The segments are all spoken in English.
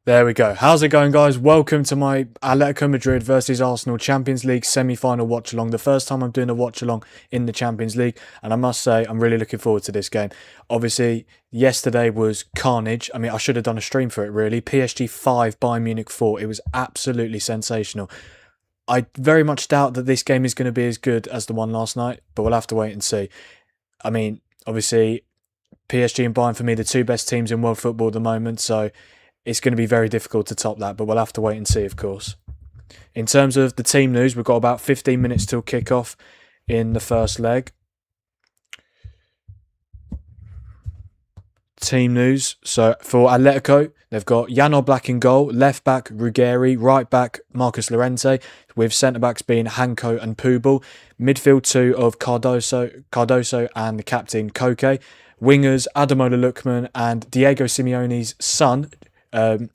There we go. How's it going, guys? Welcome to my Atletico Madrid versus Arsenal Champions League semi-final watch-along. The first time I'm doing a watch-along in the Champions League, and I must say, I'm really looking forward to this game. Obviously, yesterday was carnage. I mean, I should have done a stream for it, really. PSG 5, Bayern Munich 4. It was absolutely sensational. I very much doubt that this game is going to be as good as the one last night, but we'll have to wait and see. I mean, obviously, PSG and Bayern, for me, the two best teams in world football at the moment, so it's going to be very difficult to top that, but we'll have to wait and see, of course. In terms of the team news, we've got about 15 minutes till kick-off in the first leg. Team news. So for Atletico, they've got Jan Oblak in goal, left back Ruggeri, right back Marcus Llorente, with centre backs being Hanko and Pubel. Midfield two of Cardoso and the captain Koke. Wingers Adamola Lookman and Diego Simeone's son. Don't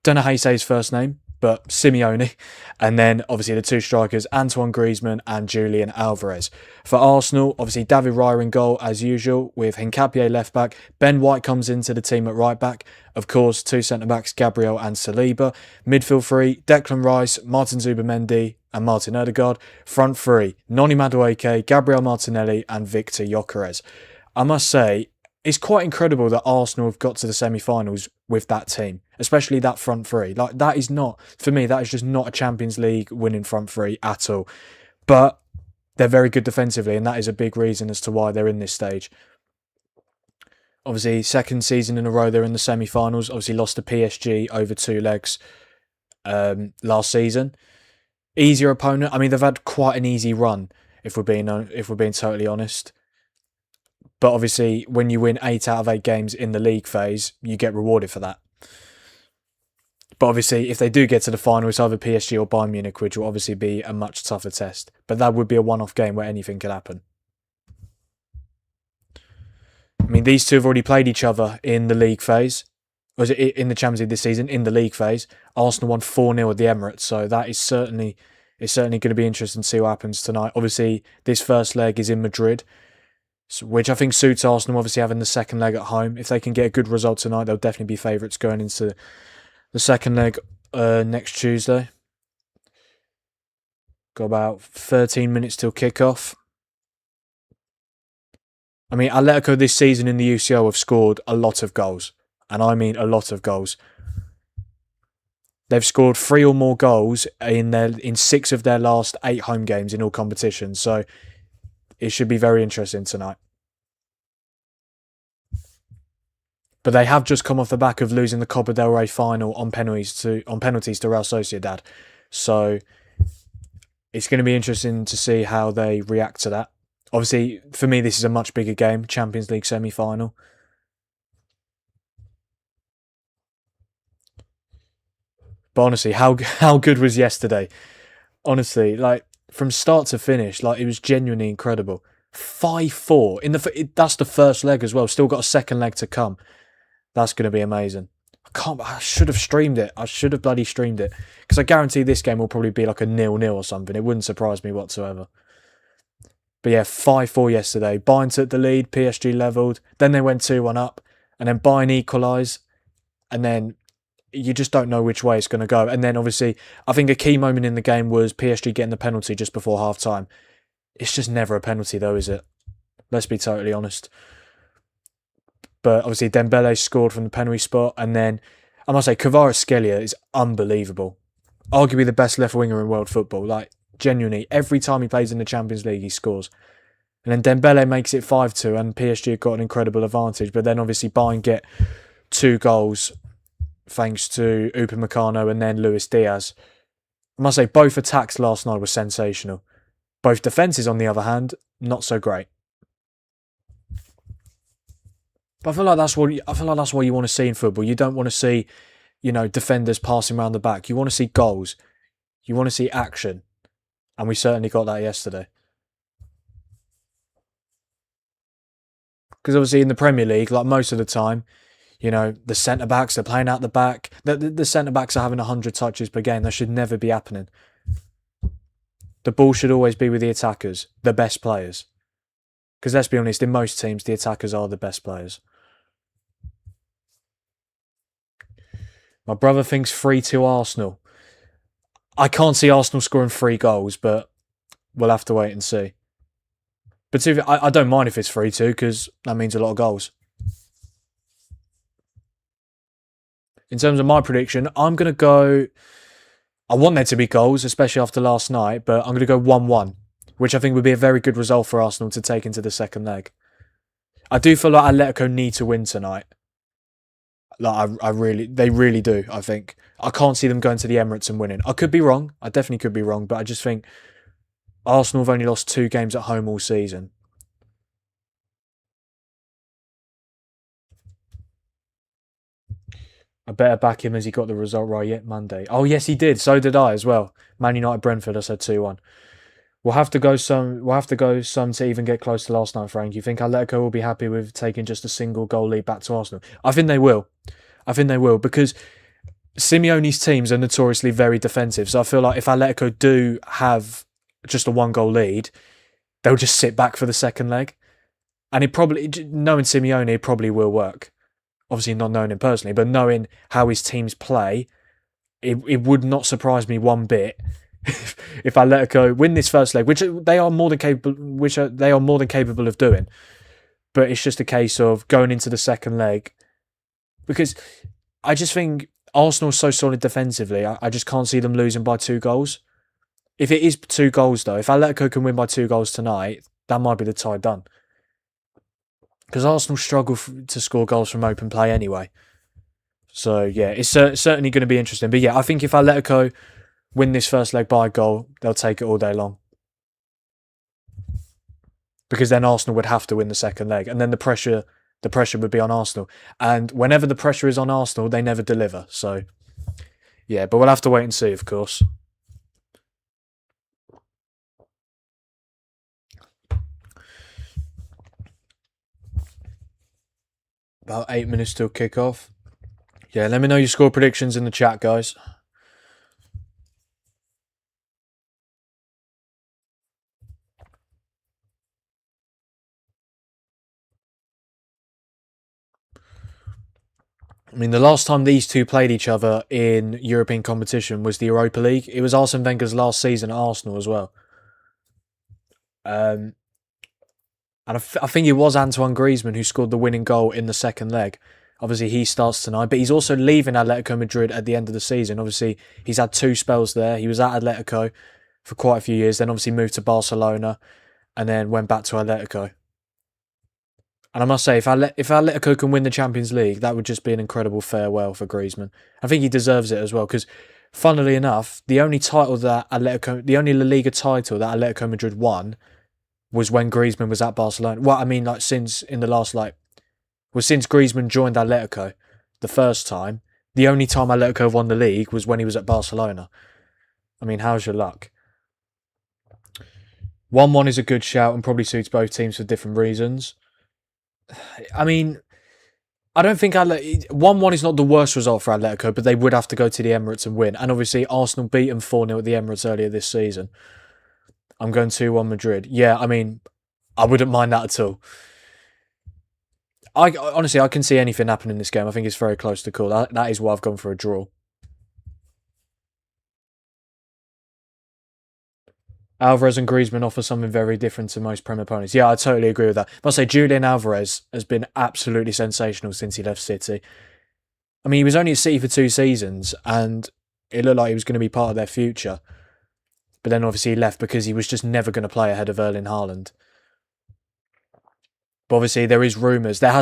know how you say his first name, but Simeone. And then obviously the two strikers, Antoine Griezmann and Julian Alvarez. For Arsenal, obviously David Raya in goal as usual, with Hincapié left back. Ben White comes into the team at right back. Of course, two centre backs, Gabriel and Saliba. Midfield three, Declan Rice, Martin Zubimendi and Martin Odegaard. Front three, Noni Madueke, Gabriel Martinelli and Victor Gyökeres. I must say, it's quite incredible that Arsenal have got to the semi-finals with that team, especially that front three. Like, that is not, for me, that is just not a Champions League winning front three at all. But they're very good defensively, and that is a big reason as to why they're in this stage. Obviously, second season in a row they're in the semi-finals. Obviously, lost to PSG over two legs last season. Easier opponent. I mean, they've had quite an easy run, if we're being totally honest. But obviously, when you win 8 out of 8 games in the league phase, you get rewarded for that. But obviously, if they do get to the final, it's either PSG or Bayern Munich, which will obviously be a much tougher test. But that would be a one-off game where anything could happen. I mean, these two have already played each other in the league phase. Or is it in the Champions League this season? In the league phase. Arsenal won 4-0 at the Emirates, so that is certainly going to be interesting to see what happens tonight. Obviously, this first leg is in Madrid, which I think suits Arsenal, obviously having the second leg at home. If they can get a good result tonight, they'll definitely be favourites going into the second leg next Tuesday. Got about 13 minutes till kick-off. I mean, Atletico this season in the UCL have scored a lot of goals. And I mean a lot of goals. They've scored 3 or more goals in 6 of their last 8 home games in all competitions. So it should be very interesting tonight. But they have just come off the back of losing the Copa del Rey final on penalties to Real Sociedad. So it's going to be interesting to see how they react to that. Obviously, for me, this is a much bigger game, Champions League semi-final. But honestly, how good was yesterday? Honestly, like, from start to finish, like, it was genuinely incredible. 5-4 that's the first leg as well. Still got a second leg to come. That's going to be amazing. I should have streamed it. I should have bloody streamed it, because I guarantee this game will probably be like a 0-0 or something. It wouldn't surprise me whatsoever. But yeah, 5-4 yesterday. Bayern took the lead. PSG levelled. Then they went 2-1 up, and then Bayern equalised, and then you just don't know which way it's going to go. And then obviously, I think a key moment in the game was PSG getting the penalty just before half-time. It's just never a penalty though, is it? Let's be totally honest. But obviously, Dembele scored from the penalty spot. And then, I must say, Kvaratskhelia is unbelievable. Arguably the best left winger in world football. Like, genuinely, every time he plays in the Champions League, he scores. And then Dembele makes it 5-2, and PSG have got an incredible advantage. But then obviously, Bayern get 2 goals thanks to Upamecano and then Luis Diaz. I must say, both attacks last night were sensational. Both defences, on the other hand, not so great. But I feel like that's what you want to see in football. You don't want to see, defenders passing around the back. You want to see goals. You want to see action. And we certainly got that yesterday. Because obviously in the Premier League, like most of the time, the centre-backs are playing out the back. The centre-backs are having 100 touches per game. That should never be happening. The ball should always be with the attackers, the best players. Because let's be honest, in most teams, the attackers are the best players. My brother thinks 3-2 Arsenal. I can't see Arsenal scoring 3 goals, but we'll have to wait and see. But I don't mind if it's 3-2 because that means a lot of goals. In terms of my prediction, I'm going to go. I want there to be goals, especially after last night, but I'm going to go 1-1, which I think would be a very good result for Arsenal to take into the second leg. I do feel like Atletico need to win tonight. They really do. I think I can't see them going to the Emirates and winning. I could be wrong. I definitely could be wrong, but I just think Arsenal have only lost 2 games at home all season. I better back him as he got the result right yet Monday. Oh yes, he did. So did I as well. Man United Brentford. I said 2-1. We'll have to go some. We'll have to go some to even get close to last night, Frank. You think Atletico will be happy with taking just a single goal lead back to Arsenal? I think they will. I think they will because Simeone's teams are notoriously very defensive. So I feel like if Atletico do have just a 1-goal lead, they'll just sit back for the second leg. And it probably, knowing Simeone, it probably will work. Obviously not knowing him personally, but knowing how his teams play, it would not surprise me one bit if Atletico win this first leg, which they are more than capable of doing. But it's just a case of going into the second leg because I just think Arsenal's so solid defensively. I just can't see them losing by 2 goals. If it is 2 goals though, if Atletico can win by 2 goals tonight, that might be the tie done. Because Arsenal struggle to score goals from open play anyway. So yeah, it's certainly going to be interesting. But yeah, I think if Atletico win this first leg by a goal, they'll take it all day long. Because then Arsenal would have to win the second leg. And then the pressure would be on Arsenal. And whenever the pressure is on Arsenal, they never deliver. So yeah, but we'll have to wait and see, of course. About 8 minutes till kick-off. Yeah, let me know your score predictions in the chat, guys. I mean, the last time these two played each other in European competition was the Europa League. It was Arsene Wenger's last season at Arsenal as well. And I think it was Antoine Griezmann who scored the winning goal in the second leg. Obviously, he starts tonight, but he's also leaving Atletico Madrid at the end of the season. Obviously, he's had 2 spells there. He was at Atletico for quite a few years, then obviously moved to Barcelona, and then went back to Atletico. And I must say, if Atletico can win the Champions League, that would just be an incredible farewell for Griezmann. I think he deserves it as well, because funnily enough, the only La Liga title that Atletico Madrid won was when Griezmann was at Barcelona. Well, I mean, since Griezmann joined Atletico the first time, the only time Atletico won the league was when he was at Barcelona. I mean, how's your luck? 1-1 is a good shout and probably suits both teams for different reasons. I mean, I don't think 1-1 is not the worst result for Atletico, but they would have to go to the Emirates and win. And obviously, Arsenal beat them 4-0 at the Emirates earlier this season. I'm going 2-1 Madrid. Yeah, I mean, I wouldn't mind that at all. Honestly, I can see anything happen in this game. I think it's very close to call. That is why I've gone for a draw. Alvarez and Griezmann offer something very different to most Premier opponents. Yeah, I totally agree with that. I must say, Julian Alvarez has been absolutely sensational since he left City. I mean, he was only at City for 2 seasons, and it looked like he was going to be part of their future. But then obviously he left because he was just never going to play ahead of Erling Haaland. But obviously there has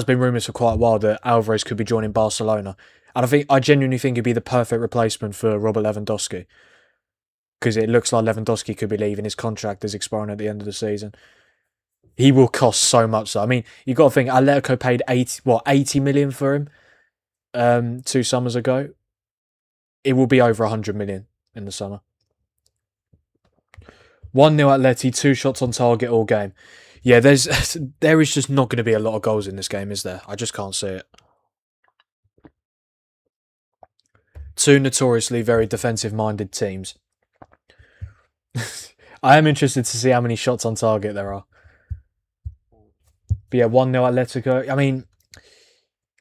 been rumours for quite a while that Alvarez could be joining Barcelona. And I genuinely think he'd be the perfect replacement for Robert Lewandowski. Because it looks like Lewandowski could be leaving. His contract is expiring at the end of the season. He will cost so much. Though. I mean, you've got to think, Atletico paid 80 million for him 2 summers ago. It will be over 100 million in the summer. 1-0 Atleti, 2 shots on target all game. Yeah, there is just not going to be a lot of goals in this game, is there? I just can't see it. 2 notoriously very defensive-minded teams. I am interested to see how many shots on target there are. But yeah, 1-0 Atletico. I mean,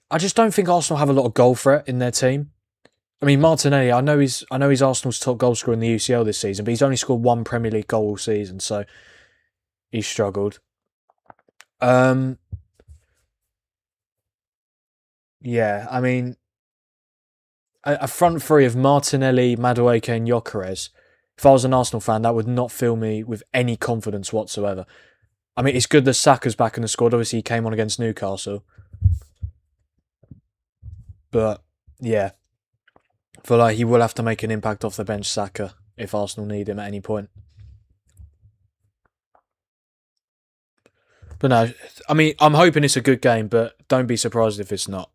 I just don't think Arsenal have a lot of goal threat in their team. I mean, Martinelli. I know he's Arsenal's top goal scorer in the UCL this season, but he's only scored one Premier League goal all season, so he's struggled. Um, yeah, I mean, a front three of Martinelli, Madueke, and Gyökeres. If I was an Arsenal fan, that would not fill me with any confidence whatsoever. I mean, it's good that Saka's back in the squad. Obviously, he came on against Newcastle, but yeah, I feel like he will have to make an impact off the bench, Saka, if Arsenal need him at any point. But no, I mean, I'm hoping it's a good game, but don't be surprised if it's not.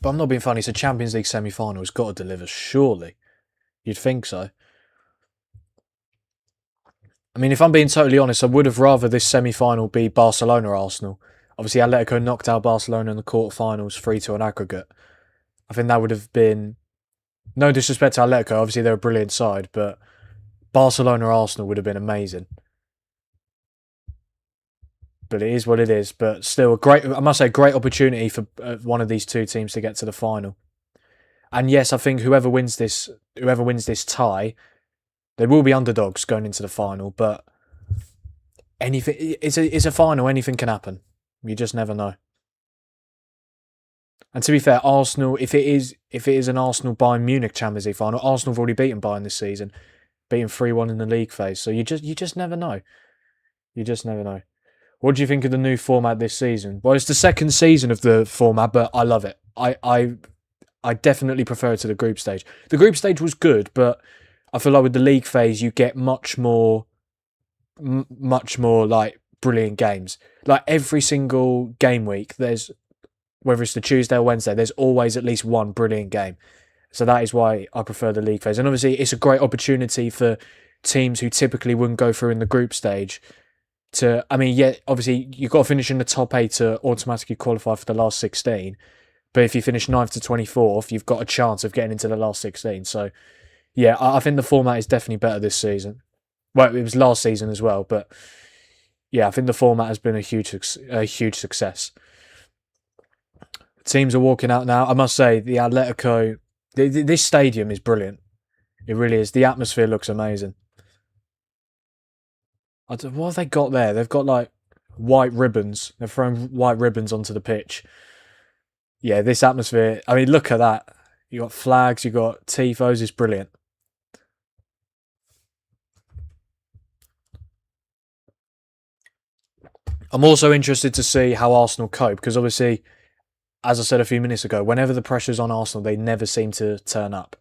But I'm not being funny. It's a Champions League semi-final. It's got to deliver, surely. You'd think so. I mean, if I'm being totally honest, I would have rather this semi-final be Barcelona-Arsenal. Obviously, Atletico knocked out Barcelona in the quarterfinals 3-2 on aggregate. I think that would have been... No disrespect to Atletico, obviously they're a brilliant side, but Barcelona-Arsenal would have been amazing. But it is what it is. But still, I must say, great opportunity for one of these two teams to get to the final. And yes, I think whoever wins this tie, they will be underdogs going into the final. But anything, it's a final. Anything can happen. You just never know. And to be fair, Arsenal, if it is an Arsenal Bayern Munich Champions League final, Arsenal have already beaten Bayern this season, beaten 3-1 in the league phase. So you just never know. You just never know. What do you think of the new format this season? Well, it's the second season of the format, but I love it. I definitely prefer it to the group stage. The group stage was good, but I feel like with the league phase, you get much more like brilliant games. Like every single game week, there's whether it's the Tuesday or Wednesday, there's always at least one brilliant game. So that is why I prefer the league phase. And obviously, it's a great opportunity for teams who typically wouldn't go through in the group stage to, I mean, yeah, obviously you've got to finish in the top 8 to automatically qualify for the last 16. But if you finish 9th to 24th, you've got a chance of getting into the last 16. So, yeah, I think the format is definitely better this season. Well, it was last season as well, but yeah, I think the format has been a huge success. Teams are walking out now. I must say, the Atletico, this stadium is brilliant. It really is. The atmosphere looks amazing. What have they got there? They've got like white ribbons. They're throwing white ribbons onto the pitch. Yeah, this atmosphere. I mean, look at that. You got flags. You got tifos. It's brilliant. I'm also interested to see how Arsenal cope because obviously, as I said a few minutes ago, whenever the pressure's on Arsenal, they never seem to turn up.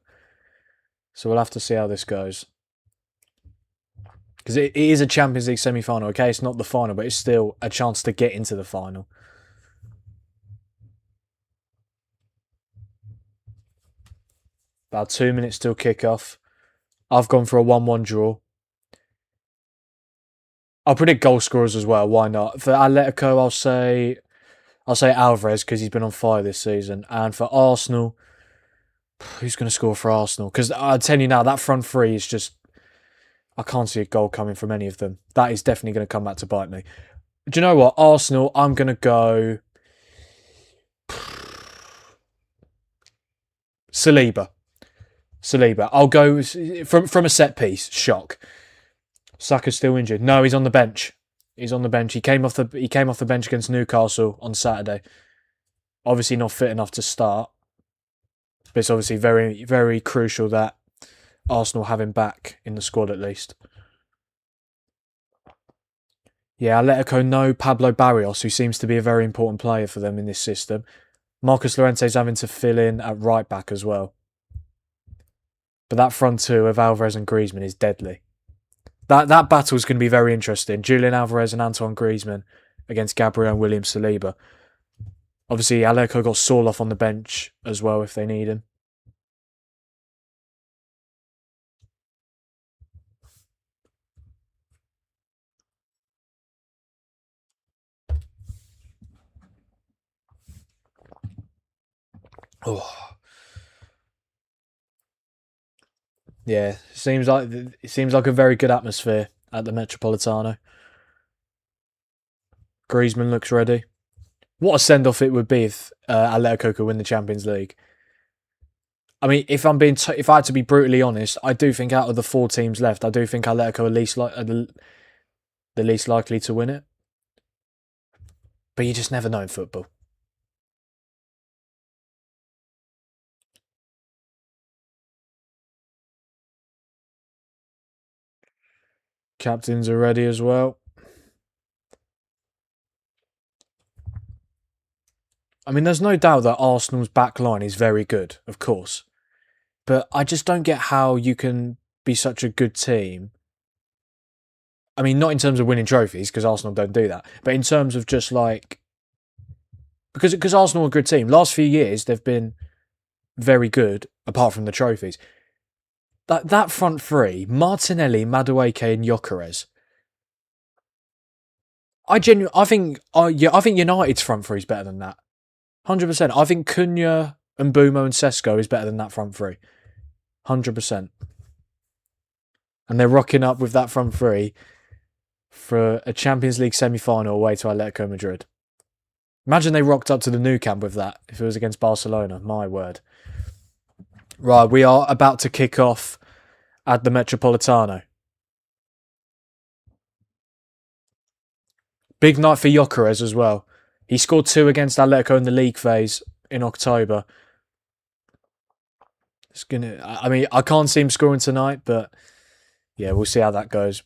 So we'll have to see how this goes. Because it is a Champions League semi-final, okay? It's not the final, but it's still a chance to get into the final. About 2 minutes till kick-off. I've gone for a 1-1 draw. I'll predict goal scorers as well. Why not? For Atletico, I'll say Alvarez because he's been on fire this season. And for Arsenal, who's going to score for Arsenal? Because I'll tell you now, that front three is just... I can't see a goal coming from any of them. That is definitely going to come back to bite me. Do you know what? Arsenal, I'm going to go... Saliba. I'll go from a set piece. Shock. Saka's still injured. No, he's on the bench. He's on the bench. He came off the bench against Newcastle on Saturday. Obviously not fit enough to start. But it's obviously very, very crucial that Arsenal have him back in the squad at least. Yeah, Atletico know Pablo Barrios, who seems to be a very important player for them in this system. Marcus Llorente's having to fill in at right back as well. But that front two of Alvarez and Griezmann is deadly. That battle is going to be very interesting. Julian Alvarez and Antoine Griezmann against Gabriel and William Saliba. Obviously, Atletico got Sorloth on the bench as well if they need him. Oh. Yeah, it seems like a very good atmosphere at the Metropolitano. Griezmann looks ready. What a send-off it would be if Atletico could win the Champions League. I mean, if if I had to be brutally honest, I do think out of the 4 teams left, I do think Atletico are the least likely to win it. But you just never know in football. Captains are ready as well. I mean, there's no doubt that Arsenal's back line is very good, of course. But I just don't get how you can be such a good team. I mean, not in terms of winning trophies, because Arsenal don't do that, but in terms of just like... Because Arsenal are a good team. Last few years, they've been very good, apart from the trophies. That front three, Martinelli, Madueke and Gyökeres. I think United's front three is better than that. 100%. I think Cunha and Bumo and Sesko is better than that front three. 100%. And they're rocking up with that front three for a Champions League semi-final away to Atletico Madrid. Imagine they rocked up to the Nou Camp with that if it was against Barcelona. My word. Right, we are about to kick off at the Metropolitano. Big night for Gyökeres as well. He scored 2 against Atletico in the league phase in October. I mean, I can't see him scoring tonight, but yeah, we'll see how that goes.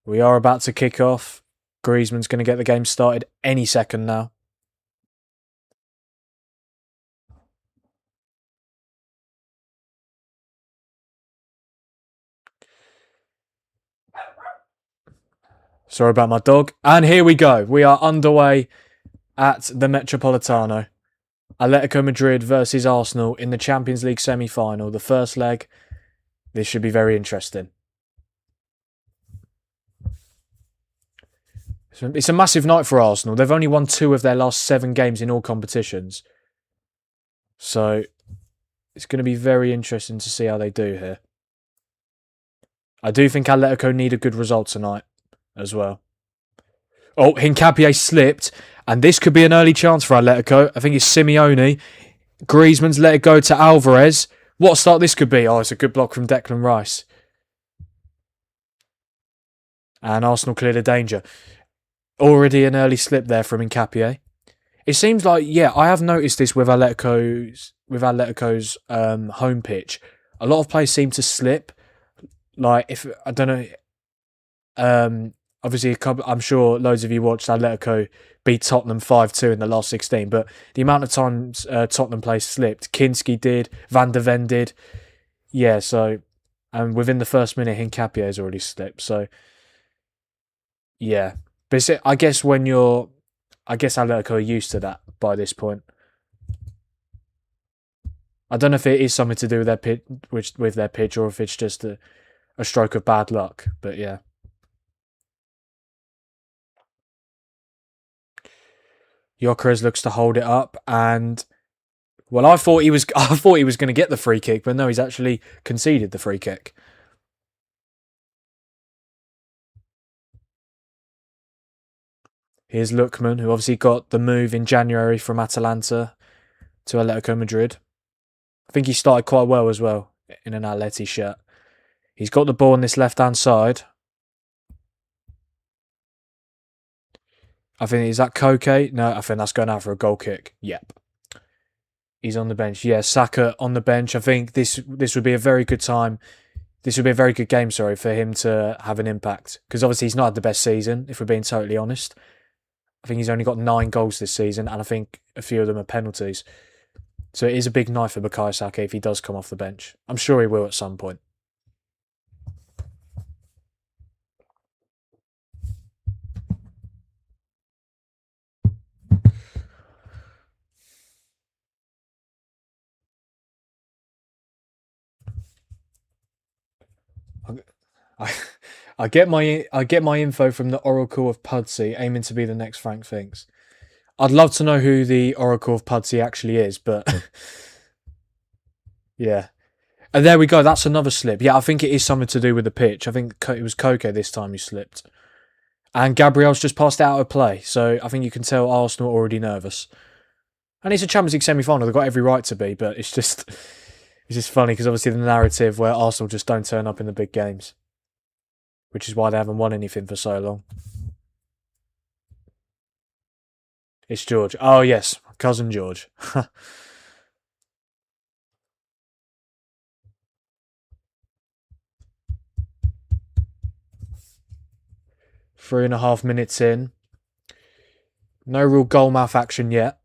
We are about to kick off. Griezmann's going to get the game started any second now. Sorry about my dog. And here we go. We are underway at the Metropolitano. Atletico Madrid versus Arsenal in the Champions League semi-final. The first leg. This should be very interesting. It's a massive night for Arsenal. They've only won 2 of their last 7 games in all competitions. So it's going to be very interesting to see how they do here. I do think Atletico need a good result tonight as well. Oh, Hincapié slipped. And this could be an early chance for Atletico. I think it's Simeone. Griezmann's let it go to Alvarez. What a start this could be. Oh, it's a good block from Declan Rice. And Arsenal cleared a danger. Already an early slip there from Hincapié. It seems like, yeah, I have noticed this with Atletico's home pitch. A lot of players seem to slip. Like, if I don't know, obviously, I'm sure loads of you watched Atletico beat Tottenham 5-2 in the last 16, but the amount of times Tottenham players slipped, Kinski did, Van der Ven did. Yeah, so, and within the first minute, Hincapié has already slipped. So, yeah. But I guess Atletico are used to that by this point. I don't know if it is something to do with their pitch, or if it's just a stroke of bad luck. But yeah. Gyökeres looks to hold it up, and well, I thought he was going to get the free kick, but no, he's actually conceded the free kick. Here's Lookman, who obviously got the move in January from Atalanta to Atletico Madrid. I think he started quite well as well in an Atleti shirt. He's got the ball on this left-hand side. I think, is that Koke? No, I think that's going out for a goal kick. Yep. He's on the bench. Yeah, Saka on the bench. I think this would be a very good time. This would be a very good game, for him to have an impact. Because obviously he's not had the best season, if we're being totally honest. I think he's only got 9 goals this season, and I think a few of them are penalties. So it is a big night for Bukayo Saka if he does come off the bench. I'm sure he will at some point. I get my info from the Oracle of Pudsey, aiming to be the next Frank Finks. I'd love to know who the Oracle of Pudsey actually is, but yeah. And there we go. That's another slip. Yeah, I think it is something to do with the pitch. I think it was Koke this time who slipped. And Gabriel's just passed out of play, so I think you can tell Arsenal are already nervous. And it's a Champions League semi-final. They've got every right to be, but it's just funny because obviously the narrative where Arsenal just don't turn up in the big games, which is why they haven't won anything for so long. It's George. Oh yes, cousin George. 3.5 minutes in. No real goal mouth action yet.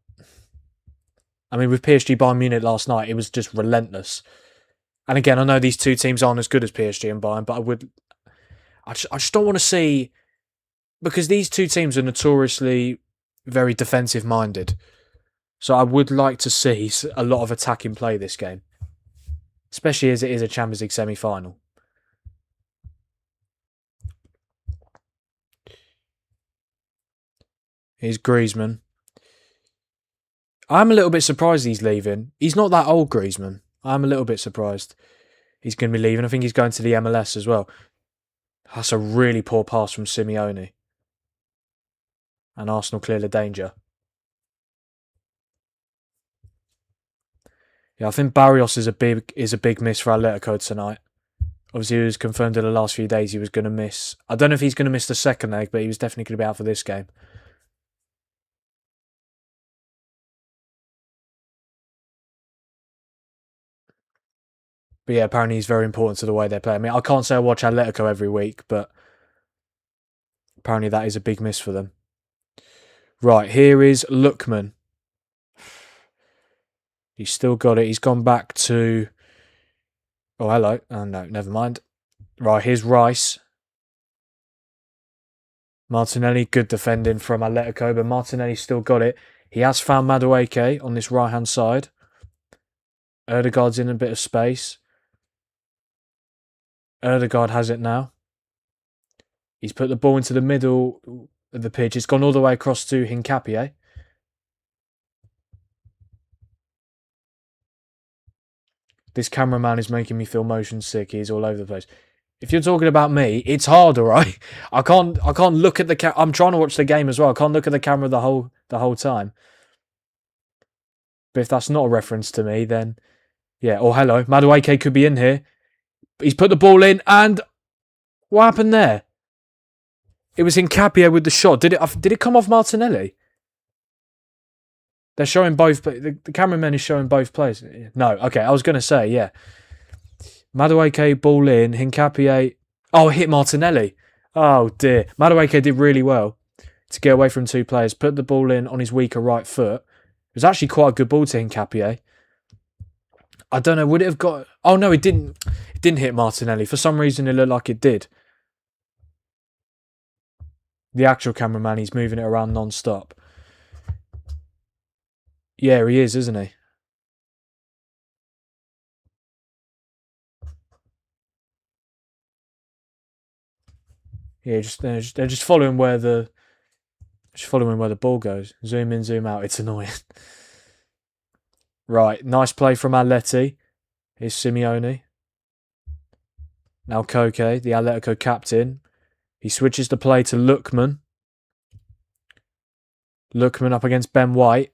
I mean, with PSG Bayern Munich last night, it was just relentless. And again, I know these two teams aren't as good as PSG and Bayern, but I just don't want to see, because these two teams are notoriously very defensive minded. So I would like to see a lot of attacking play this game, especially as it is a Champions League semi-final. Here's Griezmann. I'm a little bit surprised he's leaving. He's not that old, Griezmann. I'm a little bit surprised he's going to be leaving. I think he's going to the MLS as well. That's a really poor pass from Simeone. And Arsenal clear the danger. Yeah, I think Barrios is a big miss for Atletico tonight. Obviously, it was confirmed in the last few days he was going to miss. I don't know if he's going to miss the second leg, but he was definitely going to be out for this game. But yeah, apparently he's very important to the way they play. I mean, I can't say I watch Atletico every week, but apparently that is a big miss for them. Right, here is Lookman. He's still got it. He's gone back to... Oh, hello. Oh, no, never mind. Right, here's Rice. Martinelli, good defending from Atletico, but Martinelli's still got it. He has found Madueke on this right-hand side. Erdegaard's in a bit of space. Erdegaard has it now. He's put the ball into the middle of the pitch. It's gone all the way across to Hincapié. This cameraman is making me feel motion sick. He's all over the place. If you're talking about me, it's hard, all right? I can't look at the I'm trying to watch the game as well. I can't look at the camera the whole time. But if that's not a reference to me, then yeah. Oh, hello. Madueke could be in here. He's put the ball in, and what happened there? It was Hincapié with the shot. Did it come off Martinelli? They're showing both. The cameraman is showing both players. No, okay. I was going to say, yeah. Madueke ball in. Hincapié. Oh, hit Martinelli. Oh dear. Madueke did really well to get away from two players. Put the ball in on his weaker right foot. It was actually quite a good ball to Hincapié. I don't know. Would it have got? Oh no, it didn't. It didn't hit Martinelli. For some reason, it looked like it did. The actual cameraman, he's moving it around non-stop. Yeah, he is, isn't he? Yeah, they're just following where the ball goes. Zoom in, zoom out. It's annoying. Right, nice play from Atleti. Here's Simeone. Now Koke, the Atletico captain. He switches the play to Lookman. Lookman up against Ben White.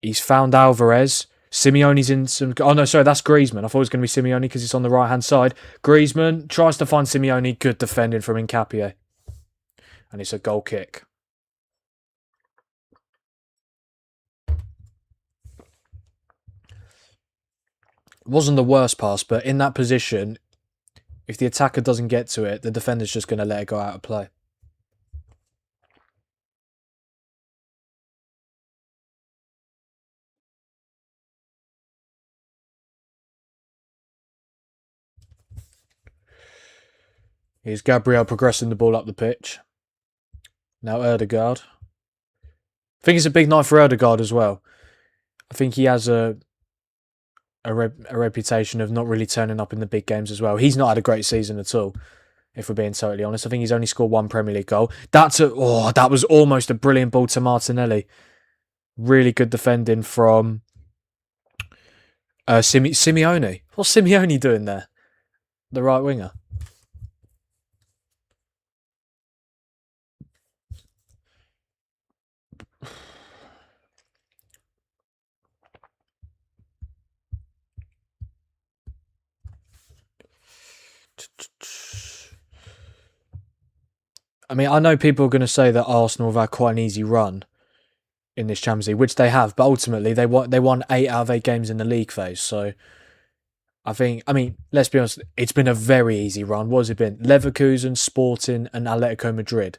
He's found Alvarez. Simeone's in some... Oh, no, sorry, that's Griezmann. I thought it was going to be Simeone because it's on the right-hand side. Griezmann tries to find Simeone. Good defending from Hincapié. And it's a goal kick. It wasn't the worst pass, but in that position, if the attacker doesn't get to it, the defender's just going to let it go out of play. Here's Gabriel progressing the ball up the pitch. Now Erdegaard. I think it's a big night for Erdegaard as well. I think he has a reputation of not really turning up in the big games as well. He's not had a great season at all, if we're being totally honest. I think he's only scored one Premier League goal. That was almost a brilliant ball to Martinelli. Really good defending from Simeone. What's Simeone doing there? The right winger. I mean, I know people are going to say that Arsenal have had quite an easy run in this Champions League, which they have, but ultimately they won 8 out of 8 games in the league phase. So I mean, let's be honest, it's been a very easy run. What has it been? Leverkusen, Sporting, and Atletico Madrid.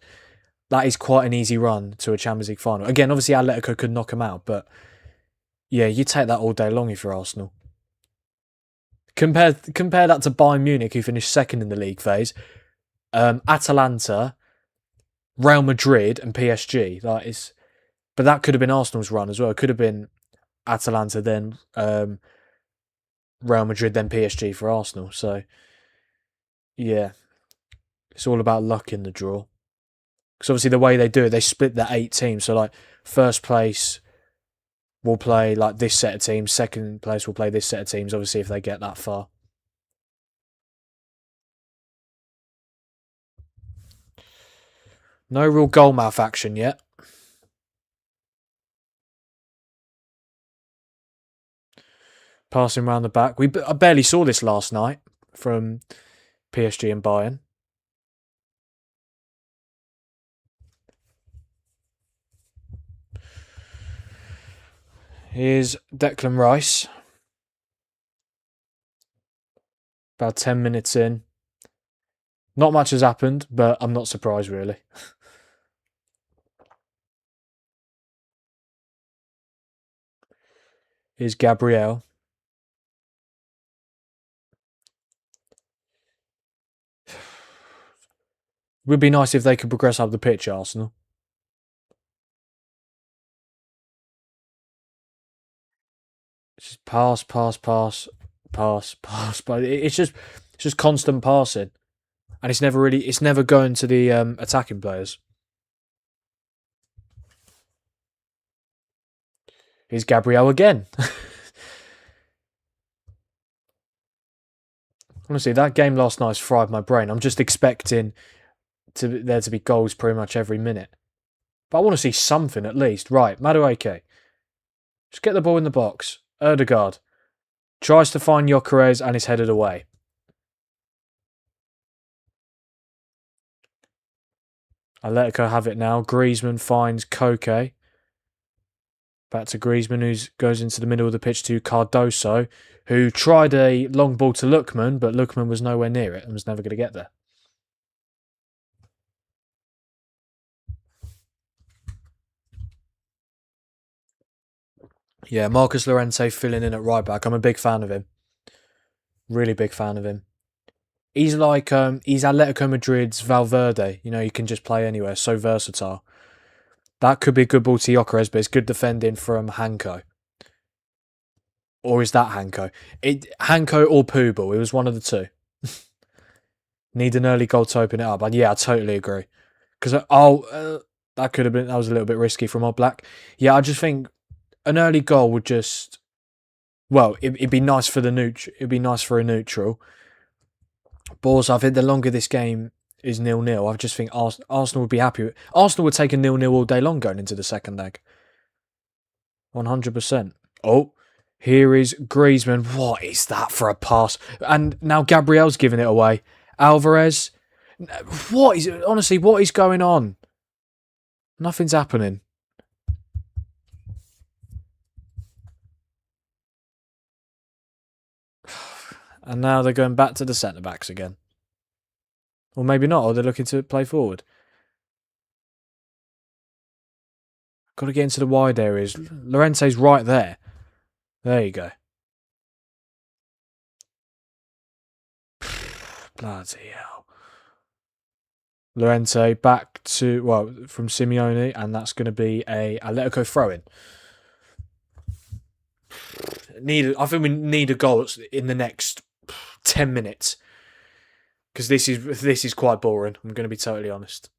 That is quite an easy run to a Champions League final. Again, obviously Atletico could knock them out, but yeah, you take that all day long if you're Arsenal. Compare that to Bayern Munich, who finished second in the league phase. Atalanta, Real Madrid, and PSG. But that could have been Arsenal's run as well. It could have been Atalanta, then Real Madrid, then PSG for Arsenal. So yeah, it's all about luck in the draw. Because obviously the way they do it, they split the 8 teams. So like first place will play like this set of teams. Second place will play this set of teams. Obviously, if they get that far. No real goal mouth action yet. Passing around the back. I barely saw this last night from PSG and Bayern. Here's Declan Rice. About 10 minutes in. Not much has happened, but I'm not surprised really. Here's Gabriel. Would be nice if they could progress up the pitch, Arsenal. Just pass. But it's just constant passing, and it's never going to the attacking players. Here's Gabriel again. Honestly, that game last night has fried my brain. I'm just expecting there to be goals pretty much every minute. But I want to see something at least. Right, Madueke. Just get the ball in the box. Erdegaard tries to find Gyökeres and is headed away. Atletico have it now. Griezmann finds Koke. Back to Griezmann, who goes into the middle of the pitch to Cardoso, who tried a long ball to Lookman, but Lookman was nowhere near it and was never going to get there. Yeah, Marcus Llorente filling in at right back. I'm a big fan of him. Really big fan of him. He's like he's Atletico Madrid's Valverde. You know, he can just play anywhere. So versatile. That could be a good ball to Gyökeres, but it's good defending from Hanko. Or is that Hanko? Hanko or Poobal. It was one of the two. Need an early goal to open it up. And yeah, I totally agree. Because that was a little bit risky from Oblak. Yeah, I just think an early goal would just, well, it'd be nice for it'd be nice for a neutral. But also, I think the longer this game is 0-0, I just think Arsenal would be happy. Arsenal would take a 0-0 all day long going into the second leg. 100%. Oh, here is Griezmann. What is that for a pass? And now Gabriel's giving it away. Alvarez. What is going on? Nothing's happening. And now they're going back to the centre-backs again. Or maybe not, or they're looking to play forward. Got to get into the wide areas. Llorente's right there. There you go. Bloody hell. Llorente back from Simeone, and that's going to be a Atletico throw-in. I think we need a goal in the next 10 minutes. Because this is quite boring. I'm going to be totally honest.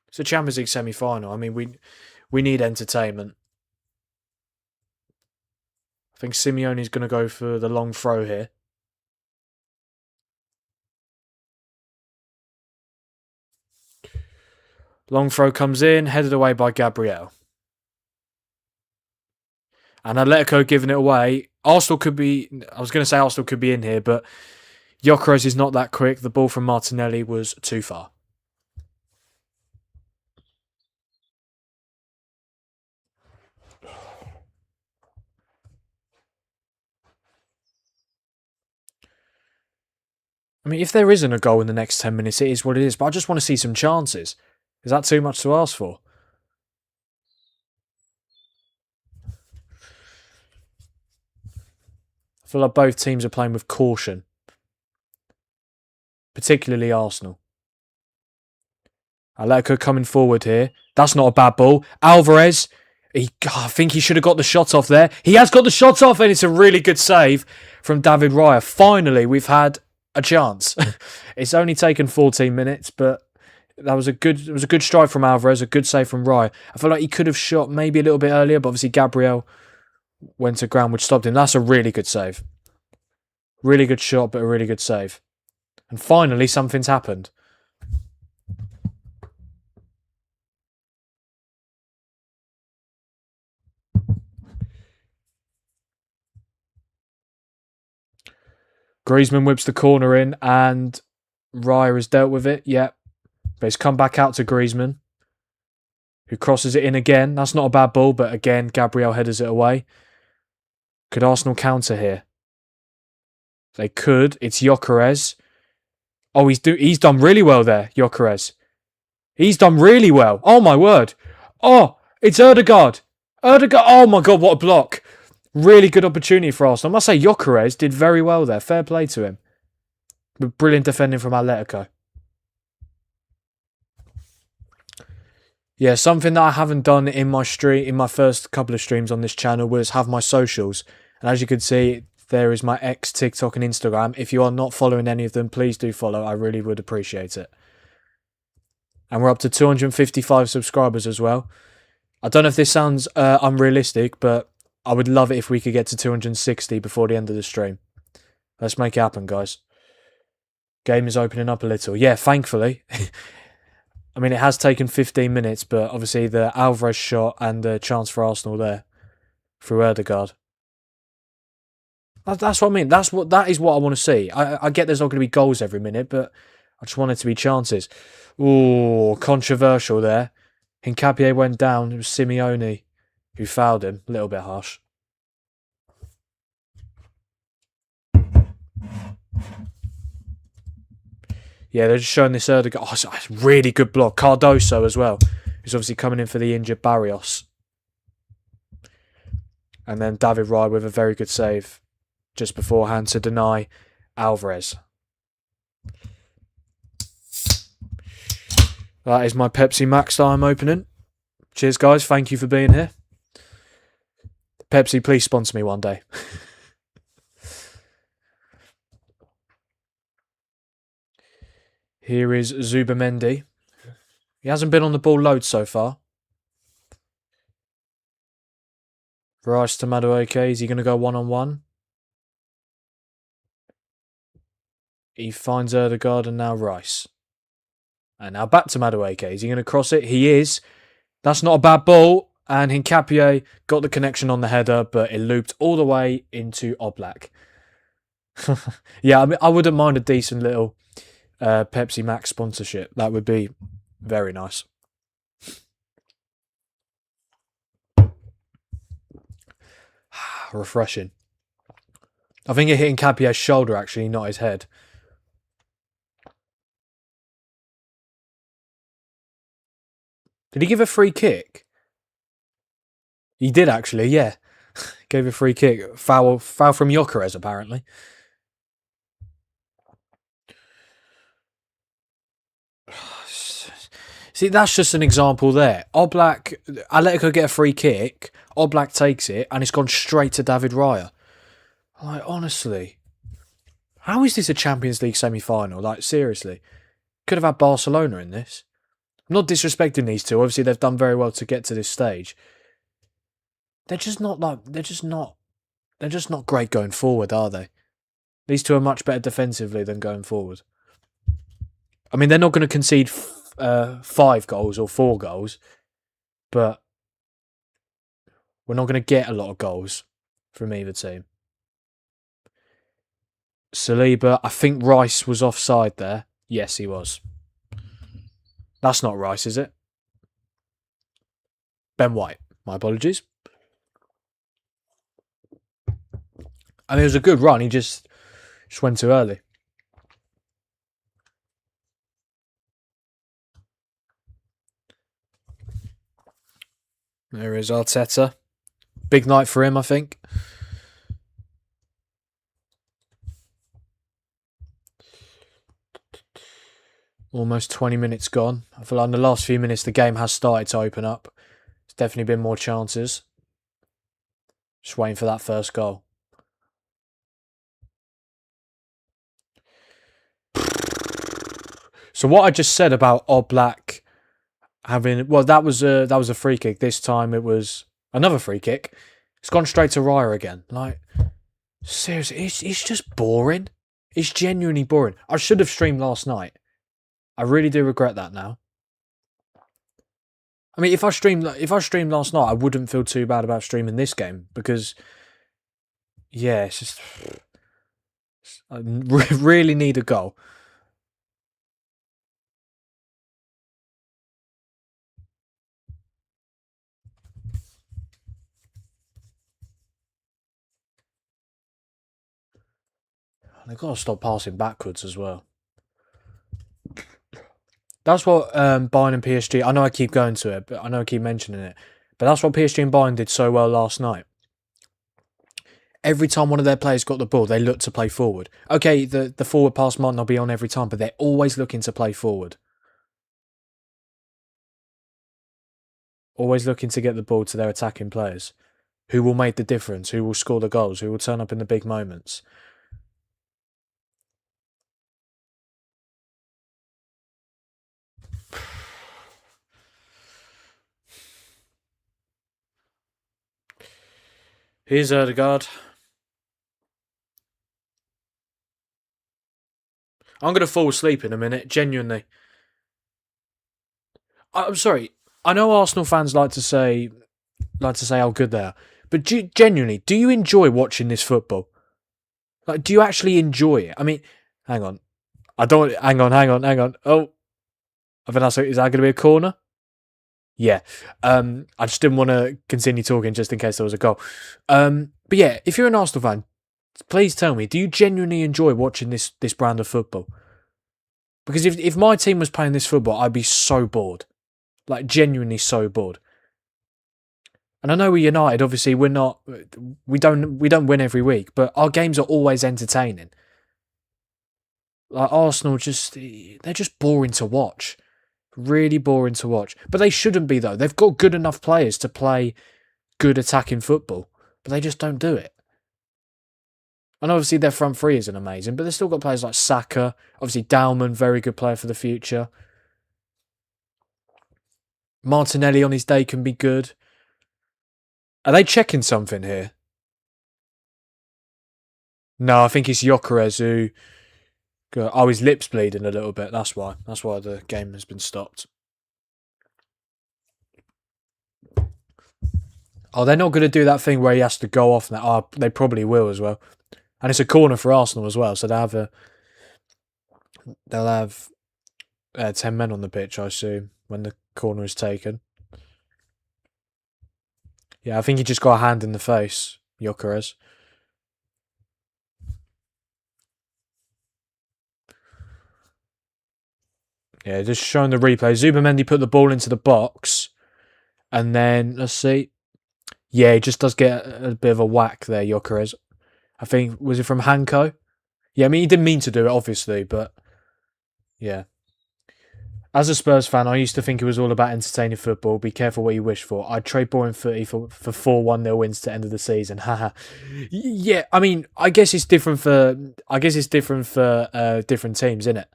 It's a Champions League semi-final. I mean, we need entertainment. I think Simeone's going to go for the long throw here. Long throw comes in, headed away by Gabriel. And Atletico giving it away. I was going to say Arsenal could be in here, but Gyökeres is not that quick. The ball from Martinelli was too far. I mean, if there isn't a goal in the next 10 minutes, it is what it is. But I just want to see some chances. Is that too much to ask for? I feel like both teams are playing with caution. Particularly Arsenal. Atletico coming forward here. That's not a bad ball. Alvarez. I think he should have got the shot off there. He has got the shot off, and it's a really good save from David Raya. Finally, we've had a chance. It's only taken 14 minutes, but that was a good strike from Alvarez, a good save from Raya. I feel like he could have shot maybe a little bit earlier, but obviously Gabriel went to ground, which stopped him. That's a really good save. Really good shot, but a really good save. And finally, something's happened. Griezmann whips the corner in, and Raya has dealt with it. Yep. But it's come back out to Griezmann, who crosses it in again. That's not a bad ball, but again, Gabriel headers it away. Could Arsenal counter here? They could. It's Gyökeres. Oh, he's done really well there, Gyökeres. He's done really well. Oh, my word. Oh, it's Ødegaard. Oh, my God, what a block. Really good opportunity for Arsenal. I must say, Gyökeres did very well there. Fair play to him. But brilliant defending from Atletico. Yeah, something that I haven't done in my first couple of streams on this channel was have my socials. And as you can see, there is my X, TikTok and Instagram. If you are not following any of them, please do follow. I really would appreciate it. And we're up to 255 subscribers as well. I don't know if this sounds unrealistic, but I would love it if we could get to 260 before the end of the stream. Let's make it happen, guys. Game is opening up a little. Yeah, thankfully. I mean, it has taken 15 minutes, but obviously the Alvarez shot and the chance for Arsenal there through Ødegaard. That's what I mean. That is what I want to see. I get there's not going to be goals every minute, but I just want it to be chances. Ooh, controversial there. Hincapié went down. It was Simeone who fouled him. A little bit harsh. Yeah, they're just showing this Ødegaard. Oh, it's a really good block. Cardoso as well, who's obviously coming in for the injured Barrios. And then David Raya with a very good save just beforehand to deny Alvarez. That is my Pepsi Max that I'm opening. Cheers, guys. Thank you for being here. Pepsi, please sponsor me one day. Here is Zubamendi. He hasn't been on the ball loads so far. Rice to Madueke. Is he going to go one-on-one? He finds Ødegaard and now Rice. And now back to Madueke. Is he going to cross it? He is. That's not a bad ball. And Hincapié got the connection on the header, but it looped all the way into Oblak. Yeah, I mean, I wouldn't mind a decent little Pepsi Max sponsorship. That would be very nice. Refreshing. I think it hit Hincapié's shoulder, actually, not his head. Did he give a free kick? He did, actually, yeah. Gave a free kick. Foul from Gyökeres, apparently. See, that's just an example there. Oblak, Atletico get a free kick, Oblak takes it, and it's gone straight to David Raya. Like, honestly. How is this a Champions League semi-final? Like, seriously. Could have had Barcelona in this. I'm not disrespecting these two. Obviously, they've done very well to get to this stage. They're just not great going forward, are they? These two are much better defensively than going forward. I mean, they're not going to concede 5 goals or 4 goals, but we're not going to get a lot of goals from either team. Saliba. I think Rice was offside there. Yes, he was. That's not Rice, is it? Ben White. My apologies. I mean, it was a good run. He just went too early. There is Arteta. Big night for him, I think. Almost 20 minutes gone. I feel like in the last few minutes the game has started to open up. There's definitely been more chances. Just waiting for that first goal. So what I just said about Oblak having, well, that was a free kick. This time it was another free kick. It's gone straight to Raya again. Like, seriously, it's just boring. It's genuinely boring. I should have streamed last night. I really do regret that now. I mean, if I streamed last night, I wouldn't feel too bad about streaming this game because, yeah, it's just I really need a goal. They've got to stop passing backwards as well. That's what Bayern and PSG. I know I keep going to it, but I know I keep mentioning it. But that's what PSG and Bayern did so well last night. Every time one of their players got the ball, they looked to play forward. Okay, the forward pass might not be on every time, but they're always looking to play forward. Always looking to get the ball to their attacking players. Who will make the difference? Who will score the goals? Who will turn up in the big moments? Here's Erdegaard. I'm going to fall asleep in a minute, genuinely. I'm sorry. I know Arsenal fans like to say how good they are, but genuinely, do you enjoy watching this football? Like, do you actually enjoy it? I mean, hang on. I don't. Hang on. Oh, I think that's. Is that going to be a corner? Yeah. I just didn't want to continue talking just in case there was a goal. But yeah, if you're an Arsenal fan, please tell me, do you genuinely enjoy watching this brand of football? Because if my team was playing this football, I'd be so bored. Like, genuinely so bored. And I know we're United, obviously we don't win every week, but our games are always entertaining. Like Arsenal they're just boring to watch. Really boring to watch. But they shouldn't be though. They've got good enough players to play good attacking football, but they just don't do it. And obviously their front three isn't amazing, but they've still got players like Saka, obviously Dalman, very good player for the future. Martinelli on his day can be good. Are they checking something here? No, I think it's Gyökeres who... Oh, his lip's bleeding a little bit. That's why. That's why the game has been stopped. Oh, they're not going to do that thing where he has to go off now. Oh, they probably will as well. And it's a corner for Arsenal as well, so they'll have 10 men on the pitch, I assume, when the corner is taken. Yeah, I think he just got a hand in the face, Gyökeres. Yeah, just showing the replay. Zubamendi put the ball into the box. And then, let's see. Yeah, he just does get a bit of a whack there, Gyökeres. I think, was it from Hanko? Yeah, I mean, he didn't mean to do it, obviously, but yeah. As a Spurs fan, I used to think it was all about entertaining football. Be careful what you wish for. I'd trade boring footy for 4-1-0 wins to end of the season. Haha. Yeah, I mean, I guess it's different for different teams, isn't it?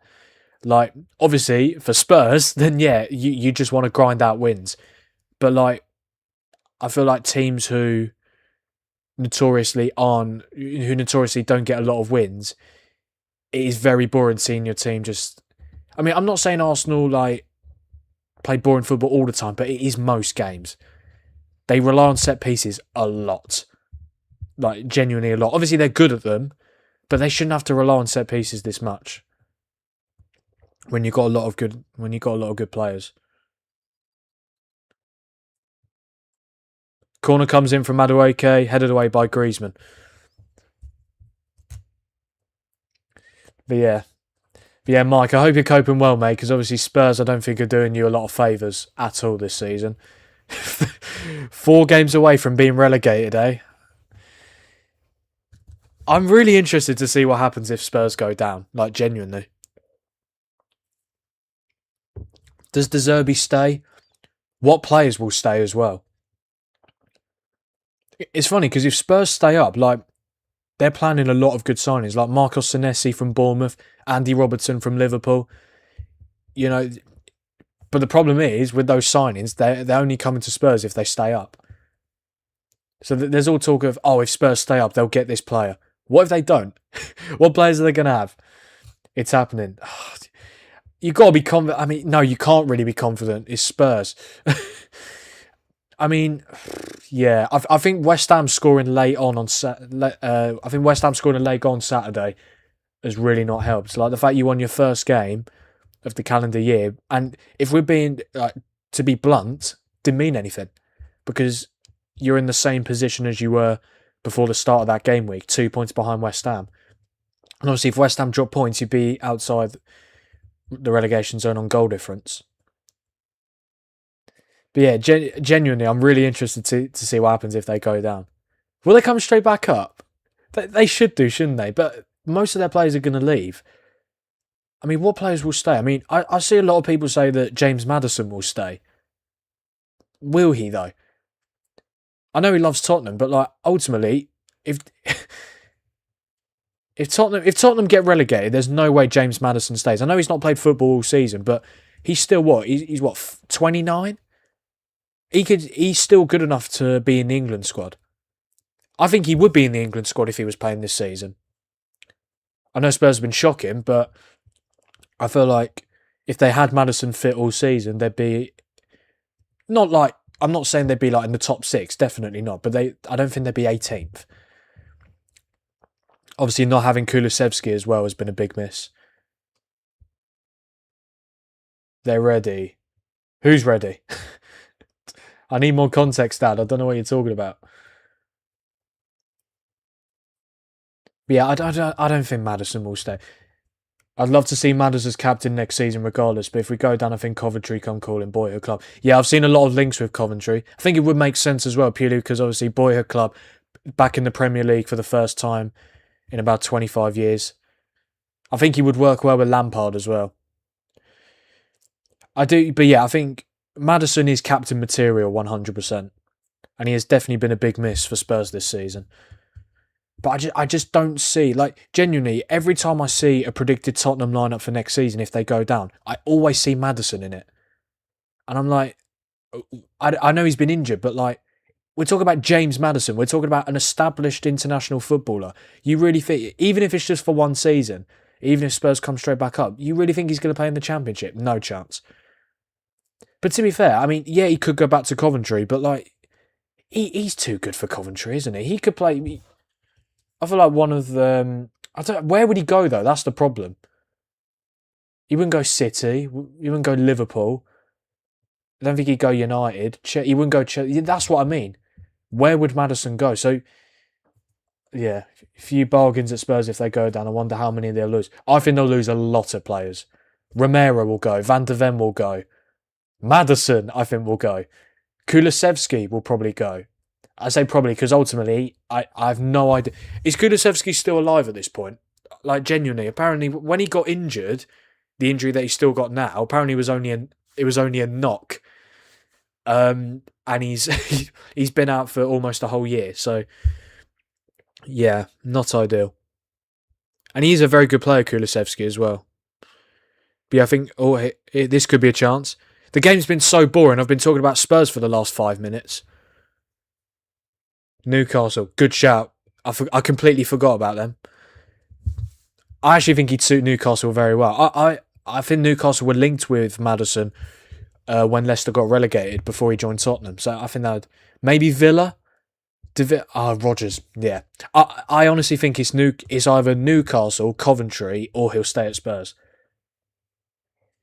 Like, obviously, for Spurs, then yeah, you just want to grind out wins. But like, I feel like teams who notoriously don't get a lot of wins, it is very boring seeing your team just... I mean, I'm not saying Arsenal like play boring football all the time, but it is most games. They rely on set pieces a lot. Like, genuinely a lot. Obviously, they're good at them, But they shouldn't have to rely on set pieces this much when you've got a lot of good players. Corner comes in from Madueke, headed away by Griezmann. But yeah, Mike, I hope you're coping well, mate, because obviously Spurs, I don't think, are doing you a lot of favours at all this season. 4 games away from being relegated, eh? I'm really interested to see what happens if Spurs go down, like genuinely. Does De Zerbi stay? What players will stay as well? It's funny because if Spurs stay up, like they're planning a lot of good signings, like Marcos Senesi from Bournemouth, Andy Robertson from Liverpool. You know, but the problem is with those signings, they're only coming to Spurs if they stay up. So there's all talk of, if Spurs stay up, they'll get this player. What if they don't? What players are they going to have? It's happening. You've got to be confident. I mean, no, you can't really be confident. It's Spurs. I mean, yeah, I think West Ham scoring late on I think West Ham scoring a late goal on Saturday has really not helped. Like the fact you won your first game of the calendar year, and if we're being to be blunt, didn't mean anything because you're in the same position as you were before the start of that game week, 2 points behind West Ham. And obviously, if West Ham drop points, you'd be outside the relegation zone on goal difference. But yeah, genuinely, I'm really interested to see what happens if they go down. Will they come straight back up? They should do, shouldn't they? But most of their players are going to leave. I mean, what players will stay? I mean, I see a lot of people say that James Maddison will stay. Will he, though? I know he loves Tottenham, but like ultimately, if Tottenham get relegated, there's no way James Maddison stays. I know he's not played football all season, but he's still what? He's what, 29? He's still good enough to be in the England squad. I think he would be in the England squad if he was playing this season. I know Spurs have been shocking, but I feel like if they had Maddison fit all season, they'd be not like, I'm not saying they'd be like in the top 6, definitely not, but I don't think they'd be 18th. Obviously, not having Kulusevski as well has been a big miss. They're ready. Who's ready? I need more context, Dad. I don't know what you're talking about. But yeah, I don't think Maddison will stay. I'd love to see Maddison as captain next season regardless, but if we go down, I think Coventry come calling Boyhood Club. Yeah, I've seen a lot of links with Coventry. I think it would make sense as well, purely because obviously Boyhood Club back in the Premier League for the first time in about 25 years. I think he would work well with Lampard as well. I do, but yeah, I think Maddison is captain material 100%. And he has definitely been a big miss for Spurs this season. But I just don't see, like, genuinely, every time I see a predicted Tottenham lineup for next season, if they go down, I always see Maddison in it. And I'm like, I know he's been injured, but like, we're talking about James Maddison. We're talking about an established international footballer. You really think, even if it's just for one season, even if Spurs come straight back up, you really think he's going to play in the Championship? No chance. But to be fair, I mean, yeah, he could go back to Coventry, but like, he's too good for Coventry, isn't he? He could play. I feel like one of them. Where would he go though? That's the problem. He wouldn't go City. He wouldn't go Liverpool. I don't think he'd go United. He wouldn't go Chelsea. That's what I mean. Where would Maddison go? So, yeah, a few bargains at Spurs if they go down. I wonder how many they'll lose. I think they'll lose a lot of players. Romero will go. Van de Ven will go. Maddison, I think, will go. Kulusevski will probably go. I say probably because ultimately, I have no idea. Is Kulusevski still alive at this point? Like, genuinely, apparently, when he got injured, the injury that he's still got now, apparently it was only a knock. And he's been out for almost a whole year. So, yeah, not ideal. And he's a very good player, Kulusevski, as well. But yeah, I think this could be a chance. The game's been so boring. I've been talking about Spurs for the last 5 minutes. Newcastle, good shout. I completely forgot about them. I actually think he'd suit Newcastle very well. I think Newcastle were linked with Maddison when Leicester got relegated before he joined Tottenham. So I think that maybe Villa. Rodgers. Yeah, I honestly think it's either Newcastle, Coventry, or he'll stay at Spurs.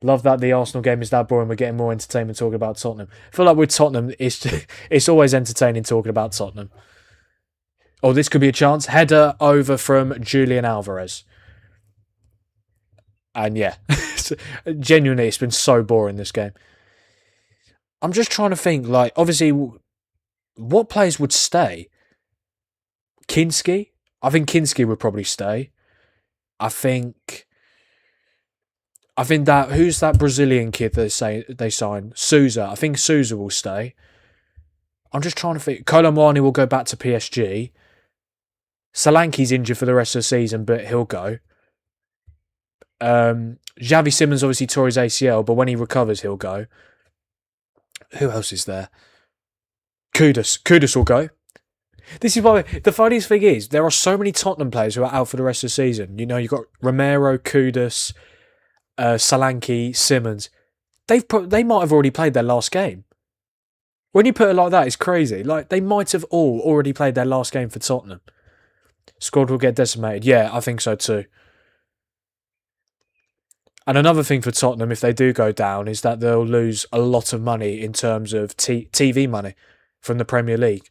Love that the Arsenal game is that boring. We're getting more entertainment talking about Tottenham. I feel like with Tottenham, it's always entertaining talking about Tottenham. Oh, this could be a chance. Header over from Julian Alvarez. And yeah, genuinely, it's been so boring this game. I'm just trying to think, like, obviously, what players would stay? Kinski? I think Kinski would probably stay. I think that who's that Brazilian kid they signed? Souza. I think Souza will stay. I'm just trying to think. Colomwani will go back to PSG. Solanke's injured for the rest of the season, but he'll go. Xavi Simons obviously tore his ACL, but when he recovers, he'll go. Who else is there? Kudus will go. This is why the funniest thing is there are so many Tottenham players who are out for the rest of the season. You know, you've got Romero, Kudus, Solanke, Simmons. They might have already played their last game. When you put it like that, it's crazy. Like, they might have all already played their last game for Tottenham. Squad will get decimated. Yeah, I think so too. And another thing for Tottenham, if they do go down, is that they'll lose a lot of money in terms of TV money from the Premier League.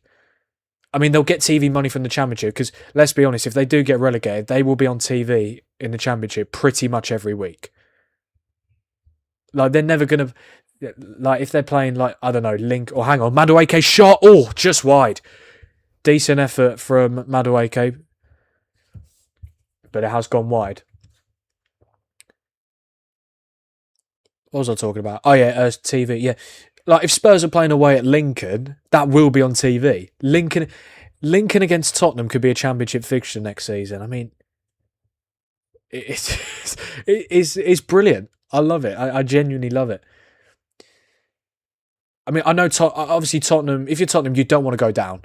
I mean, they'll get TV money from the Championship because, let's be honest, if they do get relegated, they will be on TV in the Championship pretty much every week. Like, they're never going to... Like, if they're playing, like, I don't know, Link... Or hang on, Madueke shot! Oh, just wide. Decent effort from Madueke. But it has gone wide. What was I talking about? Oh, yeah, TV, yeah. Like, if Spurs are playing away at Lincoln, that will be on TV. Lincoln against Tottenham could be a Championship fixture next season. I mean, it's brilliant. I love it. I genuinely love it. I mean, I know, obviously, Tottenham, if you're Tottenham, you don't want to go down.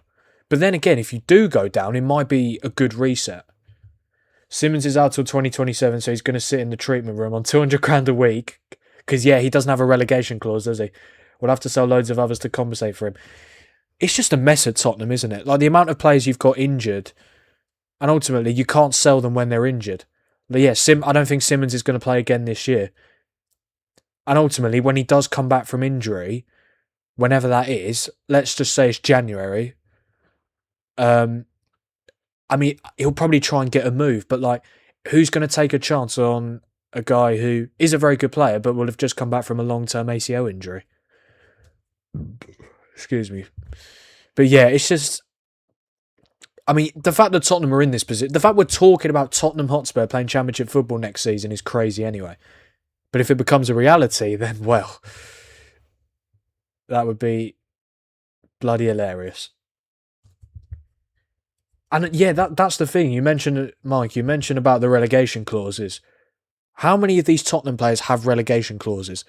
But then again, if you do go down, it might be a good reset. Simmons is out till 2027, so he's going to sit in the treatment room on 200 grand a week. Because, yeah, he doesn't have a relegation clause, does he? We'll have to sell loads of others to compensate for him. It's just a mess at Tottenham, isn't it? Like, the amount of players you've got injured, and ultimately, you can't sell them when they're injured. But yeah, I don't think Simmons is going to play again this year. And ultimately, when he does come back from injury, whenever that is, let's just say it's January, I mean, he'll probably try and get a move, but, like, who's going to take a chance on a guy who is a very good player, but will have just come back from a long-term ACL injury? Excuse me. But yeah, it's just... I mean, the fact that Tottenham are in this position... The fact we're talking about Tottenham Hotspur playing Championship football next season is crazy anyway. But if it becomes a reality, then, well... That would be bloody hilarious. And yeah, that's the thing. You mentioned, Mike, about the relegation clauses. How many of these Tottenham players have relegation clauses?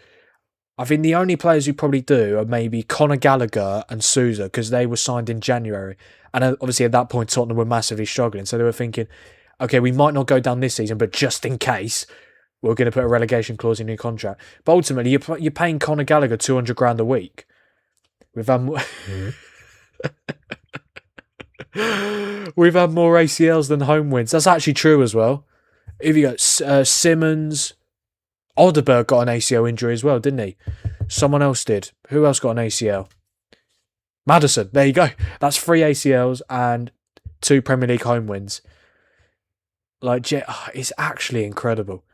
I think the only players who probably do are maybe Conor Gallagher and Souza, because they were signed in January. And obviously at that point, Tottenham were massively struggling. So they were thinking, okay, we might not go down this season, but just in case, we're going to put a relegation clause in your contract. But ultimately, you're paying Conor Gallagher 200 grand a week. We've had more... We've had more ACLs than home wins. That's actually true as well. If you got Simmons, Odeberg got an ACL injury as well, didn't he? Someone else did. Who else got an ACL? Maddison. There you go. That's 3 ACLs and 2 Premier League home wins. Like, it's actually incredible.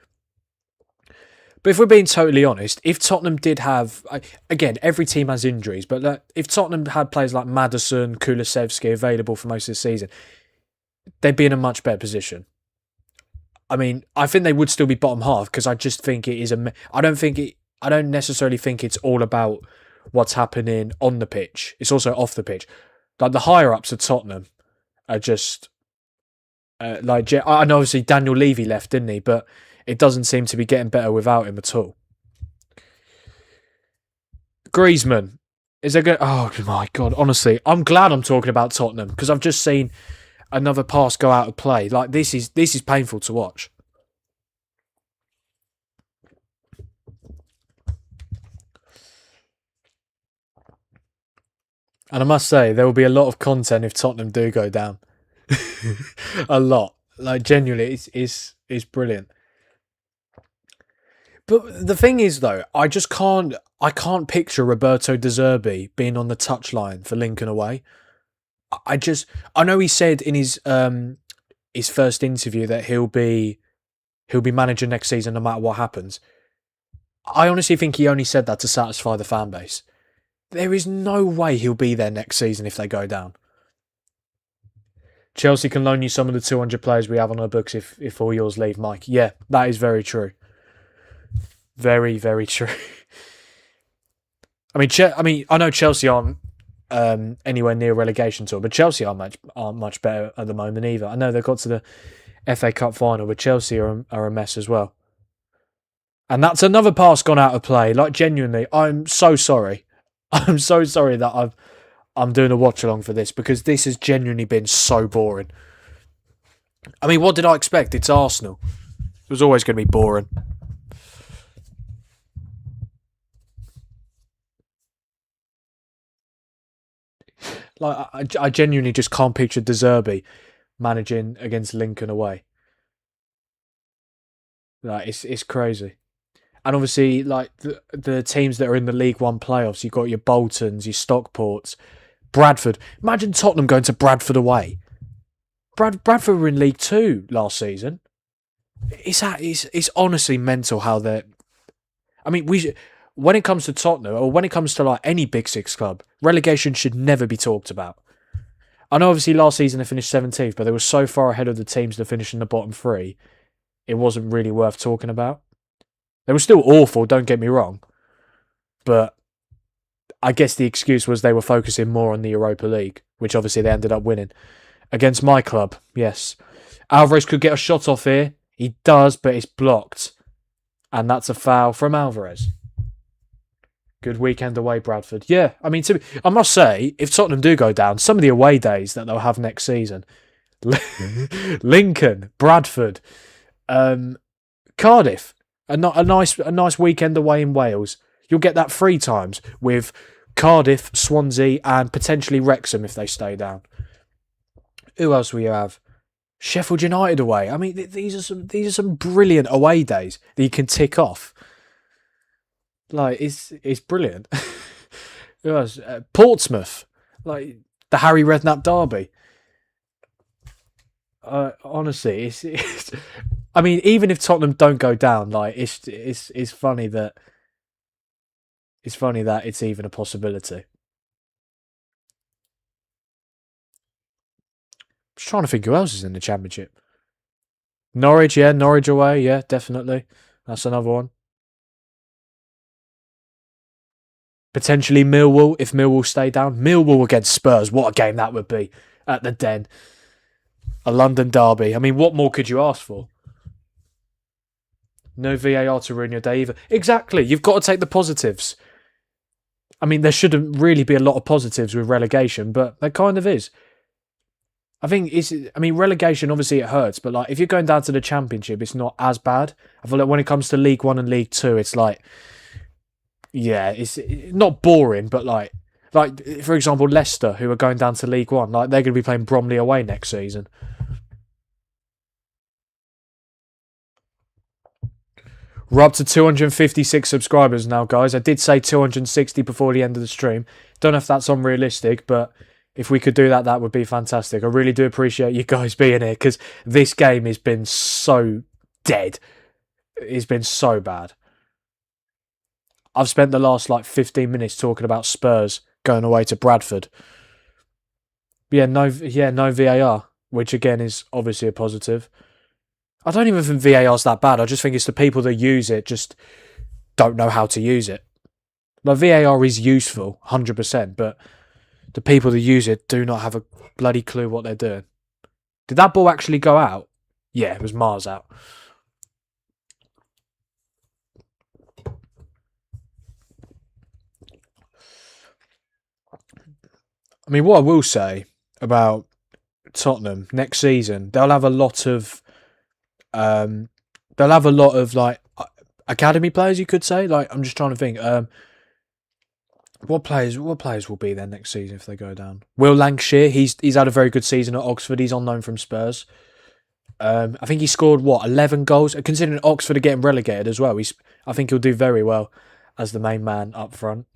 But if we're being totally honest, if Tottenham did have... Again, every team has injuries, but if Tottenham had players like Maddison, Kulusevski available for most of the season, they'd be in a much better position. I mean, I think they would still be bottom half because I just think it is I don't necessarily think it's all about what's happening on the pitch. It's also off the pitch. Like, the higher-ups of Tottenham are just... I know obviously Daniel Levy left, didn't he? But... it doesn't seem to be getting better without him at all. Griezmann. Is there good? Oh my God. Honestly, I'm glad I'm talking about Tottenham because I've just seen another pass go out of play. Like, this is painful to watch. And I must say, there will be a lot of content if Tottenham do go down. A lot. Like, genuinely, it's brilliant. But the thing is, though, I can't picture Roberto De Zerbi being on the touchline for Lincoln away. I just, I know he said in his first interview that he'll be manager next season no matter what happens. I honestly think he only said that to satisfy the fan base. There is no way he'll be there next season if they go down. Chelsea can loan you some of the 200 players we have on our books if all yours leave, Mike. Yeah, that is very true. Very, very true. I mean, I know Chelsea aren't anywhere near relegation tour, but Chelsea aren't much better at the moment either. I know they got to the FA Cup final, but Chelsea are a mess as well. And that's another pass gone out of play. Like, genuinely, I'm so sorry. I'm so sorry that I'm doing a watch along for this, because this has genuinely been so boring. I mean, what did I expect? It's Arsenal. It was always going to be boring. Like, I genuinely just can't picture De Zerbi managing against Lincoln away. Like, it's crazy. And obviously, like, the teams that are in the League One playoffs, you've got your Boltons, your Stockports, Bradford. Imagine Tottenham going to Bradford away. Bradford were in League Two last season. It's honestly mental how they're. I mean, when it comes to Tottenham, or when it comes to like any Big Six club, relegation should never be talked about. I know obviously last season they finished 17th, but they were so far ahead of the teams that finished in the bottom three, it wasn't really worth talking about. They were still awful, don't get me wrong, but I guess the excuse was they were focusing more on the Europa League, which obviously they ended up winning. Against my club, yes. Alvarez could get a shot off here. He does, but it's blocked. And that's a foul from Alvarez. Good weekend away, Bradford. Yeah, I mean, I must say, if Tottenham do go down, some of the away days that they'll have next season, Lincoln, Bradford, Cardiff, a nice weekend away in Wales. You'll get that 3 times with Cardiff, Swansea, and potentially Wrexham if they stay down. Who else will you have? Sheffield United away. I mean, these are some brilliant away days that you can tick off. Like, it's brilliant. Who else? Portsmouth, like the Harry Redknapp derby. Honestly, it's. I mean, even if Tottenham don't go down, like it's funny that it's even a possibility. Just trying to think who else is in the Championship. Norwich, yeah, Norwich away, yeah, definitely. That's another one. Potentially Millwall, if Millwall stay down. Millwall against Spurs, what a game that would be at the Den. A London derby. I mean, what more could you ask for? No VAR to ruin your day either. Exactly, you've got to take the positives. I mean, there shouldn't really be a lot of positives with relegation, but there kind of is. I mean, relegation, obviously it hurts, but like if you're going down to the Championship, it's not as bad. I feel like when it comes to League One and League Two, it's like, yeah, it's not boring, but like for example, Leicester, who are going down to League One, like they're going to be playing Bromley away next season. We're up to 256 subscribers now, guys. I did say 260 before the end of the stream. Don't know if that's unrealistic, but if we could do that, that would be fantastic. I really do appreciate you guys being here, because this game has been so dead. It's been so bad. I've spent the last 15 minutes talking about Spurs going away to Bradford. No VAR, which again is obviously a positive. I don't even think VAR's that bad. I just think it's the people that use it just don't know how to use it. Like, VAR is useful, 100%, but the people that use it do not have a bloody clue what they're doing. Did that ball actually go out? Yeah, it was miles out. I mean, what I will say about Tottenham next season, they'll have a lot of like academy players, you could say. Like, I'm just trying to think. What players will be there next season if they go down? Will Lancashire, he's had a very good season at Oxford. He's on loan from Spurs. I think he scored 11 goals. Considering Oxford are getting relegated as well, I think he'll do very well as the main man up front.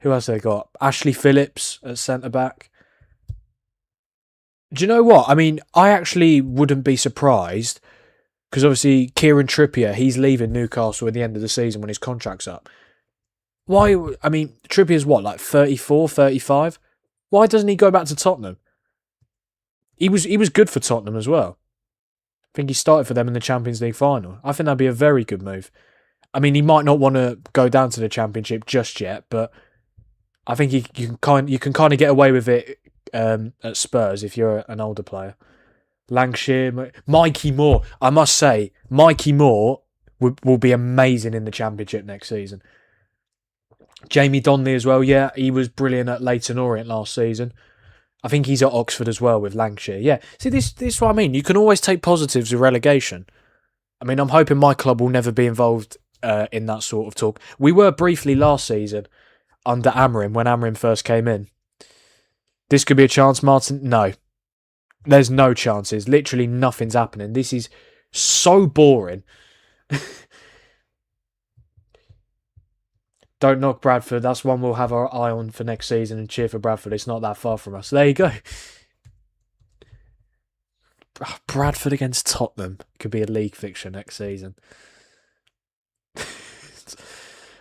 Who else they got? Ashley Phillips at centre back. Do you know what? I mean, I actually wouldn't be surprised because obviously Kieran Trippier, he's leaving Newcastle at the end of the season when his contract's up. Why? I mean, Trippier's what, like 34, 35? Why doesn't he go back to Tottenham? He was good for Tottenham as well. I think he started for them in the Champions League final. I think that'd be a very good move. I mean, he might not want to go down to the Championship just yet, but I think you can kind of get away with it at Spurs if you're an older player. Lancashire, Mikey Moore. I must say, Mikey Moore will be amazing in the Championship next season. Jamie Donnelly as well. Yeah, he was brilliant at Leyton Orient last season. I think he's at Oxford as well with Lancashire. Yeah, see, this is what I mean. You can always take positives with relegation. I mean, I'm hoping my club will never be involved in that sort of talk. We were briefly last season under Amorim when Amorim first came in. This could be a chance, Martin. No, there's no chances. Literally nothing's happening. This is so boring. Don't knock Bradford. That's one we'll have our eye on for next season and cheer for Bradford. It's not that far from us. There you go. Bradford against Tottenham could be a league fixture next season.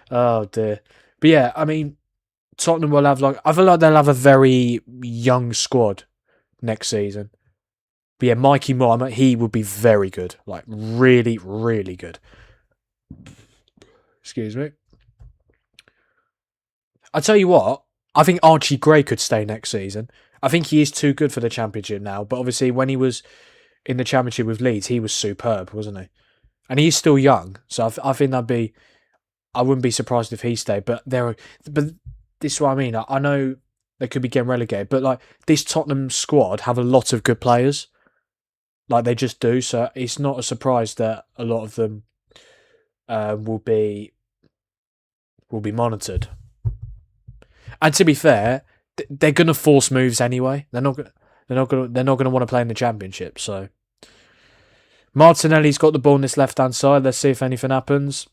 Oh dear. But yeah, I mean, Tottenham will have I feel like they'll have a very young squad next season. But yeah, Mikey Moore, he would be very good. Like really, really good. Excuse me. I tell you what, I think Archie Gray could stay next season. I think he is too good for the Championship now. But obviously, when he was in the Championship with Leeds, he was superb, wasn't he? And he's still young, so I think that'd be. I wouldn't be surprised if he stayed. But this is what I mean. I know they could be getting relegated, but like this Tottenham squad have a lot of good players. Like they just do. So it's not a surprise that a lot of them will be monitored. And to be fair, they're going to force moves anyway. They're not going to want to play in the Championship. So Martinelli's got the ball on this left hand side. Let's see if anything happens.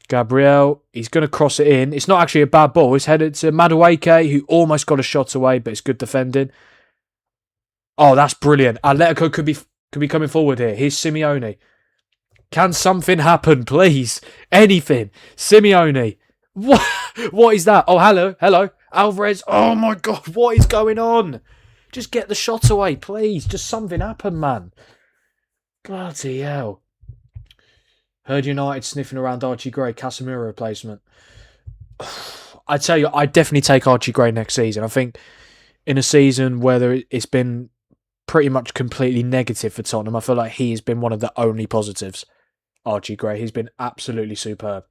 Gabriel, he's going to cross it in. It's not actually a bad ball. It's headed to Madueke, who almost got a shot away, but it's good defending. Oh, that's brilliant. Atletico could be coming forward here. Here's Simeone. Can something happen, please? Anything. Simeone. What is that? Oh, hello. Alvarez. Oh my God, what is going on? Just get the shot away, please. Just something happen, man. Bloody hell. Heard United sniffing around Archie Gray, Casemiro replacement. I tell you, I'd definitely take Archie Gray next season. I think in a season where it's been pretty much completely negative for Tottenham, I feel like he has been one of the only positives. Archie Gray, he's been absolutely superb.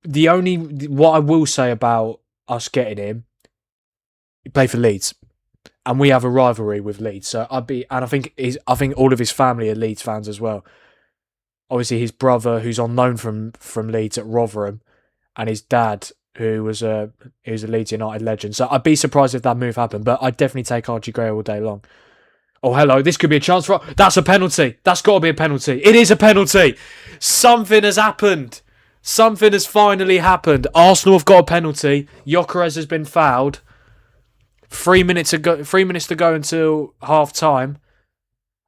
What I will say about us getting him, he played for Leeds, and we have a rivalry with Leeds. So I think all of his family are Leeds fans as well. Obviously, his brother, who's on loan from Leeds at Rotherham, and his dad, who was a Leeds United legend. So I'd be surprised if that move happened, but I'd definitely take Archie Gray all day long. Oh, hello, this could be a chance for... That's a penalty. That's got to be a penalty. It is a penalty. Something has happened. Something has finally happened. Arsenal have got a penalty. Gyökeres has been fouled. 3 minutes to go until half time,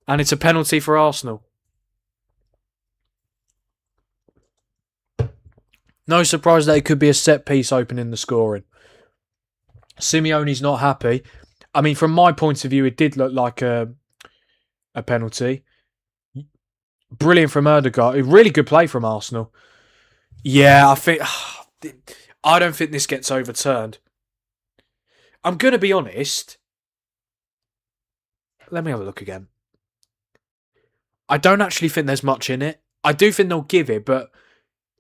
and it's a penalty for Arsenal. No surprise that it could be a set piece opening the scoring. Simeone's not happy. I mean, from my point of view, it did look like a penalty. Brilliant from Erdegaard. A really good play from Arsenal. Yeah, I don't think this gets overturned. I'm going to be honest. Let me have a look again. I don't actually think there's much in it. I do think they'll give it, but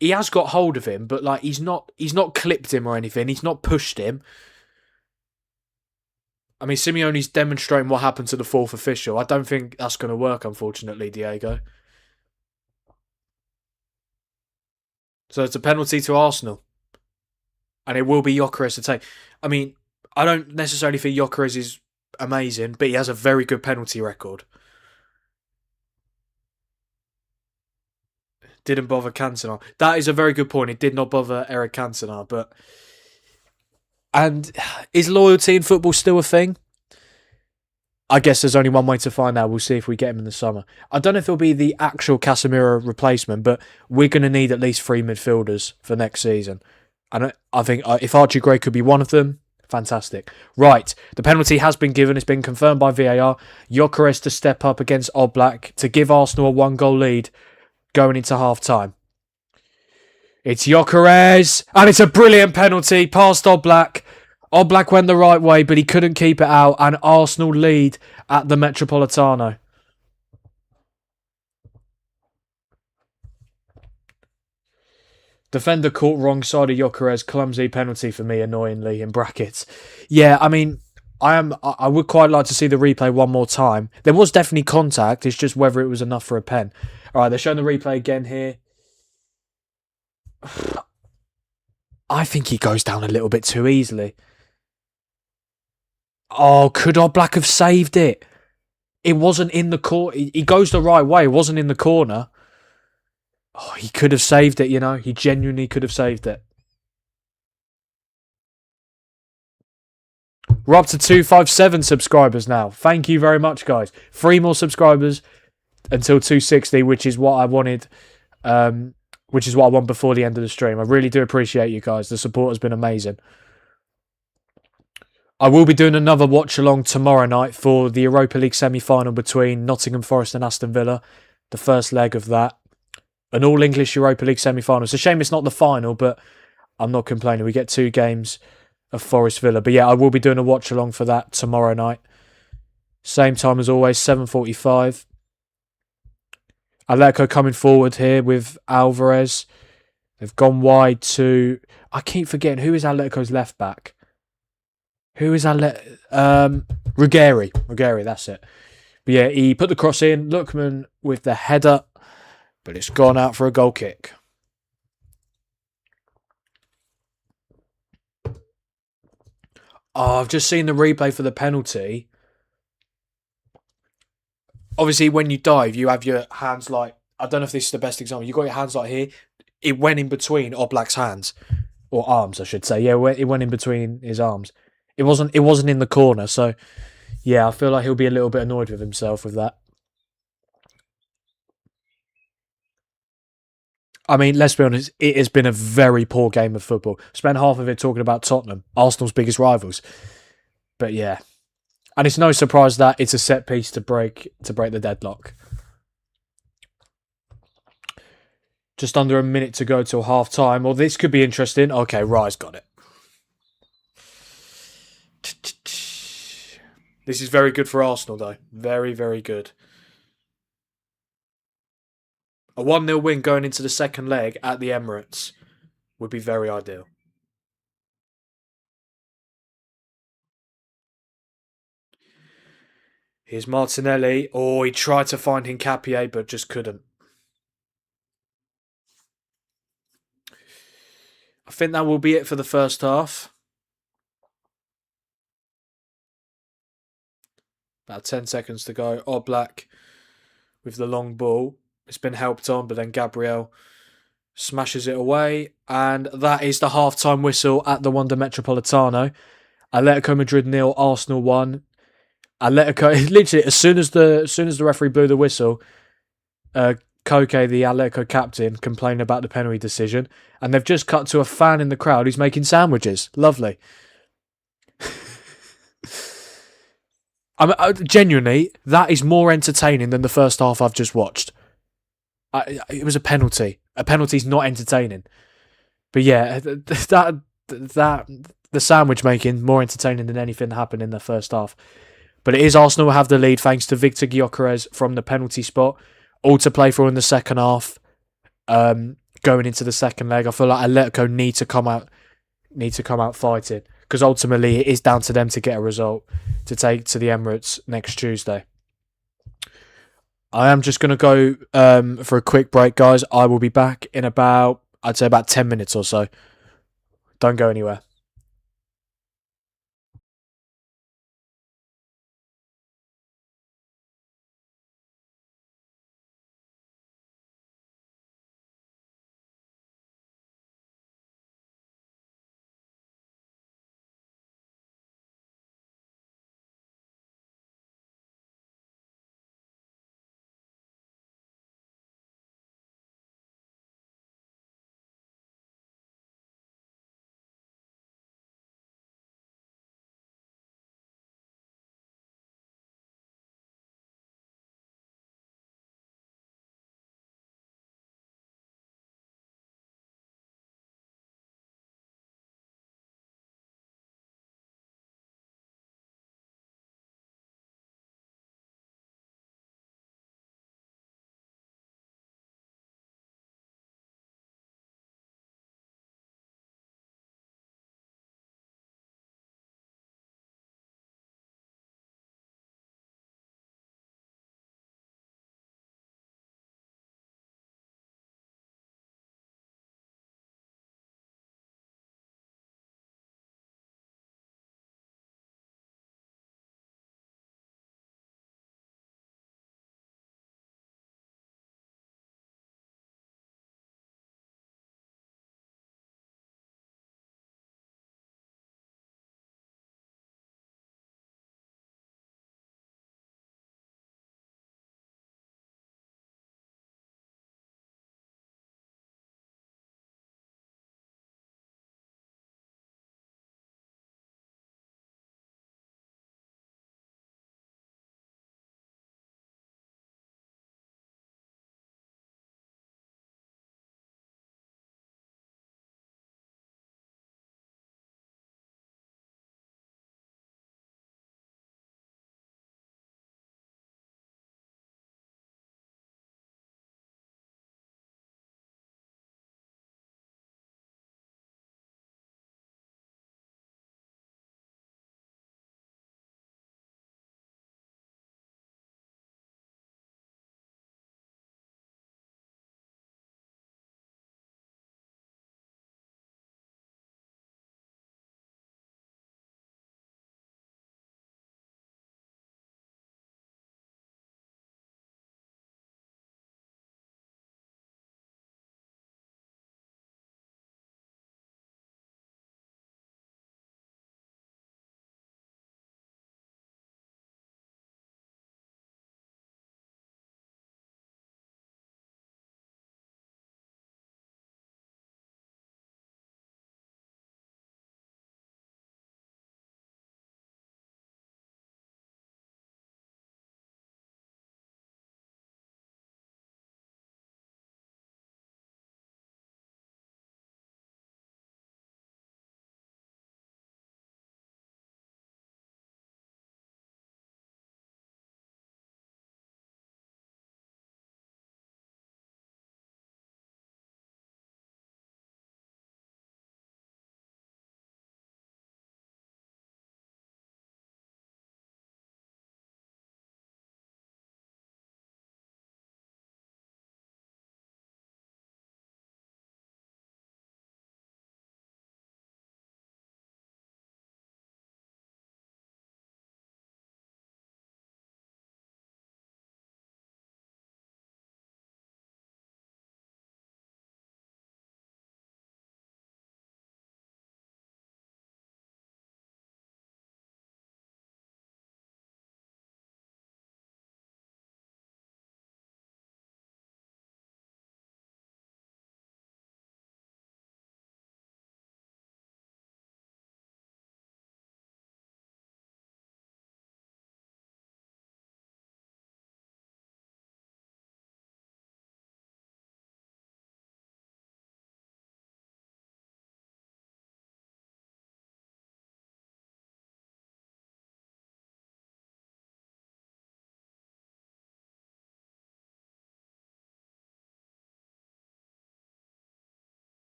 he has got hold of him, but like he's not clipped him or anything. He's not pushed him. I mean, Simeone's demonstrating what happened to the fourth official. I don't think that's going to work, unfortunately, Diego. So it's a penalty to Arsenal. and it will be Gyökeres to take. I mean, I don't necessarily think Gyökeres is amazing, but he has a very good penalty record. Didn't bother Cantona. That is a very good point. It did not bother Eric Cantona, but and is loyalty in football still a thing? I guess there's only one way to find out. We'll see if we get him in the summer. I don't know if it'll be the actual Casemiro replacement, but we're going to need at least 3 midfielders for next season. And I think if Archie Gray could be one of them, fantastic. Right, the penalty has been given. It's been confirmed by VAR. Gyökeres to step up against Oblak to give Arsenal a 1-goal lead going into half-time. It's Gyökeres, and it's a brilliant penalty past Oblak. Oblak went the right way, but he couldn't keep it out, and Arsenal lead at the Metropolitano. Defender caught wrong side of Gyökeres, clumsy penalty for me, annoyingly, in brackets. Yeah, I mean, I would quite like to see the replay one more time. There was definitely contact, it's just whether it was enough for a pen. Alright, they're showing the replay again here. I think he goes down a little bit too easily. Oh, could Oblak have saved it? It wasn't in the corner. He goes the right way. It wasn't in the corner. Oh, he could have saved it, you know. He genuinely could have saved it. We're up to 257 subscribers now. Thank you very much, guys. 3 more subscribers until 260, which is what I wanted. Which is what I want before the end of the stream. I really do appreciate you guys. The support has been amazing. I will be doing another watch-along tomorrow night for the Europa League semi-final between Nottingham Forest and Aston Villa. The first leg of that. An all-English Europa League semi-final. It's a shame it's not the final, but I'm not complaining. We get 2 games of Forest Villa. But yeah, I will be doing a watch-along for that tomorrow night. Same time as always, 7:45. Atletico coming forward here with Alvarez. They've gone wide to... I keep forgetting, who is Atletico's left back? Who is Ruggeri. Ruggeri, that's it. But yeah, he put the cross in. Lookman with the header. But it's gone out for a goal kick. Oh, I've just seen the replay for the penalty. Obviously, when you dive, you have your hands like... I don't know if this is the best example. You've got your hands like here. It went in between Oblak's hands. Or arms, I should say. Yeah, it went in between his arms. It wasn't in the corner, so... Yeah, I feel like he'll be a little bit annoyed with himself with that. I mean, let's be honest, it has been a very poor game of football. Spent half of it talking about Tottenham, Arsenal's biggest rivals. But yeah. And it's no surprise that it's a set piece to break the deadlock. Just under a minute to go till half time. Well, this could be interesting. Okay, Rye's got it. This is very good for Arsenal, though. Very, very good. A 1-0 win going into the second leg at the Emirates would be very ideal. Here's Martinelli. Oh, he tried to find Hincapié, but just couldn't. I think that will be it for the first half. About 10 seconds to go. Oblak with the long ball. It's been helped on, but then Gabriel smashes it away. And that is the half-time whistle at the Wanda Metropolitano. Atletico Madrid 0, Arsenal 1. Atletico, literally, as soon as the referee blew the whistle, Koke, the Atletico captain, complained about the penalty decision. And they've just cut to a fan in the crowd who's making sandwiches. Lovely. Genuinely, that is more entertaining than the first half I've just watched. It was a penalty. A penalty's not entertaining. But yeah, the sandwich making more entertaining than anything that happened in the first half. But it is Arsenal who have the lead thanks to Victor Gyökeres from the penalty spot. All to play for in the second half. Going into the second leg, I feel like Atletico need to come out fighting, because ultimately it is down to them to get a result to take to the Emirates next Tuesday. I am just going to go for a quick break, guys. I will be back in about 10 minutes or so. Don't go anywhere.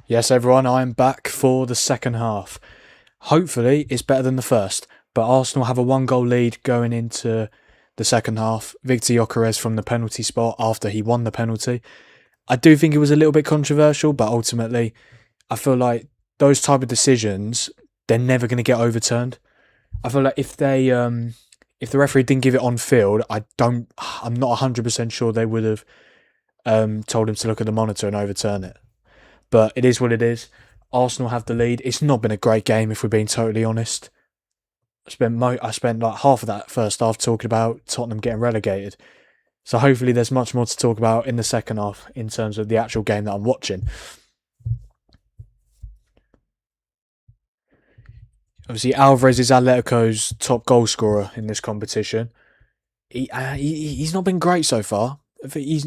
Yes, everyone, I am back for the second half. Hopefully, it's better than the first, but Arsenal have a one-goal lead going into the second half. Victor Gyökeres from the penalty spot after he won the penalty. I do think it was a little bit controversial, but ultimately, I feel like those type of decisions, they're never going to get overturned. I feel like if the referee didn't give it on field, I'm not 100% sure they would have told him to look at the monitor and overturn it. But it is what it is. Arsenal have the lead. It's not been a great game, if we're being totally honest. I spent like half of that first half talking about Tottenham getting relegated. So hopefully there's much more to talk about in the second half in terms of the actual game that I'm watching. Obviously, Alvarez is Atletico's top goal scorer in this competition. He's not been great so far. He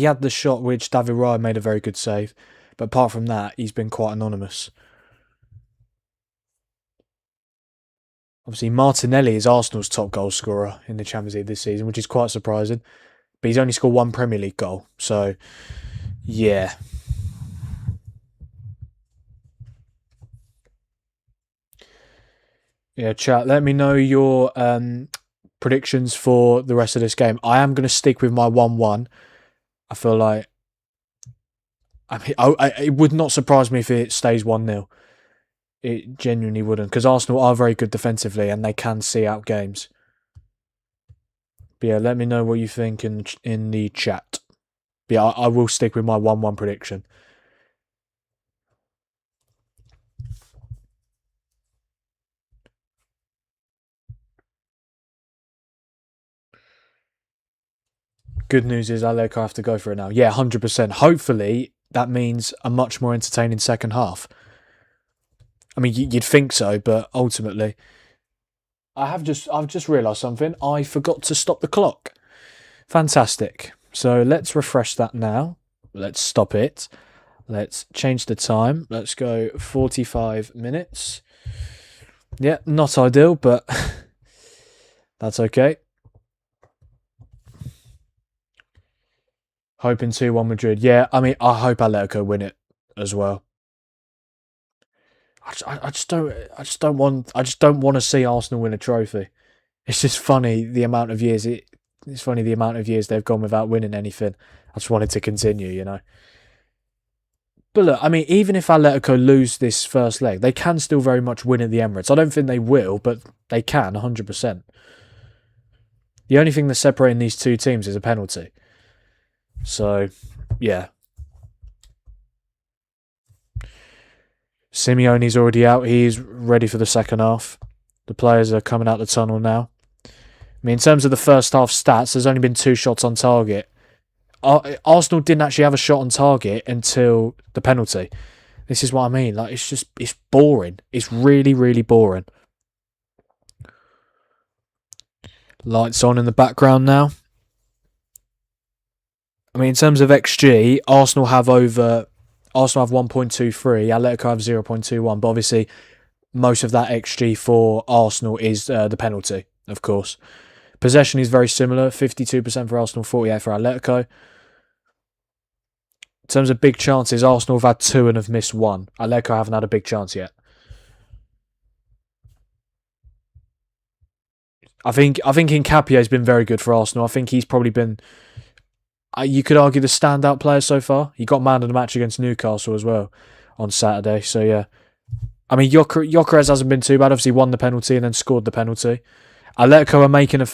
had the shot which David Raya made a very good save, but apart from that, he's been quite anonymous. Obviously, Martinelli is Arsenal's top goal scorer in the Champions League this season, which is quite surprising. But he's only scored one Premier League goal, so yeah. Yeah, chat. Let me know your predictions for the rest of this game. I am going to stick with my 1-1. I feel like it would not surprise me if it stays 1-0. It genuinely wouldn't, because Arsenal are very good defensively and they can see out games. But yeah, let me know what you think in the chat. But yeah, I will stick with my 1-1 prediction. Good news is Atletico have to go for it now. Yeah, 100%. Hopefully, that means a much more entertaining second half. I mean, you'd think so, but ultimately, I've just realised something. I forgot to stop the clock. Fantastic. So let's refresh that now. Let's stop it. Let's change the time. Let's go 45 minutes. Yeah, not ideal, but that's okay. Hoping 2-1 Madrid. Yeah, I mean, I hope Atletico win it as well. I just don't want to see Arsenal win a trophy. It's just funny the amount of years it's funny the amount of years they've gone without winning anything. I just want it to continue, you know. But look, I mean, even if Atletico lose this first leg, they can still very much win at the Emirates. I don't think they will, but they can 100%. The only thing that's separating these two teams is a penalty. So, yeah. Simeone's already out. He's ready for the second half. The players are coming out the tunnel now. I mean, in terms of the first half stats, there's only been 2 shots on target. Arsenal didn't actually have a shot on target until the penalty. This is what I mean. Like, it's boring. It's really, really boring. Lights on in the background now. I mean, in terms of XG, Arsenal have 1.23, Atletico have 0.21, but obviously most of that XG for Arsenal is the penalty, of course. Possession is very similar, 52% for Arsenal, 48% for Atletico. In terms of big chances, Arsenal have had 2 and have missed 1. Atletico haven't had a big chance yet. I think Nketiah has been very good for Arsenal. I think he's probably been, you could argue, the standout player so far. He got man of the match against Newcastle as well on Saturday. So yeah, I mean, Gyökeres hasn't been too bad. Obviously, won the penalty and then scored the penalty. Atletico are making a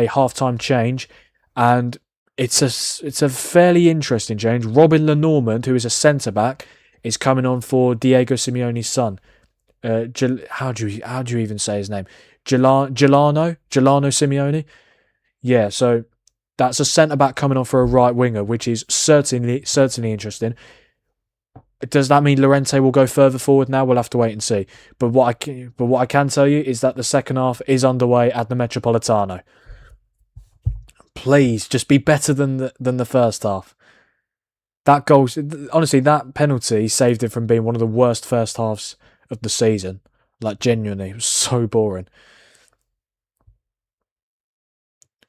half-time change, and it's a fairly interesting change. Robin Lenormand, who is a centre back, is coming on for Diego Simeone's son. How do you even say his name? Gelano Simeone. Yeah, so that's a centre back coming on for a right winger, which is certainly interesting. Does that mean Llorente will go further forward now? We'll have to wait and see. But what I can tell you is that the second half is underway at the Metropolitano. Please, just be better than the first half. That goal, honestly, that penalty saved it from being one of the worst first halves of the season. Like, genuinely, it was so boring.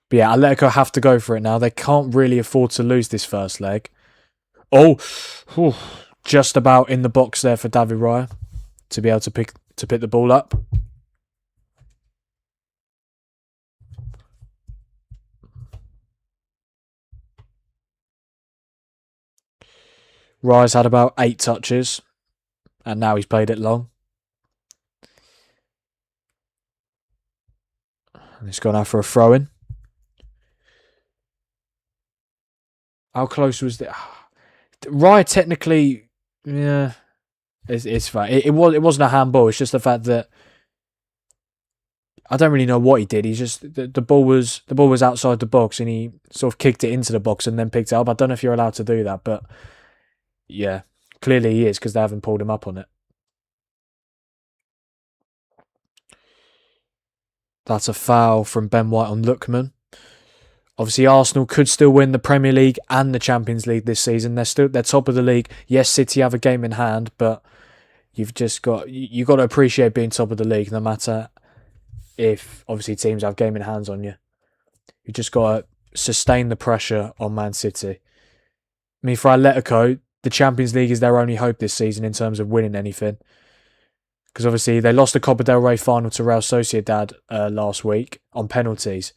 But yeah, Atletico have to go for it now. They can't really afford to lose this first leg. Oh, Just about in the box there for David Raya to be able to pick the ball up. Raya's had about 8 touches, and now he's played it long. And he's gone out for a throw-in. How close was that? Raya technically, yeah, it's fine. It wasn't a handball. It's just the fact that I don't really know what he did. He's just the ball was outside the box, and he sort of kicked it into the box and then picked it up. I don't know if you're allowed to do that, but yeah, clearly he is because they haven't pulled him up on it. That's a foul from Ben White on Lookman. Obviously, Arsenal could still win the Premier League and the Champions League this season. They're top of the league. Yes, City have a game in hand, but you've got to appreciate being top of the league, no matter if obviously teams have game in hands on you. You just got to sustain the pressure on Man City. I mean, for Atletico, the Champions League is their only hope this season in terms of winning anything. Because obviously they lost the Copa del Rey final to Real Sociedad last week on penalties.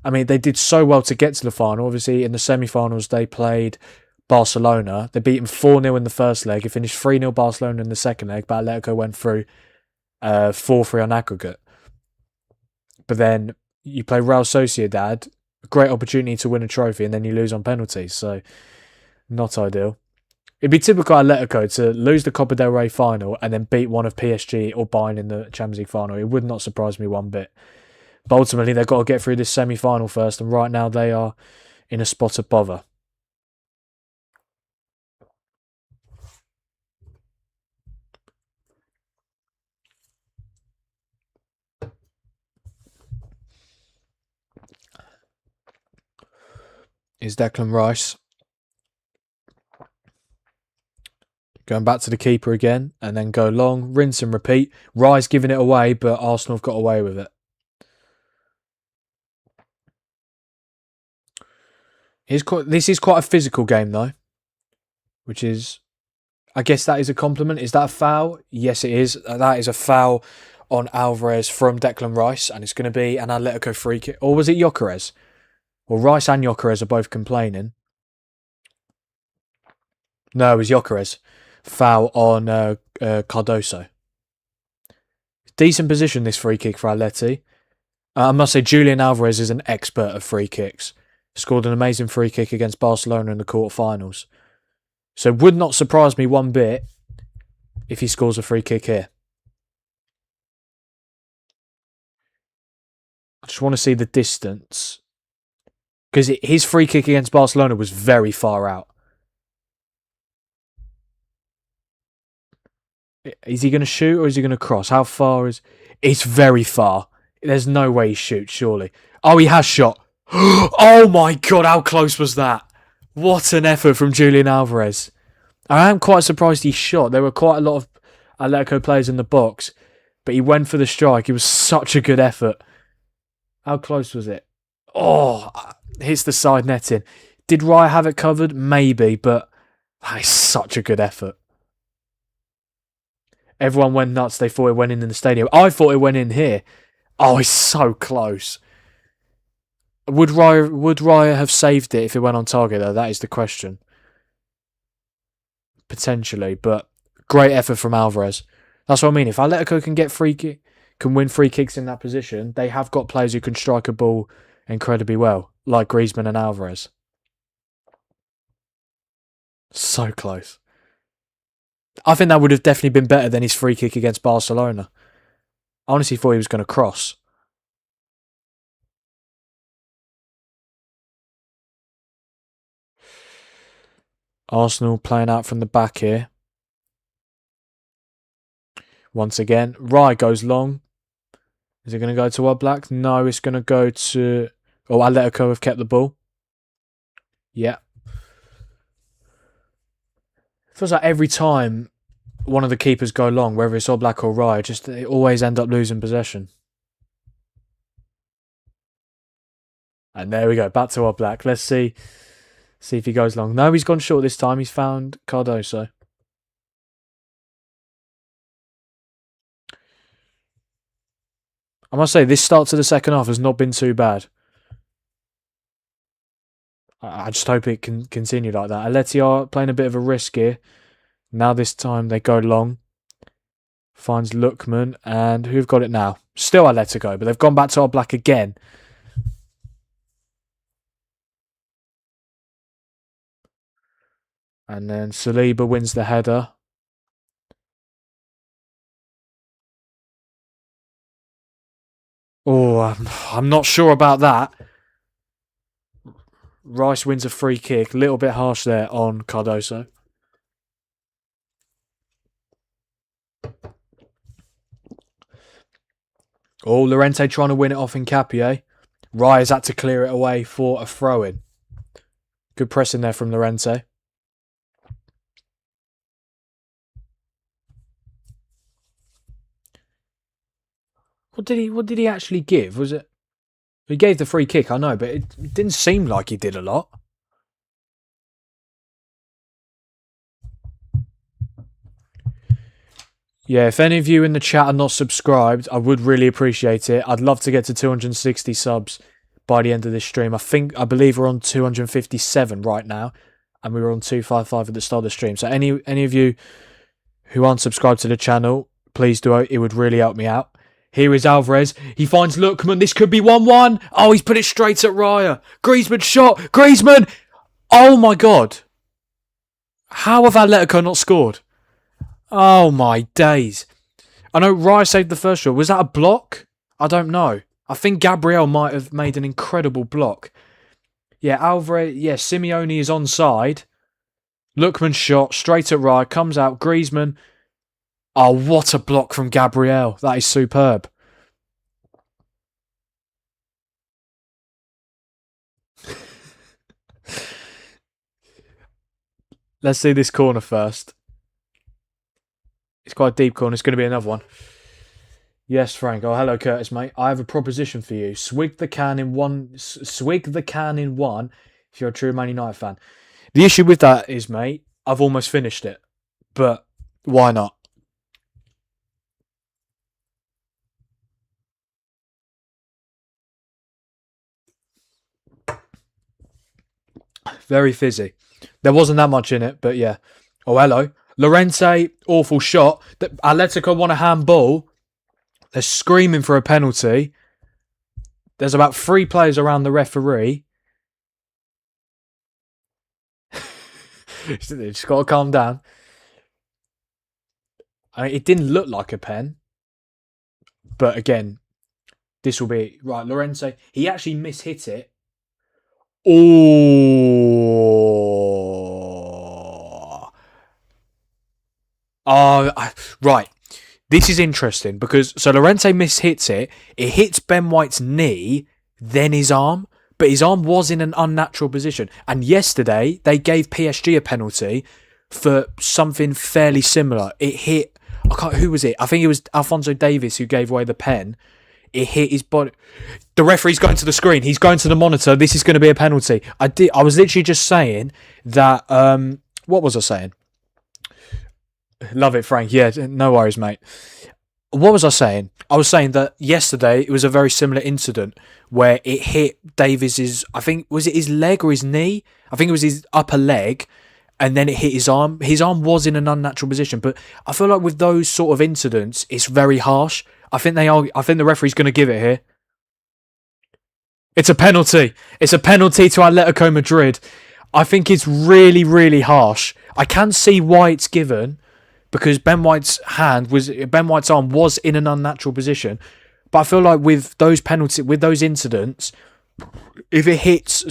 I mean, they did so well to get to the final. Obviously, in the semi-finals, they played Barcelona. They beat them 4-0 in the first leg. It finished 3-0 Barcelona in the second leg, but Atletico went through 4-3 on aggregate. But then you play Real Sociedad, a great opportunity to win a trophy, and then you lose on penalties. So, not ideal. It'd be typical Atletico to lose the Copa del Rey final and then beat one of PSG or Bayern in the Champions League final. It would not surprise me one bit. But ultimately, they've got to get through this semi-final first, and right now they are in a spot of bother. Is Declan Rice going back to the keeper again, and then go long, rinse and repeat. Rice giving it away, but Arsenal have got away with it. This is quite a physical game, though, which is, I guess that is a compliment. Is that a foul? Yes, it is. That is a foul on Alvarez from Declan Rice, and it's going to be an Atletico free kick. Or was it Gyökeres? Well, Rice and Gyökeres are both complaining. No, it was Gyökeres. Foul on Cardoso. Decent position, this free kick for Atleti. I must say, Julian Alvarez is an expert of free kicks. Scored an amazing free kick against Barcelona in the quarterfinals. So it would not surprise me one bit if he scores a free kick here. I just want to see the distance. Because his free kick against Barcelona was very far out. Is he going to shoot or is he going to cross? How far is... It's very far. There's no way he shoots, surely. Oh, he has shot. Oh my God, how close was that? What an effort from Julian Alvarez. I am quite surprised he shot. There were quite a lot of Atletico players in the box, but he went for the strike. It was such a good effort. How close was it? Oh, hits the side netting. Did Raya have it covered? Maybe, but that is such a good effort. Everyone went nuts. They thought it went in the stadium. I thought it went in here. Oh, it's so close. Would Raya have saved it if it went on target, though? That is the question. Potentially, but great effort from Alvarez. That's what I mean. If Atletico can win free kicks in that position, they have got players who can strike a ball incredibly well, like Griezmann and Alvarez. So close. I think that would have definitely been better than his free kick against Barcelona. I honestly thought he was going to cross. Arsenal playing out from the back here. Once again, Raya goes long. Is it going to go to Oblak? No, it's going to go to... Oh, Atletico have kept the ball. Yeah. Feels like every time one of the keepers go long, whether it's Oblak or Raya, they always end up losing possession. And there we go, back to Oblak. Let's see if he goes long. No, he's gone short this time. He's found Cardoso. I must say, this start to the second half has not been too bad. I just hope it can continue like that. Atleti are playing a bit of a risk here. Now this time they go long. Finds Lookman, and who've got it now? Still Atletico, but they've gone back to our black again. And then Saliba wins the header. Oh, I'm not sure about that. Rice wins a free kick. A little bit harsh there on Cardoso. Oh, Llorente trying to win it off Hincapié. Reyes had to clear it away for a throw-in. Good pressing there from Llorente. What did he actually give? Was it? He gave the free kick, I know, but it didn't seem like he did a lot. Yeah, if any of you in the chat are not subscribed, I would really appreciate it. I'd love to get to 260 subs by the end of this stream. I believe we're on 257 right now, and we were on 255 at the start of the stream. So any of you who aren't subscribed to the channel, please do. It would really help me out. Here is Alvarez. He finds Lookman. This could be 1-1. Oh, he's put it straight at Raya. Griezmann shot. Griezmann. Oh my God. How have Atletico not scored? Oh my days. I know Raya saved the first shot. Was that a block? I don't know. I think Gabriel might have made an incredible block. Yeah, Alvarez. Yeah, Simeone is onside. Lookman shot straight at Raya. Comes out. Griezmann. Oh, what a block from Gabriel. That is superb. Let's see this corner first. It's quite a deep corner. It's going to be another one. Yes, Frank. Oh, hello, Curtis, mate. I have a proposition for you. Swig the can in one. Swig the can in one if you're a true Man United fan. The issue with that is, mate, I've almost finished it. But why not? Very fizzy. There wasn't that much in it, but yeah. Oh, hello. Llorente, awful shot. Atletico want a handball. They're screaming for a penalty. There's about 3 players around the referee. Just got to calm down. It didn't look like a pen. But again, this will be... Right, Llorente. He actually mishit it. Right. This is interesting because Llorente mishits it. It hits Ben White's knee, then his arm, but his arm was in an unnatural position. And yesterday they gave PSG a penalty for something fairly similar. It hit. Who was it? I think it was Alphonso Davies who gave away the pen. It hit his body. The referee's going to the screen. He's going to the monitor. This is going to be a penalty. I was literally just saying that. What was I saying? Love it, Frank. Yeah, no worries, mate. What was I saying? I was saying that yesterday it was a very similar incident where it hit Davies's. I think was it his leg or his knee? I think it was his upper leg, and then it hit his arm. His arm was in an unnatural position, but I feel like with those sort of incidents, it's very harsh. I think the referee's going to give it here. It's a penalty. It's a penalty to Atletico Madrid. I think it's really, really harsh. I can see why it's given because Ben White's arm was in an unnatural position. But I feel like with those penalties, with those incidents, if it hits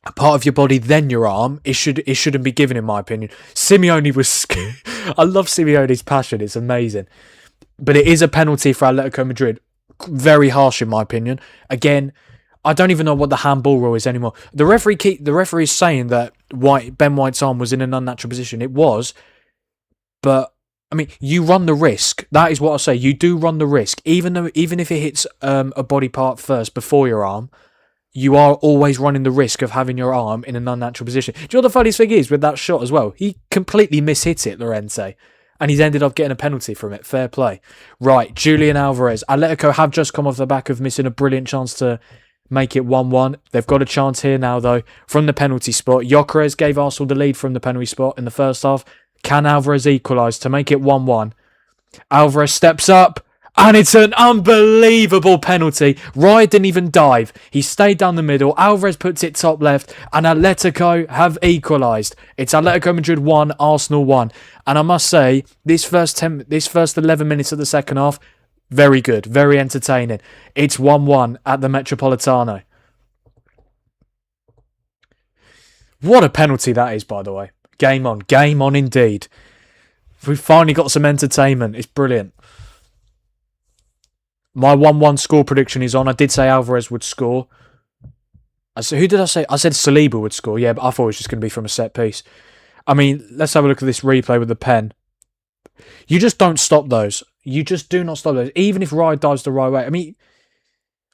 a part of your body, then your arm, it shouldn't be given, in my opinion. Simeone was... I love Simeone's passion. It's amazing. But it is a penalty for Atletico Madrid. Very harsh, in my opinion. Again, I don't even know what the handball rule is anymore. The referee is saying that Ben White's arm was in an unnatural position. It was. But, I mean, you run the risk. That is what I say. You do run the risk. Even if it hits a body part first before your arm, you are always running the risk of having your arm in an unnatural position. Do you know what the funniest thing is with that shot as well? He completely mishit it, Llorente. and he's ended up getting a penalty from it. Fair play. Right, Julian Alvarez. Atletico have just come off the back of missing a brilliant chance to make it 1-1. They've got a chance here now, though, from the penalty spot. Gyökeres gave Arsenal the lead from the penalty spot in the first half. Can Alvarez equalise to make it 1-1? Alvarez steps up, and it's an unbelievable penalty. Raya didn't even dive. He stayed down the middle. Alvarez puts it top left, and Atletico have equalised. It's Atletico Madrid 1, Arsenal 1. And I must say, this first 11 minutes of the second half, very good, very entertaining. It's 1-1 at the Metropolitano. What a penalty that is, by the way. Game on indeed. We've finally got some entertainment. It's brilliant. My 1-1 score prediction is on. I did say Alvarez would score. Who did I say? I said Saliba would score. Yeah, but I thought it was just going to be from a set piece. I mean, let's have a look at this replay with the pen. You just don't stop those. You just do not stop those. Even if Raya dives the right way. I mean,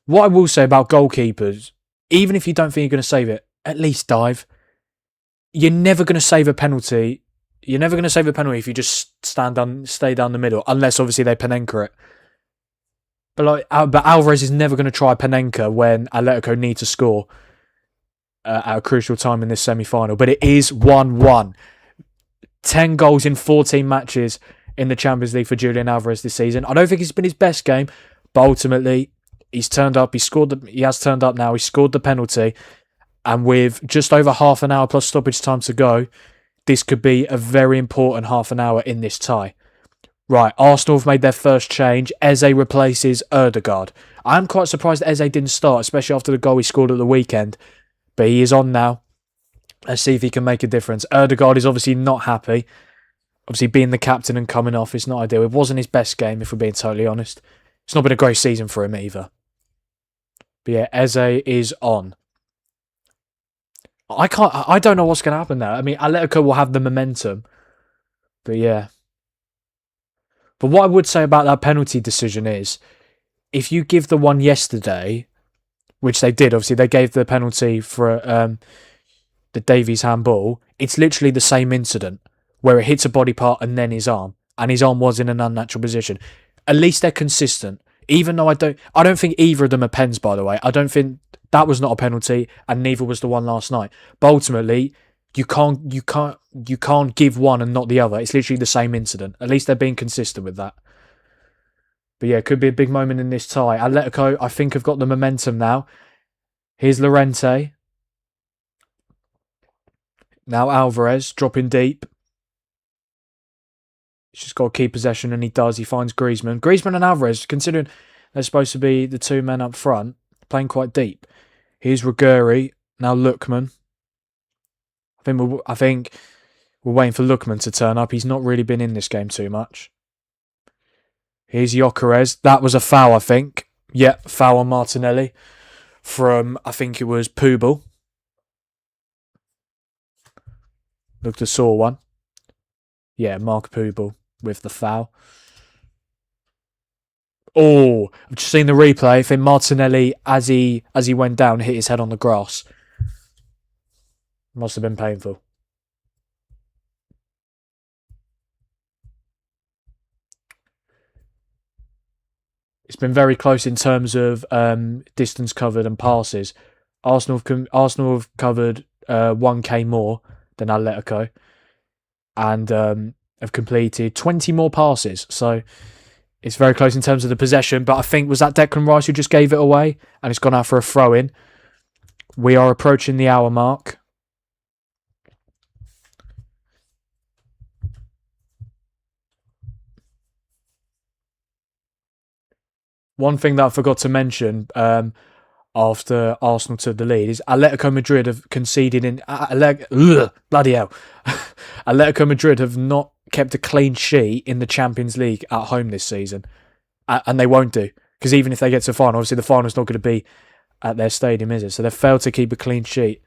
what I will say about goalkeepers, even if you don't think you're going to save it, at least dive. You're never going to save a penalty. You're never going to save a penalty if you just stay down the middle, unless obviously they Panenka it. But Alvarez is never going to try Panenka when Atletico need to score at a crucial time in this semi-final. But it is 1-1. 10 goals in 14 matches in the Champions League for Julian Alvarez this season. I don't think it's been his best game, but ultimately he's turned up. He has turned up now. He scored the penalty, and with just over half an hour plus stoppage time to go, this could be a very important half an hour in this tie. Right, Arsenal have made their first change. Eze replaces Ødegaard. I'm quite surprised that Eze didn't start, especially after the goal he scored at the weekend. But he is on now. Let's see if he can make a difference. Ødegaard is obviously not happy. Obviously, being the captain and coming off is not ideal. It wasn't his best game, if we're being totally honest. It's not been a great season for him either. But yeah, Eze is on. I don't know what's going to happen there. I mean, Atletico will have the momentum. But yeah. But what I would say about that penalty decision is, if you give the one yesterday, which they did, obviously they gave the penalty for the Davies handball, it's literally the same incident where it hits a body part and then his arm, and his arm was in an unnatural position. At least they're consistent. Even though I don't think either of them are pens, by the way. I don't think that was not a penalty, and neither was the one last night. But ultimately, you can't give one and not the other. It's literally the same incident. At least they're being consistent with that. But yeah, it could be a big moment in this tie. Atletico, I think, have got the momentum now. Here's Llorente. Now Alvarez, dropping deep. He's just got to keep possession, and he does. He finds Griezmann. Griezmann and Alvarez, considering they're supposed to be the two men up front, playing quite deep. Here's Ruggieri. Now Lookman. I think we're waiting for Lookman to turn up. He's not really been in this game too much. Here's Gyökeres. That was a foul, I think. Yep, foul on Martinelli from, I think it was Pubel. Looked a sore one. Yeah, Mark Pubel with the foul. Oh, I've just seen the replay. I think Martinelli, as he went down, hit his head on the grass. Must have been painful. It's been very close in terms of distance covered and passes. Arsenal have covered 1k more than Atletico, and have completed 20 more passes. So it's very close in terms of the possession. But I think, was that Declan Rice who just gave it away? And it's gone out for a throw-in. We are approaching the hour mark. One thing that I forgot to mention after Arsenal took the lead is Atletico Madrid have conceded in... bloody hell. Atletico Madrid have not kept a clean sheet in the Champions League at home this season. And they won't do. Because even if they get to the final, obviously the final's not going to be at their stadium, is it? So they've failed to keep a clean sheet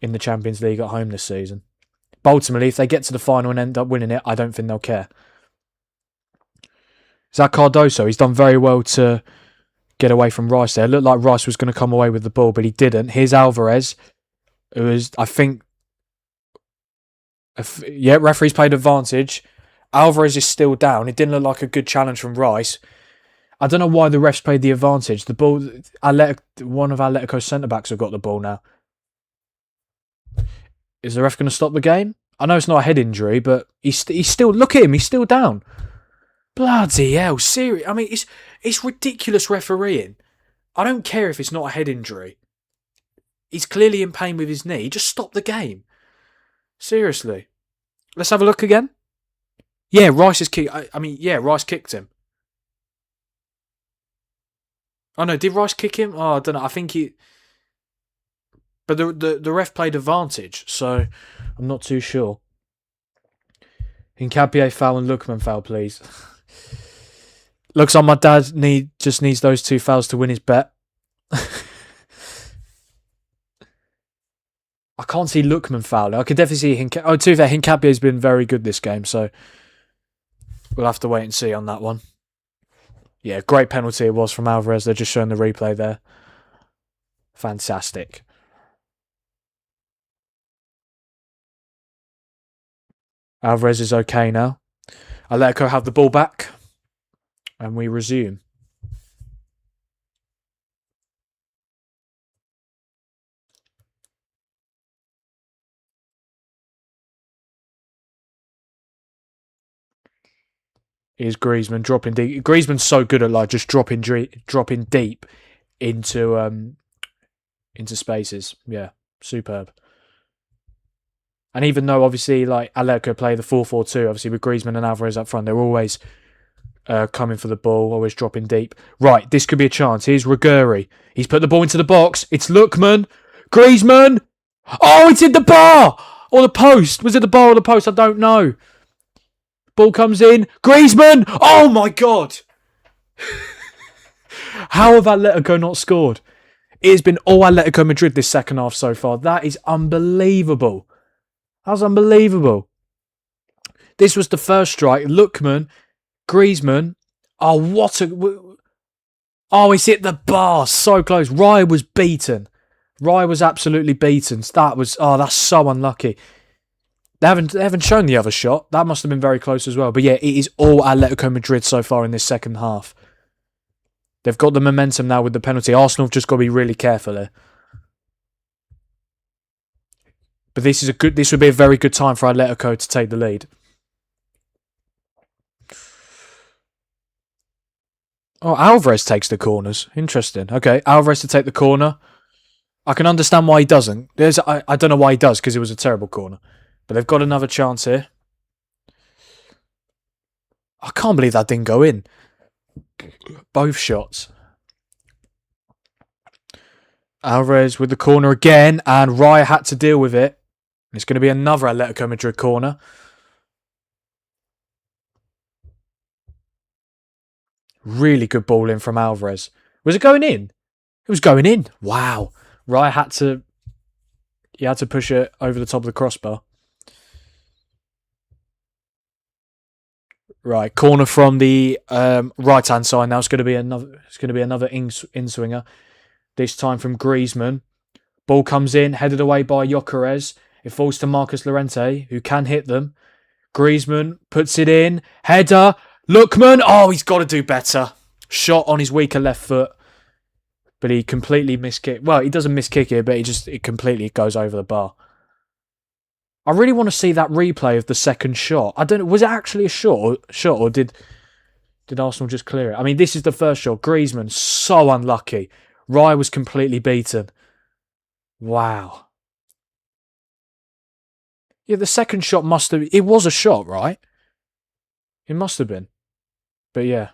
in the Champions League at home this season. But ultimately, if they get to the final and end up winning it, I don't think they'll care. Zach Cardoso, he's done very well to get away from Rice there. It looked like Rice was going to come away with the ball, but he didn't. Here's Alvarez, who is, I think... referee's played advantage. Alvarez is still down. It didn't look like a good challenge from Rice. I don't know why the refs played the advantage. The ball, one of Atletico's centre-backs have got the ball now. Is the ref going to stop the game? I know it's not a head injury, but he's still... Look at him, he's still down. Bloody hell, serious. I mean, it's ridiculous refereeing. I don't care if it's not a head injury. He's clearly in pain with his knee. Just stop the game. Seriously. Let's have a look again. Yeah, Rice is kicked. Rice kicked him. Oh no, did Rice kick him? Oh, I don't know. I think he... But the ref played advantage, so I'm not too sure. Hincapié foul and Lookman foul, please. Looks like my dad just needs those 2 fouls to win his bet. I can't see Lookman fouling. I could definitely see to be fair, Hincapié's been very good this game, so we'll have to wait and see on that one. Yeah, great penalty it was from Alvarez. They're just showing the replay there. Fantastic. Alvarez is okay now. Atletico have the ball back. And we resume. Here's Griezmann dropping deep. Griezmann's so good at just dropping deep into spaces. Yeah, superb. And even though obviously Atletico play the 4-4-2, obviously with Griezmann and Alvarez up front, they're always coming for the ball, always dropping deep. Right, this could be a chance. Here's Riguri. He's put the ball into the box. It's Lookman. Griezmann. Oh, it's in the bar! Or the post. Was it the bar or the post? I don't know. Ball comes in. Griezmann! Oh my God! How have Atletico not scored? It has been all Atletico Madrid this second half so far. That is unbelievable. That's unbelievable. This was the first strike. Lookman, Griezmann. Oh, what a... Oh, it's hit the bar. So close. Raya was beaten. Raya was absolutely beaten. That's so unlucky. They haven't shown the other shot. That must have been very close as well. But yeah, it is all Atletico Madrid so far in this second half. They've got the momentum now with the penalty. Arsenal have just got to be really careful here. But this would be a very good time for Atletico to take the lead. Oh, Alvarez takes the corners. Interesting. Okay, Alvarez to take the corner. I can understand why he doesn't. I don't know why he does, because it was a terrible corner. But they've got another chance here. I can't believe that didn't go in. Both shots. Alvarez with the corner again, and Raya had to deal with it. It's going to be another Atletico Madrid corner. Really good ball in from Alvarez. Was it going in? It was going in. Wow. Raya had to push it over the top of the crossbar. Right, corner from the right hand side now. It's going to be another in swinger. This time from Griezmann. Ball comes in, headed away by Gyökeres. It falls to Marcus Llorente, who can hit them. Griezmann puts it in. Header. Lookman. Oh, he's got to do better. Shot on his weaker left foot. But he completely miskick. Well, he doesn't miskick it, but it completely goes over the bar. I really want to see that replay of the second shot. I don't know. Was it actually a shot, or did Arsenal just clear it? I mean, this is the first shot. Griezmann, so unlucky. Raya was completely beaten. Wow. Yeah, the second shot must have... It was a shot, right? It must have been. But yeah.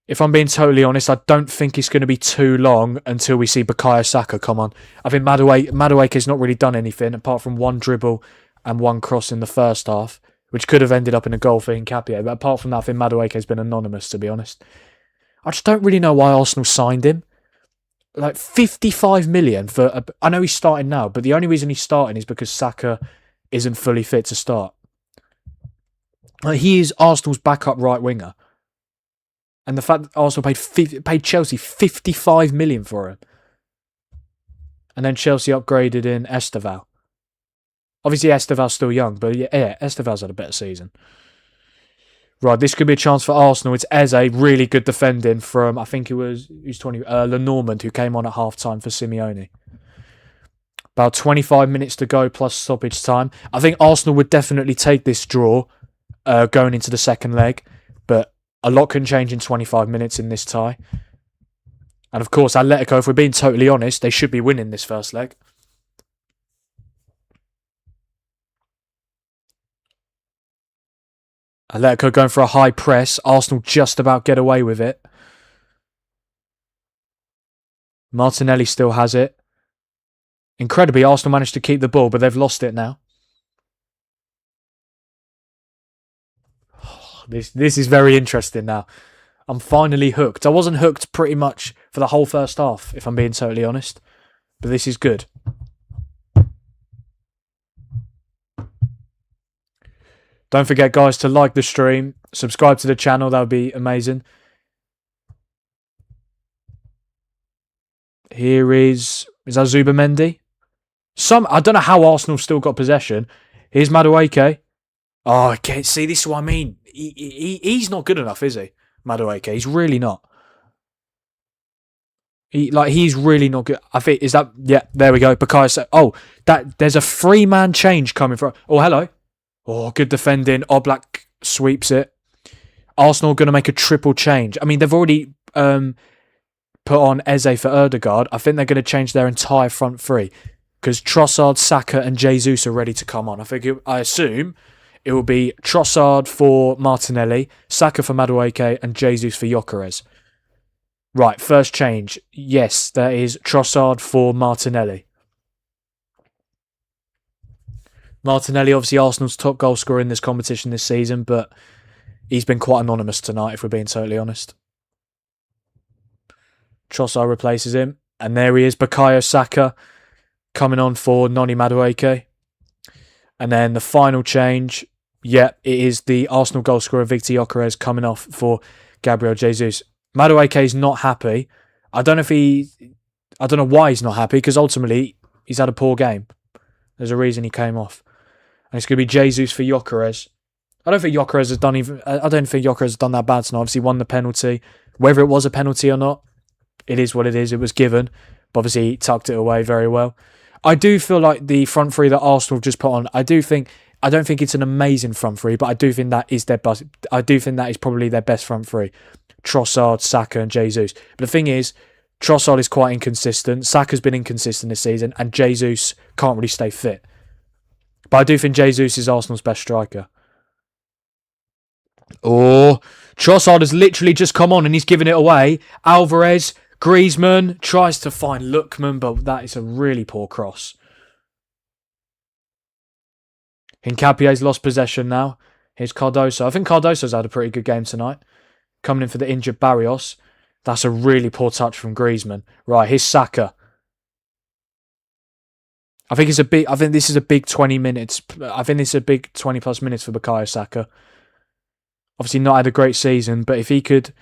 If I'm being totally honest, I don't think it's going to be too long until we see Bukayo Saka come on. I think Madueke's not really done anything apart from one dribble and one cross in the first half, which could have ended up in a goal for Hincapié. But apart from that, I think Madueke's been anonymous, to be honest. I just don't really know why Arsenal signed him. Like 55 million for... I know he's starting now, but the only reason he's starting is because Saka isn't fully fit to start. Like, he is Arsenal's backup right winger. And the fact that Arsenal paid Chelsea 55 million for him. And then Chelsea upgraded in Esteval. Obviously, Esteval's still young, but yeah, Esteval's had a better season. Right, this could be a chance for Arsenal. It's Eze, really good defending from, I think who's 20, Lenormand, who came on at half-time for Simeone. About 25 minutes to go plus stoppage time. I think Arsenal would definitely take this draw going into the second leg, but a lot can change in 25 minutes in this tie. And of course, Atletico, if we're being totally honest, they should be winning this first leg. Atletico going for a high press. Arsenal just about get away with it. Martinelli still has it. Incredibly, Arsenal managed to keep the ball, but they've lost it now. This is very interesting now. I'm finally hooked. I wasn't hooked pretty much for the whole first half, if I'm being totally honest. But this is good. Don't forget, guys, to like the stream. Subscribe to the channel. That would be amazing. Here is that Zubamendi? I don't know how Arsenal still got possession. Here's Madueke. Oh, okay. See, this is what I mean. He's not good enough, is he? Madueke. He's really not. He's really not good. I think, is that... Yeah, there we go. Bukayo. Oh, there's a 3-man change coming from... Oh, hello. Oh, good defending. Oblak sweeps it. Arsenal going to make a triple change. I mean, they've already put on Eze for Ødegaard. I think they're going to change their entire front three. Because Trossard, Saka and Jesus are ready to come on. I assume it will be Trossard for Martinelli, Saka for Madueke and Jesus for Gyökeres. Right, first change. Yes, that is Trossard for Martinelli. Martinelli, obviously Arsenal's top goal scorer in this competition this season, but he's been quite anonymous tonight, if we're being totally honest. Trossard replaces him, and there he is, Bukayo Saka, coming on for Noni Madueke. And then the final change, it is the Arsenal goal scorer Victor Gyökeres coming off for Gabriel Jesus. Madueke is not happy. I don't know why he's not happy, because ultimately he's had a poor game. There's a reason he came off. And it's going to be Jesus for Gyökeres. I don't think Gyökeres has done that bad tonight. Obviously won the penalty. Whether it was a penalty or not, it is what it is. It was given. But obviously he tucked it away very well. I do feel like the front three that Arsenal have just put on, I don't think it's an amazing front three, but I do think that is probably their best front three. Trossard, Saka and Jesus. But the thing is, Trossard is quite inconsistent. Saka's been inconsistent this season, and Jesus can't really stay fit. But I do think Jesus is Arsenal's best striker. Oh, Trossard has literally just come on and he's giving it away. Alvarez, Griezmann tries to find Lookman, but that is a really poor cross. Hincapie's lost possession now. Here's Cardoso. I think Cardoso's had a pretty good game tonight. Coming in for the injured Barrios. That's a really poor touch from Griezmann. Right, here's Saka. I think this is a big 20 minutes. I think this is a big 20 plus minutes for Bukayo Saka. Obviously not had a great season, but if he could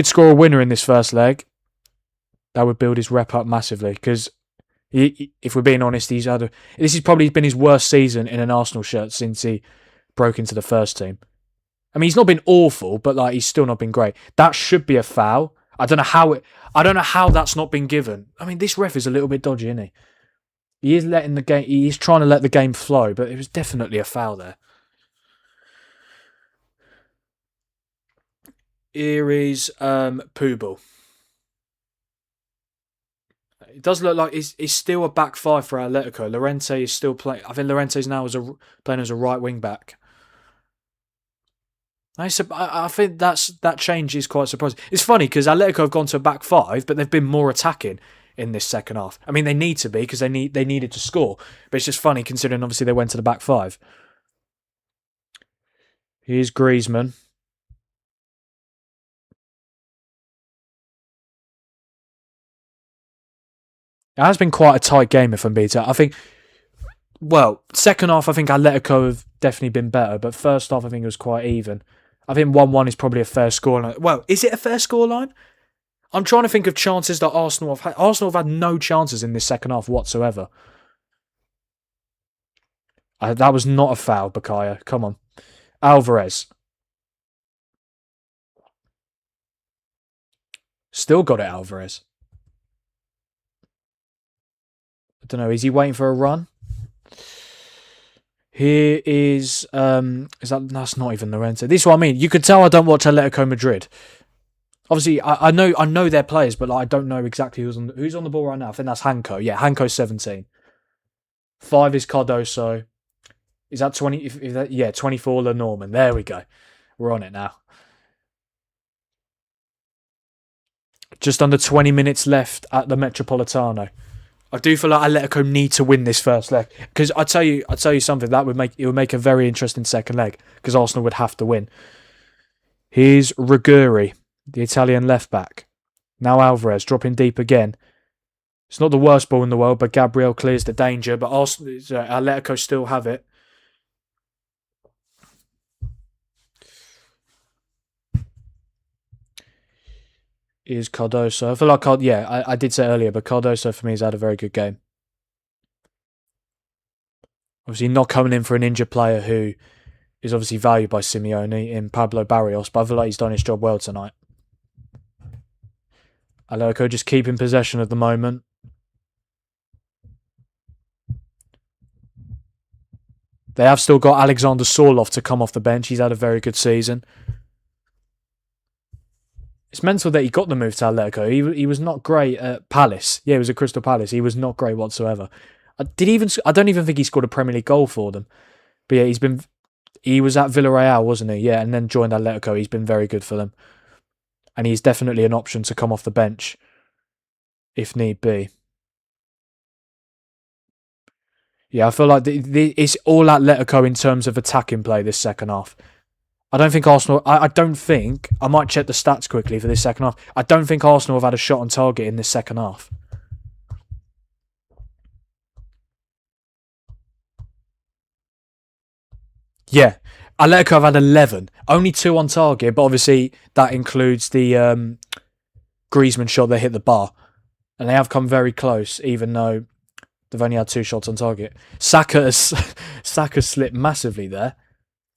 score a winner in this first leg, that would build his rep up massively. Because if we're being honest, this has probably been his worst season in an Arsenal shirt since he broke into the first team. I mean, he's not been awful, but he's still not been great. That should be a foul. I don't know how that's not been given. I mean, this ref is a little bit dodgy, isn't he? He is trying to let the game flow, but it was definitely a foul there. Here is Pubel. It does look like it's still a back five for Atletico. Llorente is still playing. I think Llorente's now playing as a right wing back. I think that change is quite surprising. It's funny because Atletico have gone to a back five, but they've been more attacking in this second half. I mean, they need to be because they needed to score. But it's just funny considering obviously they went to the back five. Here's Griezmann. It has been quite a tight game if I'm being honest. I think, second half I think Atletico have definitely been better, but first half I think it was quite even. I think 1-1 is probably a fair scoreline. Well, is it a fair scoreline? I'm trying to think of chances that Arsenal have had. Arsenal have had no chances in this second half whatsoever. That was not a foul, Bakaya. Come on. Alvarez. Still got it, Alvarez. I don't know. Is he waiting for a run? Here is that's not even Llorente. This is what I mean. You could tell I don't watch Atletico Madrid. Obviously, I know their players, but like, I don't know exactly who's on the ball right now. I think that's Hanko. Yeah, Hanko's 17. 5 is Cardoso. Is that 20? Yeah, 24 Lenormand. There we go. We're on it now. Just under 20 minutes left at the Metropolitano. I do feel like Atletico need to win this first leg, because I tell you something, that would make a very interesting second leg, because Arsenal would have to win. Here's Riguri, the Italian left back. Now Alvarez dropping deep again. It's not the worst ball in the world, but Gabriel clears the danger. But Atletico still have it. Is Cardoso. I feel like I did say earlier, but Cardoso for me has had a very good game. Obviously not coming in for an injured player who is obviously valued by Simeone in Pablo Barrios, but I feel like he's done his job well tonight. Atletico just keeping possession at the moment. They have still got Alexander Sorloth to come off the bench. He's had a very good season. It's mental that he got the move to Atletico. He was not great at Palace. Yeah, he was at Crystal Palace. He was not great whatsoever. I don't even think he scored a Premier League goal for them. But yeah, he was at Villarreal, wasn't he? Yeah, and then joined Atletico. He's been very good for them. And he's definitely an option to come off the bench if need be. Yeah, I feel like it's all Atletico in terms of attacking play this second half. I don't think Arsenal... I don't think... I might check the stats quickly for this second half. I don't think Arsenal have had a shot on target in this second half. Yeah. Atletico have had 11. Only 2 on target, but obviously that includes the Griezmann shot that hit the bar. And they have come very close, even though they've only had 2 shots on target. Saka slipped massively there.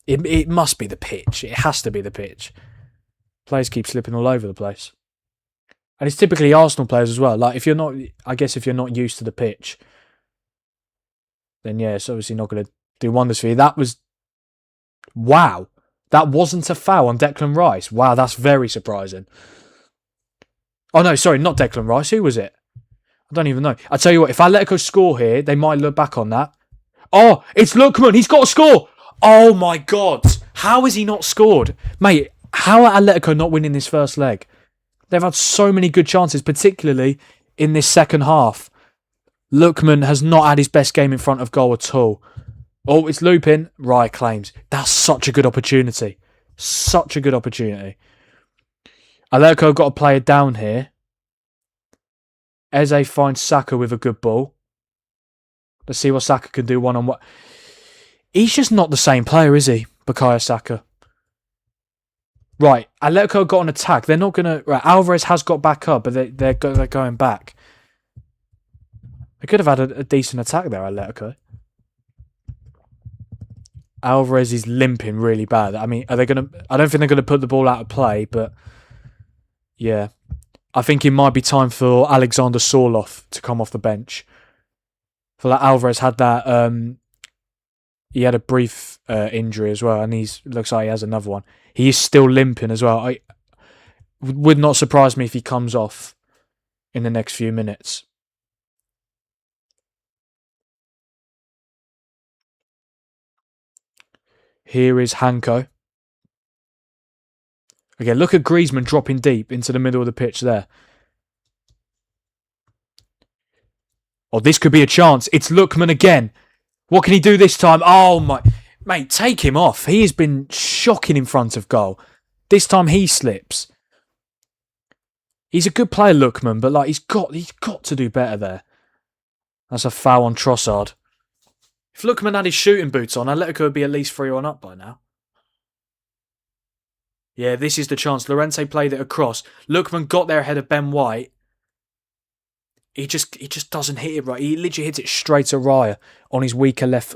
It must be the pitch. It has to be the pitch. Players keep slipping all over the place. And it's typically Arsenal players as well. Like, if you're not used to the pitch, then yeah, it's obviously not going to do wonders for you. Wow. That wasn't a foul on Declan Rice. Wow, that's very surprising. Oh no, sorry, not Declan Rice. Who was it? I don't even know. I tell you what, if Atletico score here, they might look back on that. Oh, it's Lookman. He's got to score. Oh my God. How has he not scored? Mate, how are Atletico not winning this first leg? They've had so many good chances, particularly in this second half. Lookman has not had his best game in front of goal at all. Oh, it's looping. Right, claims. That's such a good opportunity. Such a good opportunity. Atletico got a player down here. Eze finds Saka with a good ball. Let's see what Saka can do one-on-one. He's just not the same player, is he? Bukayo Saka. Right, Atletico got an attack. They're not going to... Right, Alvarez has got back up, but they're going back. They could have had a decent attack there, Atletico. Alvarez is limping really bad. I mean, are they going to... I don't think they're going to put the ball out of play, but... Yeah. I think it might be time for Alexander Sorloth to come off the bench. I feel like Alvarez had that... He had a brief injury as well, and looks like he has another one. He is still limping as well. I would not surprise me if he comes off in the next few minutes. Here is Hanko. Again, look at Griezmann dropping deep into the middle of the pitch there. Oh, this could be a chance. It's Lookman again. What can he do this time? Oh, my... Mate, take him off. He has been shocking in front of goal. This time he slips. He's a good player, Lookman, but like he's got to do better there. That's a foul on Trossard. If Lookman had his shooting boots on, Atletico would be at least 3-1 up by now. Yeah, this is the chance. Llorente played it across. Lookman got there ahead of Ben White. he just doesn't hit it right. He literally hits it straight to Raya on his weaker left.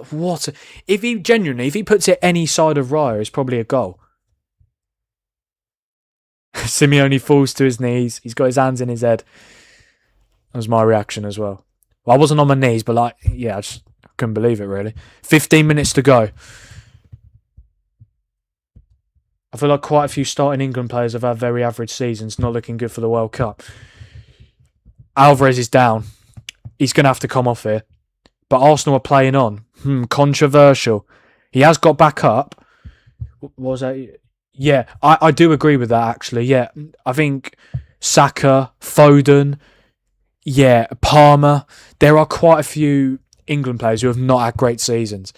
If he puts it any side of Raya, it's probably a goal. Simeone falls to his knees. He's got his hands in his head. That was my reaction as well. I wasn't on my knees, but I just couldn't believe it, really. 15 minutes to go. I feel like quite a few starting England players have had very average seasons, not looking good for the World Cup. Alvarez is down. He's going to have to come off here. But Arsenal are playing on. Controversial. He has got back up. What was that? Yeah, I do agree with that, actually. Yeah, I think Saka, Foden... Yeah, Palmer. There are quite a few England players who have not had great seasons.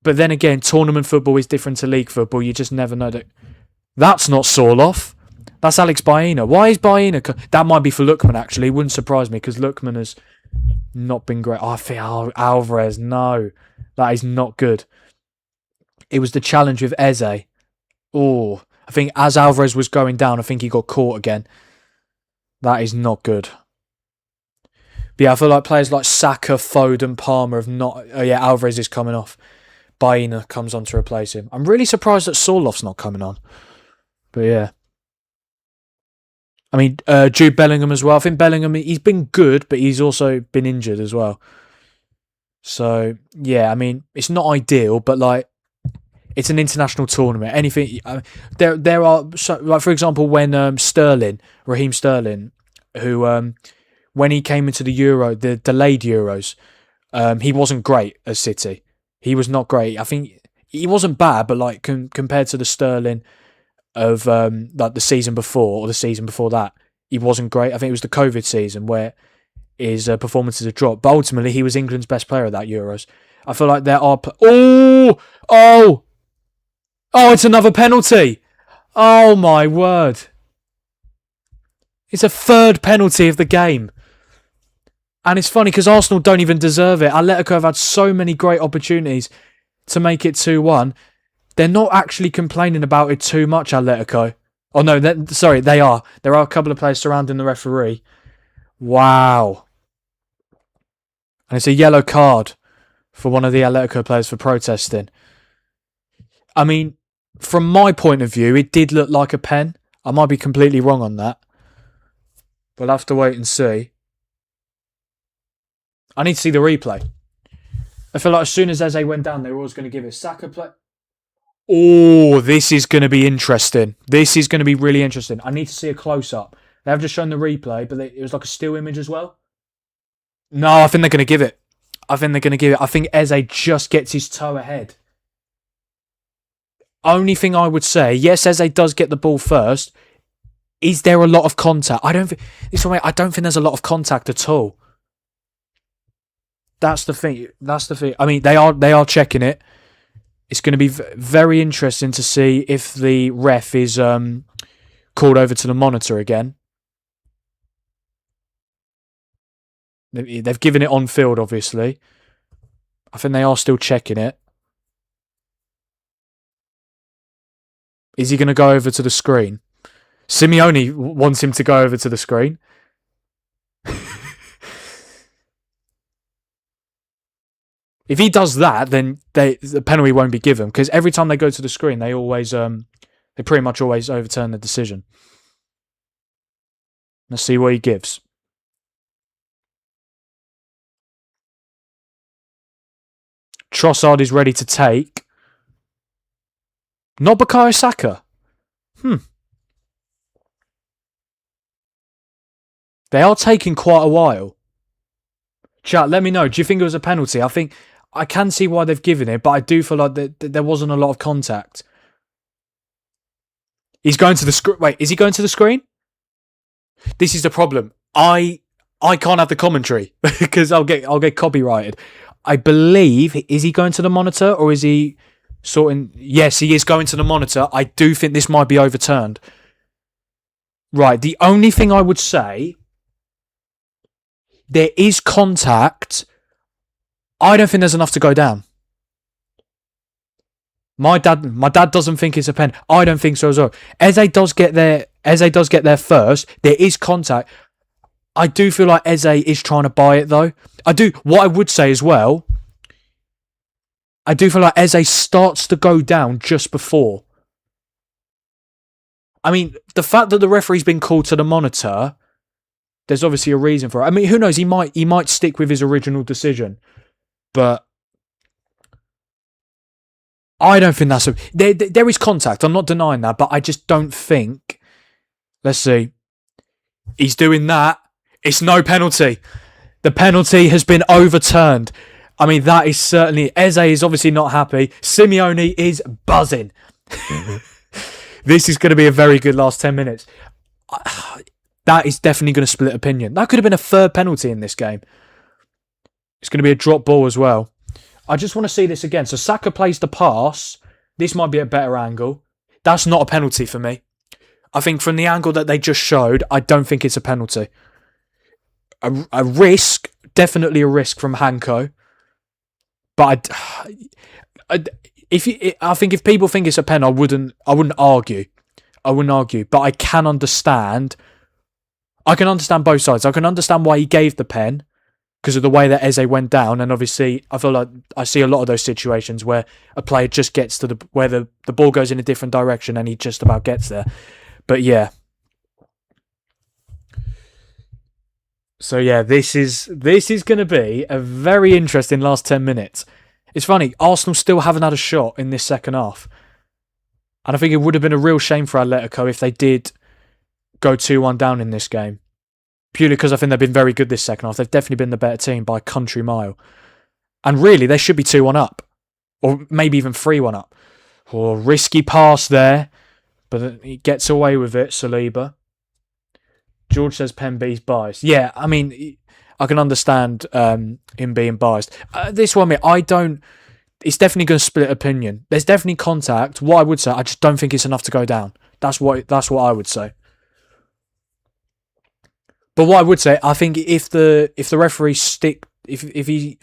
But then again, tournament football is different to league football. You just never know. That's not Sorloth. That's Alex Baena. Why is Baena... That might be for Lookman, actually. Wouldn't surprise me, because Lookman has not been great. I feel Alvarez, no. That is not good. It was the challenge with Eze. Oh, I think as Alvarez was going down, I think he got caught again. That is not good. But yeah, I feel like players like Saka, Foden, Palmer have not... Oh yeah, Alvarez is coming off. Baena comes on to replace him. I'm really surprised that Sorloth's not coming on. But yeah. I mean, Jude Bellingham as well. I think Bellingham, he's been good, but he's also been injured as well. So, yeah, I mean, it's not ideal, but it's an international tournament. Anything... there are... So, for example, when Raheem Sterling, who... when he came into the Euro, the delayed Euros, he wasn't great at City. He was not great. I think he wasn't bad, but compared to the Sterling of the season before or the season before that, he wasn't great. I think it was the COVID season where his performances had dropped. But ultimately, he was England's best player at that Euros. I feel like there are... Oh, it's another penalty. Oh, my word. It's a third penalty of the game. And it's funny because Arsenal don't even deserve it. Atletico have had so many great opportunities to make it 2-1. They're not actually complaining about it too much, Atletico. Oh no, they are. There are a couple of players surrounding the referee. Wow. And it's a yellow card for one of the Atletico players for protesting. I mean, from my point of view, it did look like a pen. I might be completely wrong on that. We'll have to wait and see. I need to see the replay. I feel like as soon as Eze went down, they were always going to give it Saka play. Oh, this is going to be interesting. This is going to be really interesting. I need to see a close-up. They have just shown the replay, but it was like a still image as well. No, I think they're going to give it. I think Eze just gets his toe ahead. Only thing I would say, yes, Eze does get the ball first. Is there a lot of contact? I don't think there's a lot of contact at all. That's the thing. I mean, they are checking it. It's going to be very interesting to see if the ref is called over to the monitor again. They've given it on field, obviously. I think they are still checking it. Is he going to go over to the screen? Simeone wants him to go over to the screen. If he does that, then the penalty won't be given, because every time they go to the screen, they pretty much always overturn the decision. Let's see what he gives. Trossard is ready to take. Not Bukayo Saka. They are taking quite a while. Chat, let me know. Do you think it was a penalty? I can see why they've given it, but I do feel like there wasn't a lot of contact. He's going to the screen. Wait, is he going to the screen? This is the problem. I can't have the commentary because I'll get copyrighted. I believe, is he going to the monitor or is he sorting? Yes, he is going to the monitor. I do think this might be overturned. Right, the only thing I would say, there is contact. I don't think there's enough to go down. My dad doesn't think it's a pen. I don't think so as well. Eze does get there first. There is contact. I do feel like Eze is trying to buy it though. What I would say as well, I do feel like Eze starts to go down just before. I mean, the fact that the referee's been called to the monitor, there's obviously a reason for it. I mean, who knows? He might stick with his original decision, but I don't think that's there is contact. I'm not denying that, but I just don't think. Let's see. He's doing that. It's no penalty. The penalty has been overturned. I mean, that is certainly... Eze is obviously not happy. Simeone is buzzing. This is going to be a very good last 10 minutes. That is definitely going to split opinion. That could have been a third penalty in this game. It's going to be a drop ball as well. I just want to see this again. So Saka plays the pass. This might be a better angle. That's not a penalty for me. I think from the angle that they just showed, I don't think it's a penalty. A risk, definitely a risk from Hanko. But I think if people think it's a pen, I wouldn't argue. But I can understand. I can understand both sides. I can understand why he gave the pen because of the way that Eze went down, and obviously I feel like I see a lot of those situations where a player just gets to where the ball goes in a different direction and he just about gets there. But yeah. So yeah, this is going to be a very interesting last 10 minutes. It's funny, Arsenal still haven't had a shot in this second half. And I think it would have been a real shame for Atletico if they did go 2-1 down in this game. Purely because I think they've been very good this second half. They've definitely been the better team by a country mile. And really, they should be 2-1 up. Or maybe even 3-1 up. Or risky pass there. But he gets away with it, Saliba. George says pen B's biased. Yeah, I mean, I can understand him being biased. This one, I don't... It's definitely going to split opinion. There's definitely contact. What I would say, I just don't think it's enough to go down. That's what I would say. But what I would say, I think if the referee if he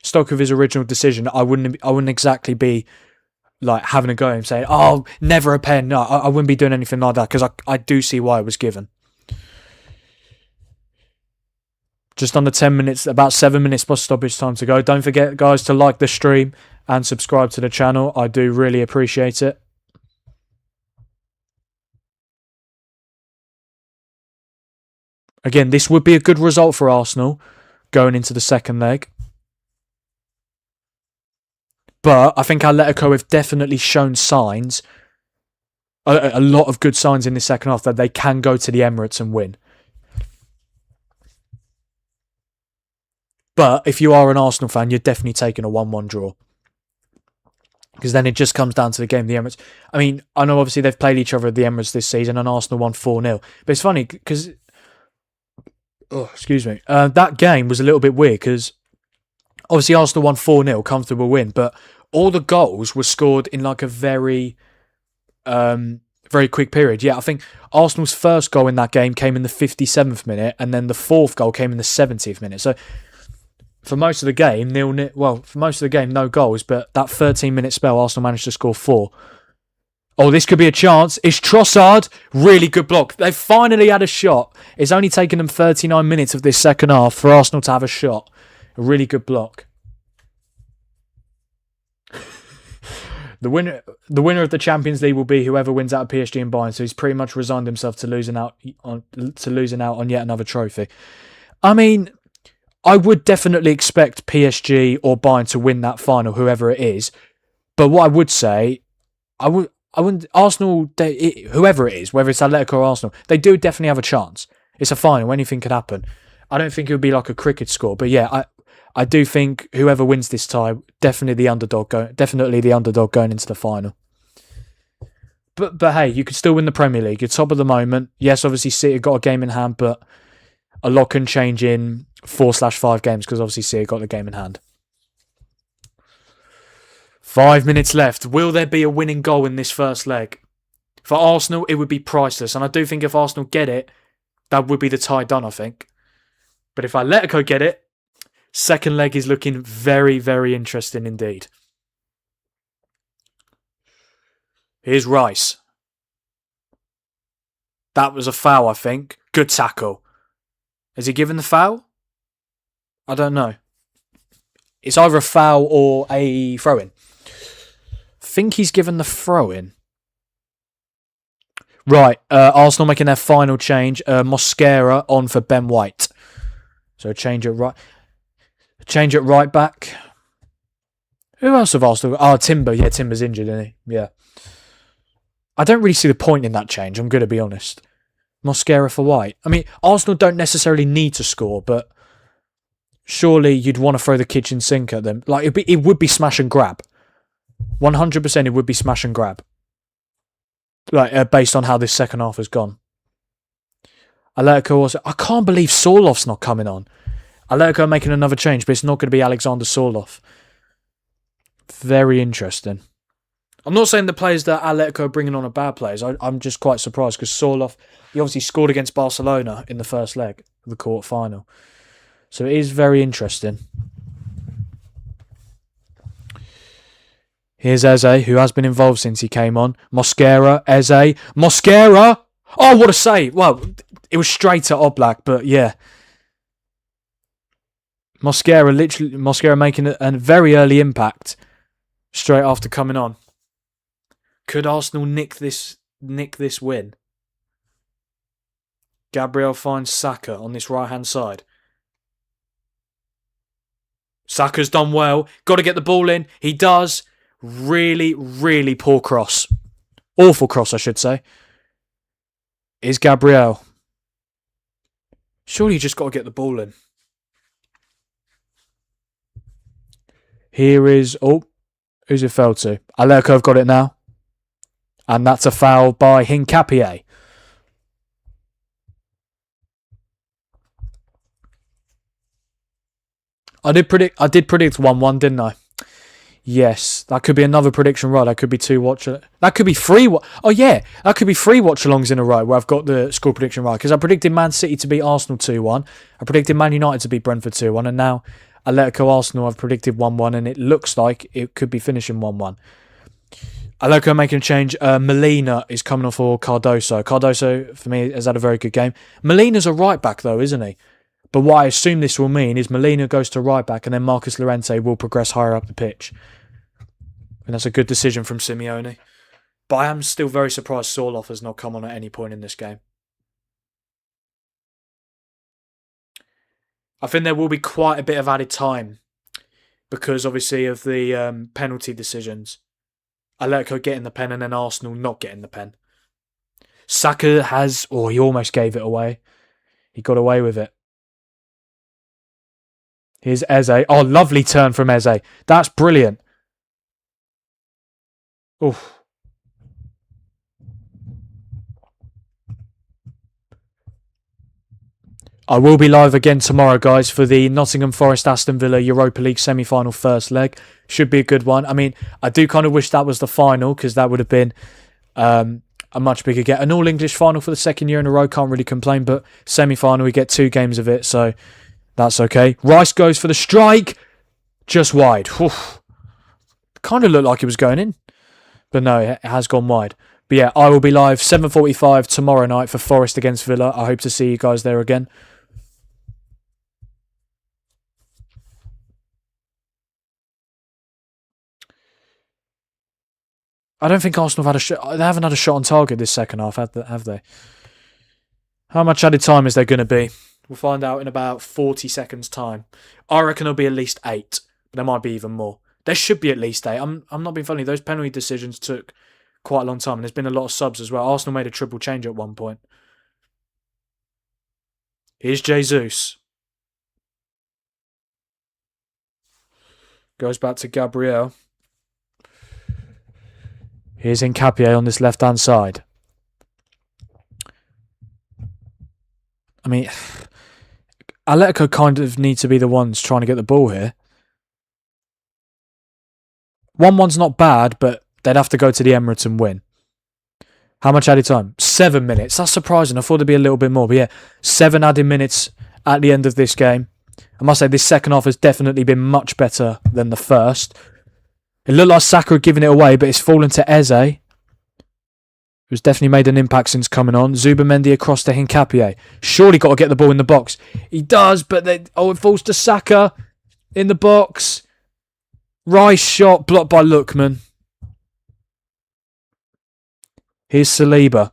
stuck with his original decision, I wouldn't exactly be like having a go and saying, "Oh, never a pen." No, I wouldn't be doing anything like that because I do see why it was given. Just under 10 minutes, about 7 minutes plus stoppage time to go. Don't forget, guys, to like the stream and subscribe to the channel. I do really appreciate it. Again, this would be a good result for Arsenal going into the second leg. But I think Atletico have definitely shown signs, a lot of good signs in the second half, that they can go to the Emirates and win. But if you are an Arsenal fan, you're definitely taking a 1-1 draw. Because then it just comes down to the game of the Emirates. I mean, I know obviously they've played each other at the Emirates this season and Arsenal won 4-0. But it's funny because... Oh, excuse me. That game was a little bit weird because obviously Arsenal won 4-0, comfortable win. But all the goals were scored in like a very quick period. Yeah, I think Arsenal's first goal in that game came in the 57th minute and then the fourth goal came in the 70th minute. So... For most of the game, no goals, but that 13-minute spell, Arsenal managed to score 4. Oh, this could be a chance. It's Trossard. Really good block. They've finally had a shot. It's only taken them 39 minutes of this second half for Arsenal to have a shot. A really good block. The winner of the Champions League will be whoever wins out of PSG and Bayern, so he's pretty much resigned himself to losing out on yet another trophy. I mean... I would definitely expect PSG or Bayern to win that final, whoever it is. But what I would say, I wouldn't. Arsenal, whoever it is, whether it's Atletico or Arsenal, they do definitely have a chance. It's a final; anything could happen. I don't think it would be like a cricket score, but yeah, I do think whoever wins this tie, definitely the underdog going into the final. But hey, you could still win the Premier League. You're top of the moment. Yes, obviously City got a game in hand, but a lot can change in 4/5 games because obviously City got the game in hand. 5 minutes left. Will there be a winning goal in this first leg? For Arsenal, it would be priceless. And I do think if Arsenal get it, that would be the tie done, I think. But if Atletico get it, second leg is looking very, very interesting indeed. Here's Rice. That was a foul, I think. Good tackle. Has he given the foul? I don't know. It's either a foul or a throw-in. I think he's given the throw-in. Right, Arsenal making their final change. Mosquera on for Ben White. So change at right back. Who else have Arsenal? Oh, Timber. Yeah, Timber's injured, isn't he? Yeah. I don't really see the point in that change, I'm going to be honest. Mosquera for White. I mean, Arsenal don't necessarily need to score, but surely you'd want to throw the kitchen sink at them. Like, it would be smash and grab. 100% it would be smash and grab. Like, based on how this second half has gone. Atletico also... I can't believe Sorloth's not coming on. Atletico making another change, but it's not going to be Alexander Sorloth. Very interesting. I'm not saying the players that Atletico are bringing on are bad players. I'm just quite surprised because Sorloth, he obviously scored against Barcelona in the first leg of the quarter-final. So it is very interesting. Here's Eze, who has been involved since he came on. Mosquera, Eze. Mosquera! Oh, what a save! Well, it was straight at Oblak, but yeah. Mosquera making a very early impact straight after coming on. Could Arsenal nick this win? Gabriel finds Saka on this right-hand side. Saka's done well. Got to get the ball in. He does. Really, really poor cross. Awful cross, I should say. Is Gabriel. Surely you just got to get the ball in. Here is... Oh, who's it fell to? Atletico have got it now. And that's a foul by Hincapié. I did predict 1-1, didn't I? Yes, that could be another prediction right. That could be that could be three. Oh yeah, that could be 3 watch-alongs in a row where I've got the score prediction right. Because I predicted Man City to beat Arsenal 2-1. I predicted Man United to beat Brentford 2-1. And now Atletico Arsenal I've predicted 1-1. And it looks like it could be finishing 1-1. Atletico making a change. Molina is coming off for Cardoso. Cardoso, for me, has had a very good game. Molina's a right back though, isn't he? But what I assume this will mean is Molina goes to right back and then Marcus Llorente will progress higher up the pitch. And that's a good decision from Simeone. But I am still very surprised Sorloth has not come on at any point in this game. I think there will be quite a bit of added time because obviously of the penalty decisions. Atletico getting the pen and then Arsenal not getting the pen. Saka has... Oh, he almost gave it away. He got away with it. Here's Eze. Oh, lovely turn from Eze. That's brilliant. Oof. I will be live again tomorrow, guys, for the Nottingham Forest Aston Villa Europa League semi-final first leg. Should be a good one. I mean, I do kind of wish that was the final because that would have been a much bigger get. An all-English final for the second year in a row. Can't really complain, but semi-final, we get 2 games of it, so... That's okay. Rice goes for the strike. Just wide. Kind of looked like it was going in. But no, it has gone wide. But yeah, I will be live 7:45 tomorrow night for Forest against Villa. I hope to see you guys there again. I don't think Arsenal have had a shot. They haven't had a shot on target this second half, have they? How much added time is there going to be? We'll find out in about 40 seconds' time. I reckon there'll be at least 8, but there might be even more. There should be at least 8. I'm not being funny. Those penalty decisions took quite a long time, and there's been a lot of subs as well. Arsenal made a triple change at one point. Here's Jesus. Goes back to Gabriel. Here's Hincapié on this left-hand side. I mean... Atletico kind of need to be the ones trying to get the ball here. 1-1's not bad, but they'd have to go to the Emirates and win. How much added time? 7 minutes. That's surprising. I thought there'd be a little bit more. But yeah, 7 added minutes at the end of this game. I must say this second half has definitely been much better than the first. It looked like Saka had given it away, but it's fallen to Eze, who's definitely made an impact since coming on. Zubamendi across to Hincapié. Surely got to get the ball in the box. He does, but then it falls to Saka in the box. Rice shot blocked by Lookman. Here's Saliba.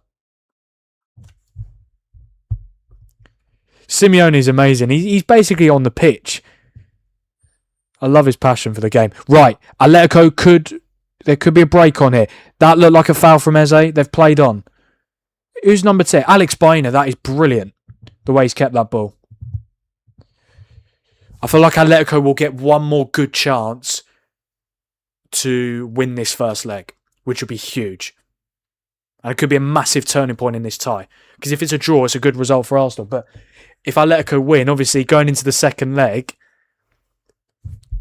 Simeone's amazing. He's basically on the pitch. I love his passion for the game. Right, Atletico there could be a break on here. That looked like a foul from Eze. They've played on. Who's number 10? Alex Baena. That is brilliant. The way he's kept that ball. I feel like Atletico will get one more good chance to win this first leg, which would be huge. And it could be a massive turning point in this tie. Because if it's a draw, it's a good result for Arsenal. But if Atletico win, obviously going into the second leg,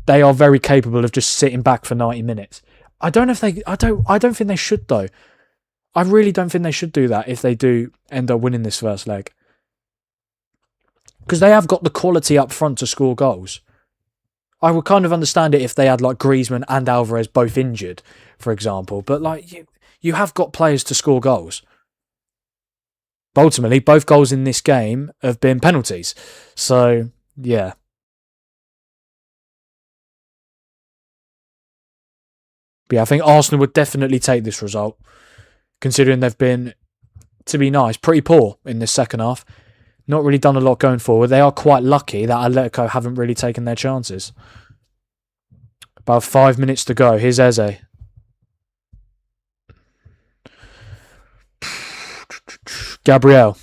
they are very capable of just sitting back for 90 minutes. I don't think they should though. I really don't think they should do that if they do end up winning this first leg. Because they have got the quality up front to score goals. I would kind of understand it if they had like Griezmann and Alvarez both injured, for example. But like you have got players to score goals. But ultimately, both goals in this game have been penalties. So, yeah. But yeah, I think Arsenal would definitely take this result, considering they've been, to be nice, pretty poor in this second half. Not really done a lot going forward. They are quite lucky that Atletico haven't really taken their chances. About 5 minutes to go. Here's Eze. Gabriel.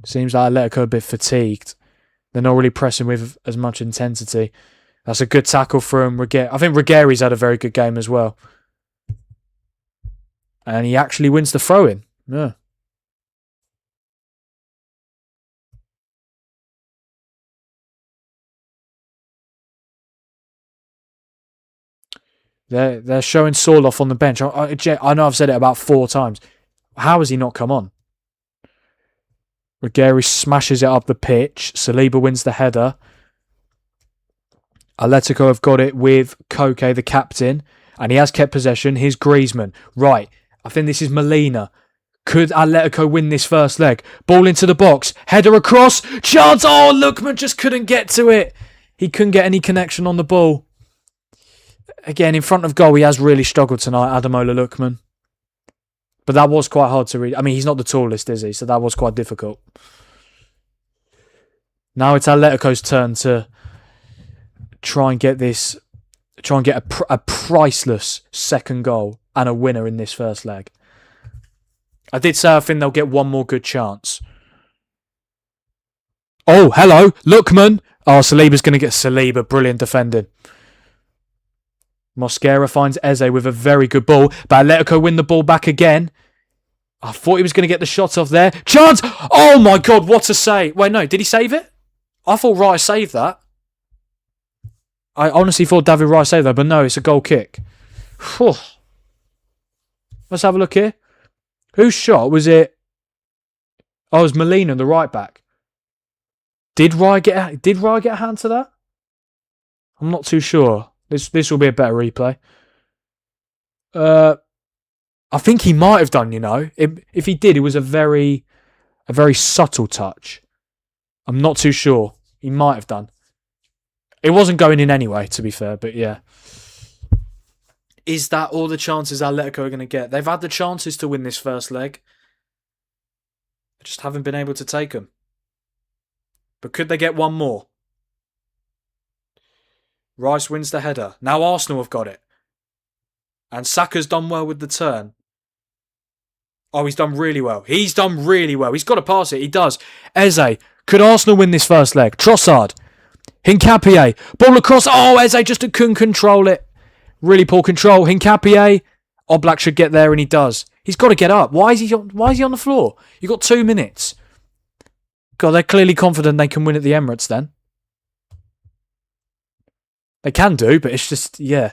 Seems like Atletico a bit fatigued. They're not really pressing with as much intensity. That's a good tackle from Ruggieri. I think Ruggieri's had a very good game as well. And he actually wins the throw-in. Yeah. They're showing Sorloth on the bench. I know I've said it about 4 times. How has he not come on? Ruggieri smashes it up the pitch. Saliba wins the header. Atletico have got it with Koke, the captain. And he has kept possession. Here's Griezmann. Right. I think this is Molina. Could Atletico win this first leg? Ball into the box. Header across. Chance. Oh, Lookman just couldn't get to it. He couldn't get any connection on the ball. Again, in front of goal, he has really struggled tonight, Ademola Lookman. But that was quite hard to read. I mean, he's not the tallest, is he? So that was quite difficult. Now it's Atletico's turn to try and get this, a priceless second goal and a winner in this first leg. I did say I think they'll get one more good chance. Oh, hello, Lookman. Oh, Saliba's going to get Saliba. Brilliant defending. Mosquera finds Eze with a very good ball, but Atletico win the ball back again. I thought he was going to get the shot off there. Chance! Oh my God, what a save. Wait, no, did he save it? I thought Rice saved that. I honestly thought David Rice saved that, but no, it's a goal kick. Whew. Let's have a look here. Whose shot was it? Oh, it was Molina, the right back. Did Rye get a hand to that? I'm not too sure. This will be a better replay. I think he might have done, you know. If he did, it was a very subtle touch. I'm not too sure. He might have done. It wasn't going in anyway, to be fair, but yeah. Is that all the chances Atletico are going to get? They've had the chances to win this first leg. They just haven't been able to take them. But could they get one more? Rice wins the header. Now Arsenal have got it. And Saka's done well with the turn. Oh, he's done really well. He's done really well. He's got to pass it. He does. Eze. Could Arsenal win this first leg? Trossard. Hincapié. Ball across. Oh, Eze just couldn't control it. Really poor control. Hincapié. Oblak should get there, and he does. He's got to get up. Why is he on the floor? You've got 2 minutes. God, they're clearly confident they can win at the Emirates then. They can do, but it's just, yeah.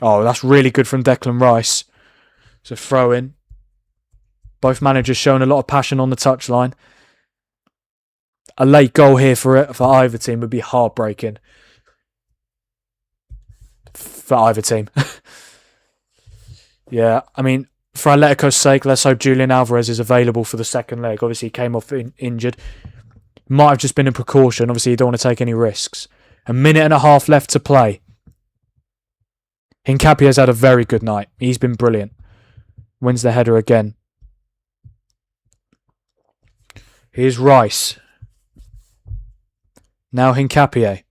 Oh, that's really good from Declan Rice. It's a throw-in. Both managers showing a lot of passion on the touchline. A late goal here for either team would be heartbreaking. for either team. Yeah, I mean, for Atletico's sake, let's hope Julian Alvarez is available for the second leg. Obviously, he came off injured. Might have just been a precaution. Obviously, you don't want to take any risks. A minute and a half left to play. Hincapié's had a very good night. He's been brilliant. Wins the header again. Here's Rice. Now Hincapié.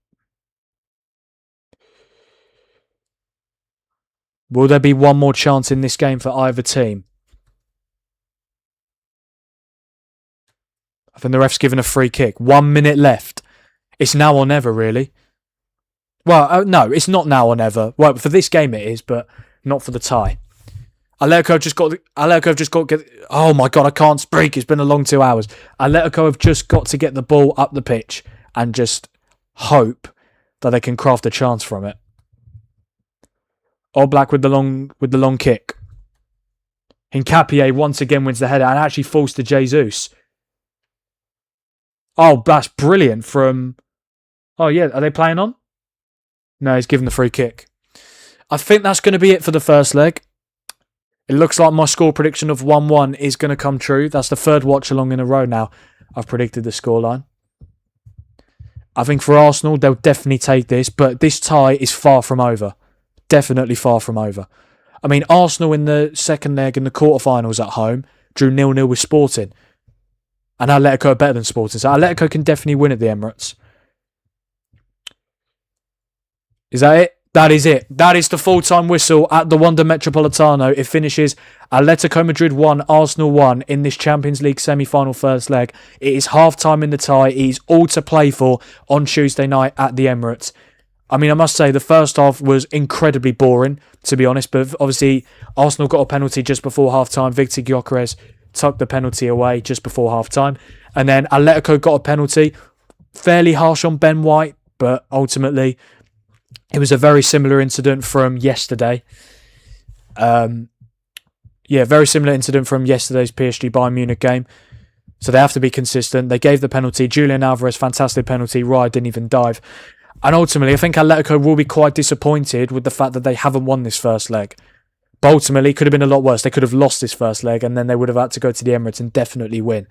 Will there be one more chance in this game for either team? I think the ref's given a free kick. 1 minute left. It's now or never, really. Well, no, it's not now or never. Well, for this game it is, but not for the tie. Atletico have just got to get... Oh my God, I can't speak. It's been a long 2 hours. Atletico have just got to get the ball up the pitch and just hope that they can craft a chance from it. Oblak with the long kick. Hincapié once again wins the header and actually falls to Jesus. Oh, that's brilliant from... Oh yeah, are they playing on? No, he's given the free kick. I think that's going to be it for the first leg. It looks like my score prediction of 1-1 is going to come true. That's the third watch-along in a row now. I've predicted the scoreline. I think for Arsenal, they'll definitely take this, but this tie is far from over. Definitely far from over. I mean, Arsenal in the second leg in the quarterfinals at home drew 0-0 with Sporting. And Atletico are better than Sporting. So Atletico can definitely win at the Emirates. Is that it? That is it. That is the full-time whistle at the Wanda Metropolitano. It finishes Atletico Madrid 1, Arsenal 1 in this Champions League semi-final first leg. It is half-time in the tie. It is all to play for on Tuesday night at the Emirates. I mean, I must say the first half was incredibly boring, to be honest. But obviously, Arsenal got a penalty just before half-time. Victor Gyökeres tucked the penalty away just before half-time. And then Atletico got a penalty. Fairly harsh on Ben White, but ultimately... It was a very similar incident from yesterday. Very similar incident from yesterday's PSG Bayern Munich game. So they have to be consistent. They gave the penalty. Julian Alvarez, fantastic penalty. Raya didn't even dive. And ultimately, I think Atletico will be quite disappointed with the fact that they haven't won this first leg. But ultimately, it could have been a lot worse. They could have lost this first leg and then they would have had to go to the Emirates and definitely win.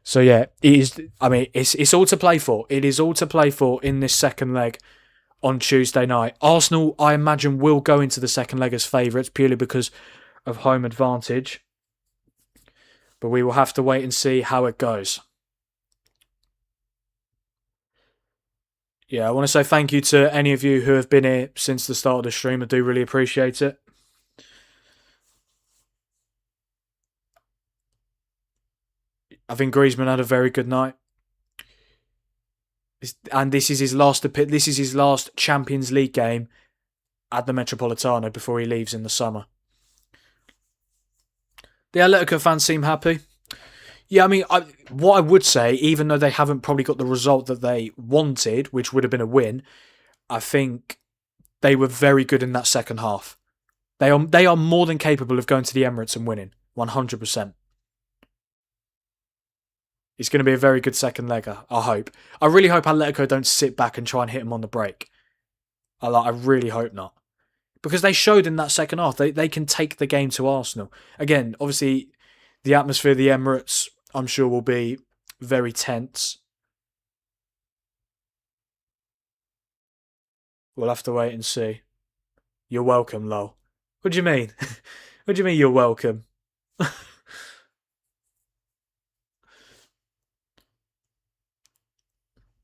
So yeah, it is. I mean, it's all to play for. It is all to play for in this second leg on Tuesday night. Arsenal, I imagine, will go into the second leg as favourites purely because of home advantage. But we will have to wait and see how it goes. Yeah, I want to say thank you to any of you who have been here since the start of the stream. I do really appreciate it. I think Griezmann had a very good night. And this is his last Champions League game at the Metropolitano before he leaves in the summer. The Atletico fans seem happy. Yeah, I mean, what I would say, even though they haven't probably got the result that they wanted, which would have been a win, I think they were very good in that second half. They are more than capable of going to the Emirates and winning, 100%. It's going to be a very good second legger, I hope. I really hope Atletico don't sit back and try and hit him on the break. I really hope not. Because they showed in that second half, they can take the game to Arsenal. Again, obviously, the atmosphere of the Emirates, I'm sure, will be very tense. We'll have to wait and see. You're welcome, lol. What do you mean? What do you mean you're welcome?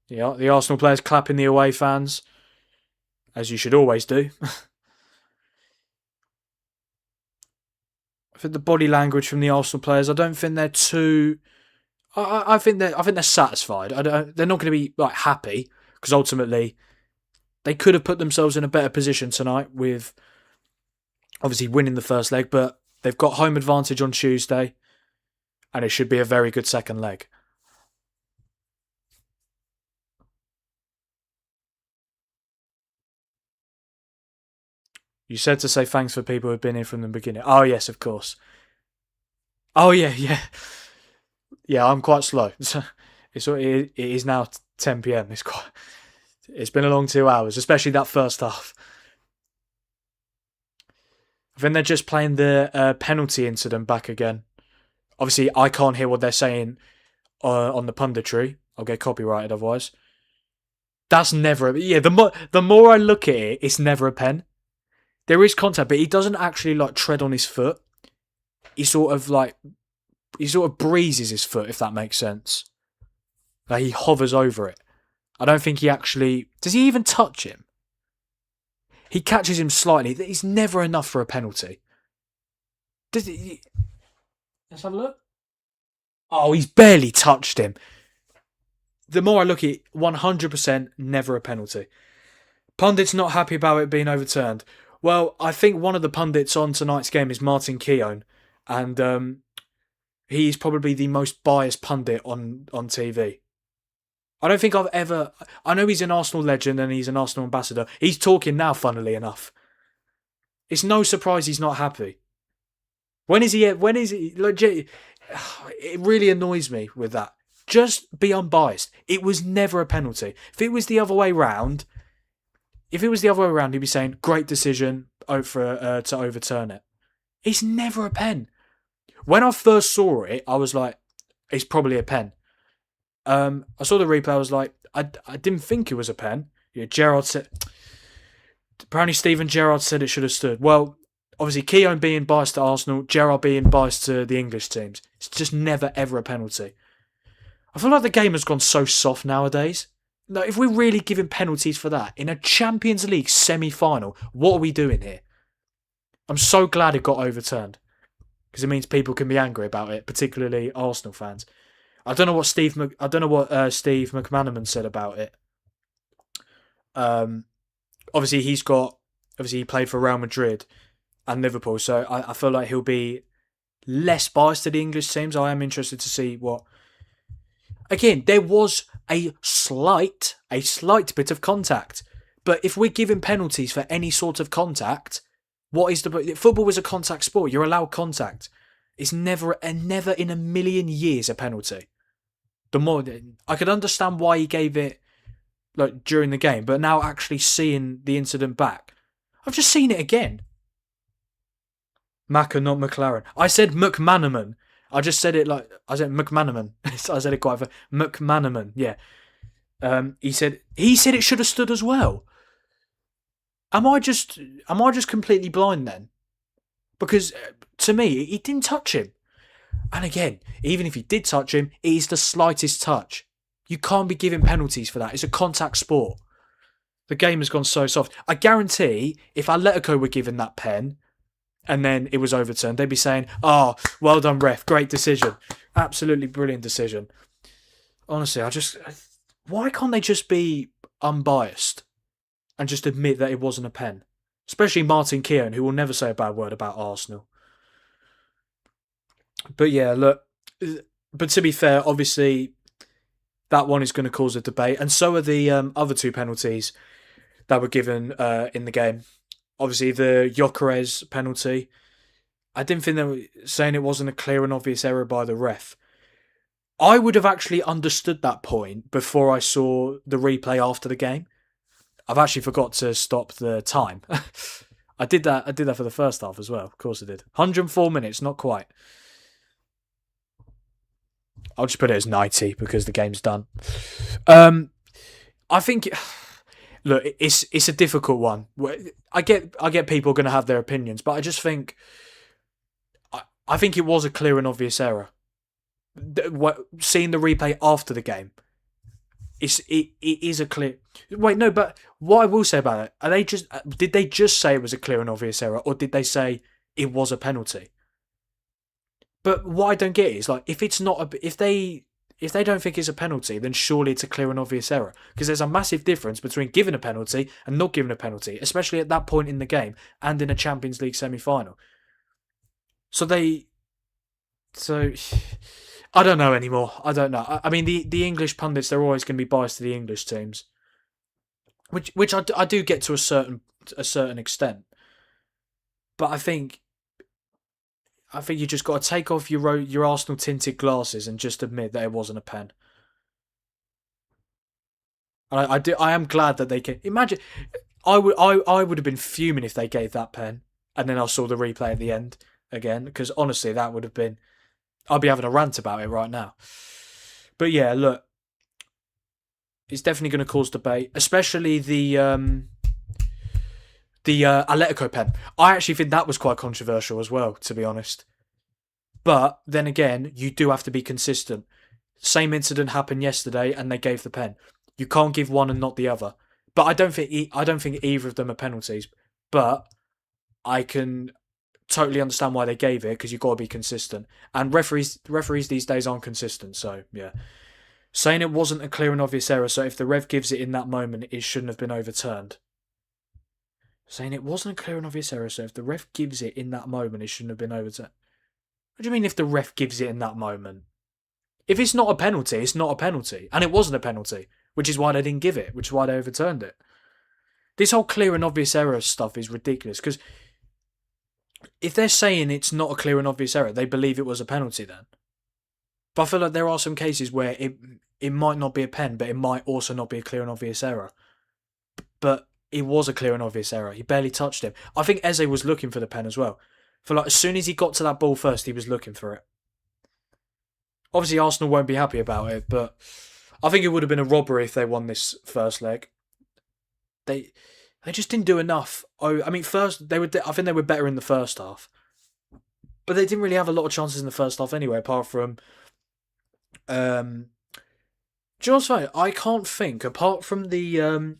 Yeah, the Arsenal players clapping the away fans, as you should always do. I think the body language from the Arsenal players, I don't think they're too... I think they're satisfied. They're not going to be happy, because ultimately they could have put themselves in a better position tonight with obviously winning the first leg, but they've got home advantage on Tuesday, and it should be a very good second leg. You said to say thanks for people who've been here from the beginning. Oh, yes, of course. Oh, yeah. Yeah, I'm quite slow. It is now 10 p.m. It's been a long 2 hours, especially that first half. I think they're just playing the penalty incident back again. Obviously, I can't hear what they're saying on the punditry. I'll get copyrighted otherwise. That's never. Yeah, the more I look at it, it's never a pen. There is contact, but he doesn't actually like tread on his foot. He sort of breezes his foot, if that makes sense. Like he hovers over it. I don't think he actually... Does he even touch him? He catches him slightly. He's never enough for a penalty. Does he... Let's have a look. Oh, he's barely touched him. The more I look at it, 100% never a penalty. Pundits not happy about it being overturned. Well, I think one of the pundits on tonight's game is Martin Keown. And he's probably the most biased pundit on TV. I don't think I've ever... I know he's an Arsenal legend and he's an Arsenal ambassador. He's talking now, funnily enough. It's no surprise he's not happy. When is he... Legit, it really annoys me with that. Just be unbiased. It was never a penalty. If it was the other way round... he'd be saying, great decision to overturn it. It's never a pen. When I first saw it, I was like, it's probably a pen. I saw the replay, I was like, I didn't think it was a pen. Yeah, Gerrard said... Apparently Steven Gerrard said it should have stood. Well, obviously Keown being biased to Arsenal, Gerrard being biased to the English teams. It's just never, ever a penalty. I feel like the game has gone so soft nowadays. No, if we're really giving penalties for that, in a Champions League semi-final, what are we doing here? I'm so glad it got overturned. Because it means people can be angry about it, particularly Arsenal fans. I don't know what Steve McManaman said about it. Obviously he played for Real Madrid and Liverpool, so I feel like he'll be less biased to the English teams. I am interested to see what... Again, there was a slight bit of contact. But if we're giving penalties for any sort of contact, what is the... Football is a contact sport. You're allowed contact. It's never in a million years a penalty. The more... I could understand why he gave it like during the game, but now actually seeing the incident back, I've just seen it again. Macca, not McLaren. I said McManaman. I just said it like... I said McManaman. I said it quite... McManaman, yeah. He said it should have stood as well. Am I just completely blind then? Because to me, he didn't touch him. And again, even if he did touch him, it is the slightest touch. You can't be giving penalties for that. It's a contact sport. The game has gone so soft. I guarantee if Atletico were given that pen and then it was overturned, they'd be saying, oh, well done, ref. Great decision. Absolutely brilliant decision. Honestly, why can't they just be unbiased and just admit that it wasn't a pen? Especially Martin Keown, who will never say a bad word about Arsenal. But yeah, look. But to be fair, obviously, that one is going to cause a debate. And so are the other two penalties that were given in the game. Obviously, the Gyökeres penalty. I didn't think they were saying it wasn't a clear and obvious error by the ref. I would have actually understood that point before I saw the replay after the game. I've actually forgot to stop the time. I did that for the first half as well. Of course I did. 104 minutes, not quite. I'll just put it as 90 because the game's done. I think... Look, it's a difficult one. I get people going to have their opinions, but I just think... I think it was a clear and obvious error. Seeing the replay after the game, it is a clear... Wait, no, but what I will say about it, did they just say it was a clear and obvious error, or did they say it was a penalty? But what I don't get is, like, if they don't think it's a penalty, then surely it's a clear and obvious error. Because there's a massive difference between giving a penalty and not giving a penalty, especially at that point in the game and in a Champions League semi-final. So I don't know anymore. I don't know. I mean, the English pundits, they're always going to be biased to the English teams, which I do get to a certain extent. But I think you just got to take off your Arsenal tinted glasses and just admit that it wasn't a pen. And I am glad that they can imagine. I would have been fuming if they gave that pen. and then I saw the replay at the end again, because honestly, that would have been... I'll be having a rant about it right now. But yeah, look, it's definitely going to cause debate, especially the Atletico pen. I actually think that was quite controversial as well, to be honest. But then again, you do have to be consistent. Same incident happened yesterday, and they gave the pen. You can't give one and not the other. But I don't think either of them are penalties. But I can totally understand why they gave it, because you've got to be consistent. And referees these days aren't consistent, so yeah. Saying it wasn't a clear and obvious error, so if the ref gives it in that moment, it shouldn't have been overturned. Saying it wasn't a clear and obvious error, so if the ref gives it in that moment, it shouldn't have been overturned. What do you mean if the ref gives it in that moment? If it's not a penalty, it's not a penalty. And it wasn't a penalty, which is why they didn't give it, which is why they overturned it. This whole clear and obvious error stuff is ridiculous, because if they're saying it's not a clear and obvious error, they believe it was a penalty then. But I feel like there are some cases where it might not be a pen, but it might also not be a clear and obvious error. But it was a clear and obvious error. He barely touched him. I think Eze was looking for the pen as well. For like, as soon as he got to that ball first, he was looking for it. Obviously, Arsenal won't be happy about it, but I think it would have been a robbery if they won this first leg. They just didn't do enough. I mean, I think they were better in the first half, but they didn't really have a lot of chances in the first half anyway. Apart from, do you know what's funny? I can't think apart from the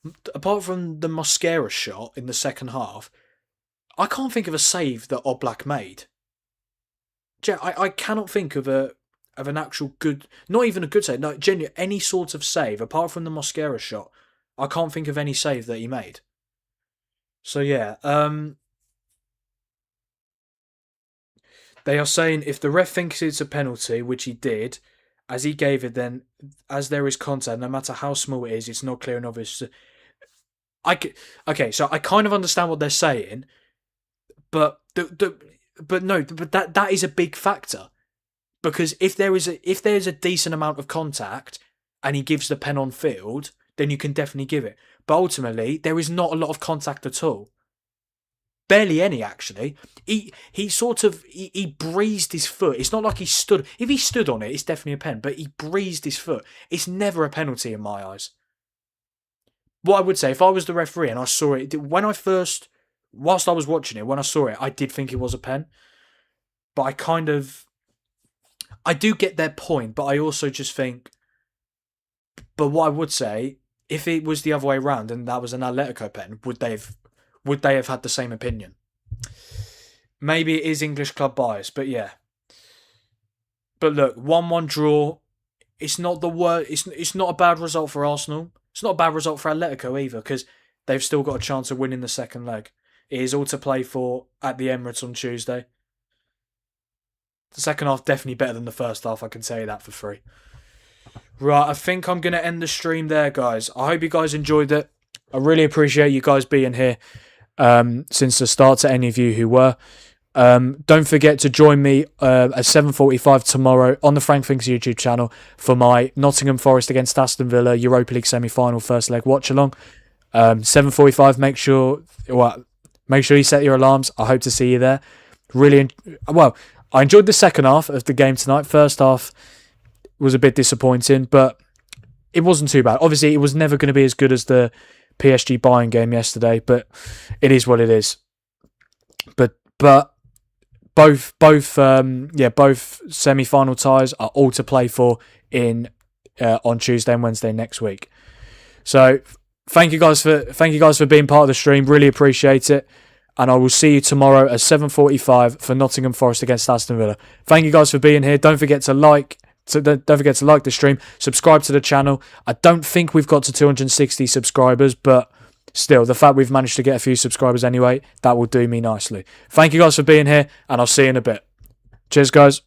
Mosquera shot in the second half. I can't think of a save that Oblak made. I cannot think of an actual good, not even a good save, no, genuine, any sort of save apart from the Mosquera shot. I can't think of any save that he made. So yeah, they are saying if the ref thinks it's a penalty, which he did, as he gave it, then as there is contact, no matter how small it is, it's not clear and obvious. Okay, so I kind of understand what they're saying, but that is a big factor, because if there's a decent amount of contact and he gives the pen on field, then you can definitely give it. But ultimately, there is not a lot of contact at all. Barely any, actually. He breezed his foot. It's not like he stood. If he stood on it, it's definitely a pen. But he breezed his foot. It's never a penalty in my eyes. What I would say, if I was the referee and I saw it, whilst I was watching it, when I saw it, I did think it was a pen. But I do get their point, but I also just think, but what I would say, if it was the other way around and that was an Atletico pen, would they have had the same opinion? Maybe it is English club bias, but yeah. But look, 1-1 draw. It's not the worst. It's not a bad result for Arsenal. It's not a bad result for Atletico either, because they've still got a chance of winning the second leg. It is all to play for at the Emirates on Tuesday. The second half definitely better than the first half, I can tell you that for free. Right, I think I'm going to end the stream there, guys. I hope you guys enjoyed it. I really appreciate you guys being here since the start, to any of you who were. Don't forget to join me at 7:45 tomorrow on the Frank Thinks YouTube channel for my Nottingham Forest against Aston Villa Europa League semi-final first leg watch-along. 7:45, make sure you set your alarms. I hope to see you there. I enjoyed the second half of the game tonight. First half was a bit disappointing, but it wasn't too bad. Obviously, it was never going to be as good as the PSG Bayern game yesterday, but it is what it is. But both semi-final ties are all to play for on Tuesday and Wednesday next week. So thank you guys for being part of the stream. Really appreciate it. And I will see you tomorrow at 7:45 for Nottingham Forest against Aston Villa. Thank you guys for being here. Don't forget to like the stream, subscribe to the channel. I don't think we've got to 260 subscribers, but still, the fact we've managed to get a few subscribers anyway, that will do me nicely. Thank you guys for being here, and I'll see you in a bit. Cheers, guys.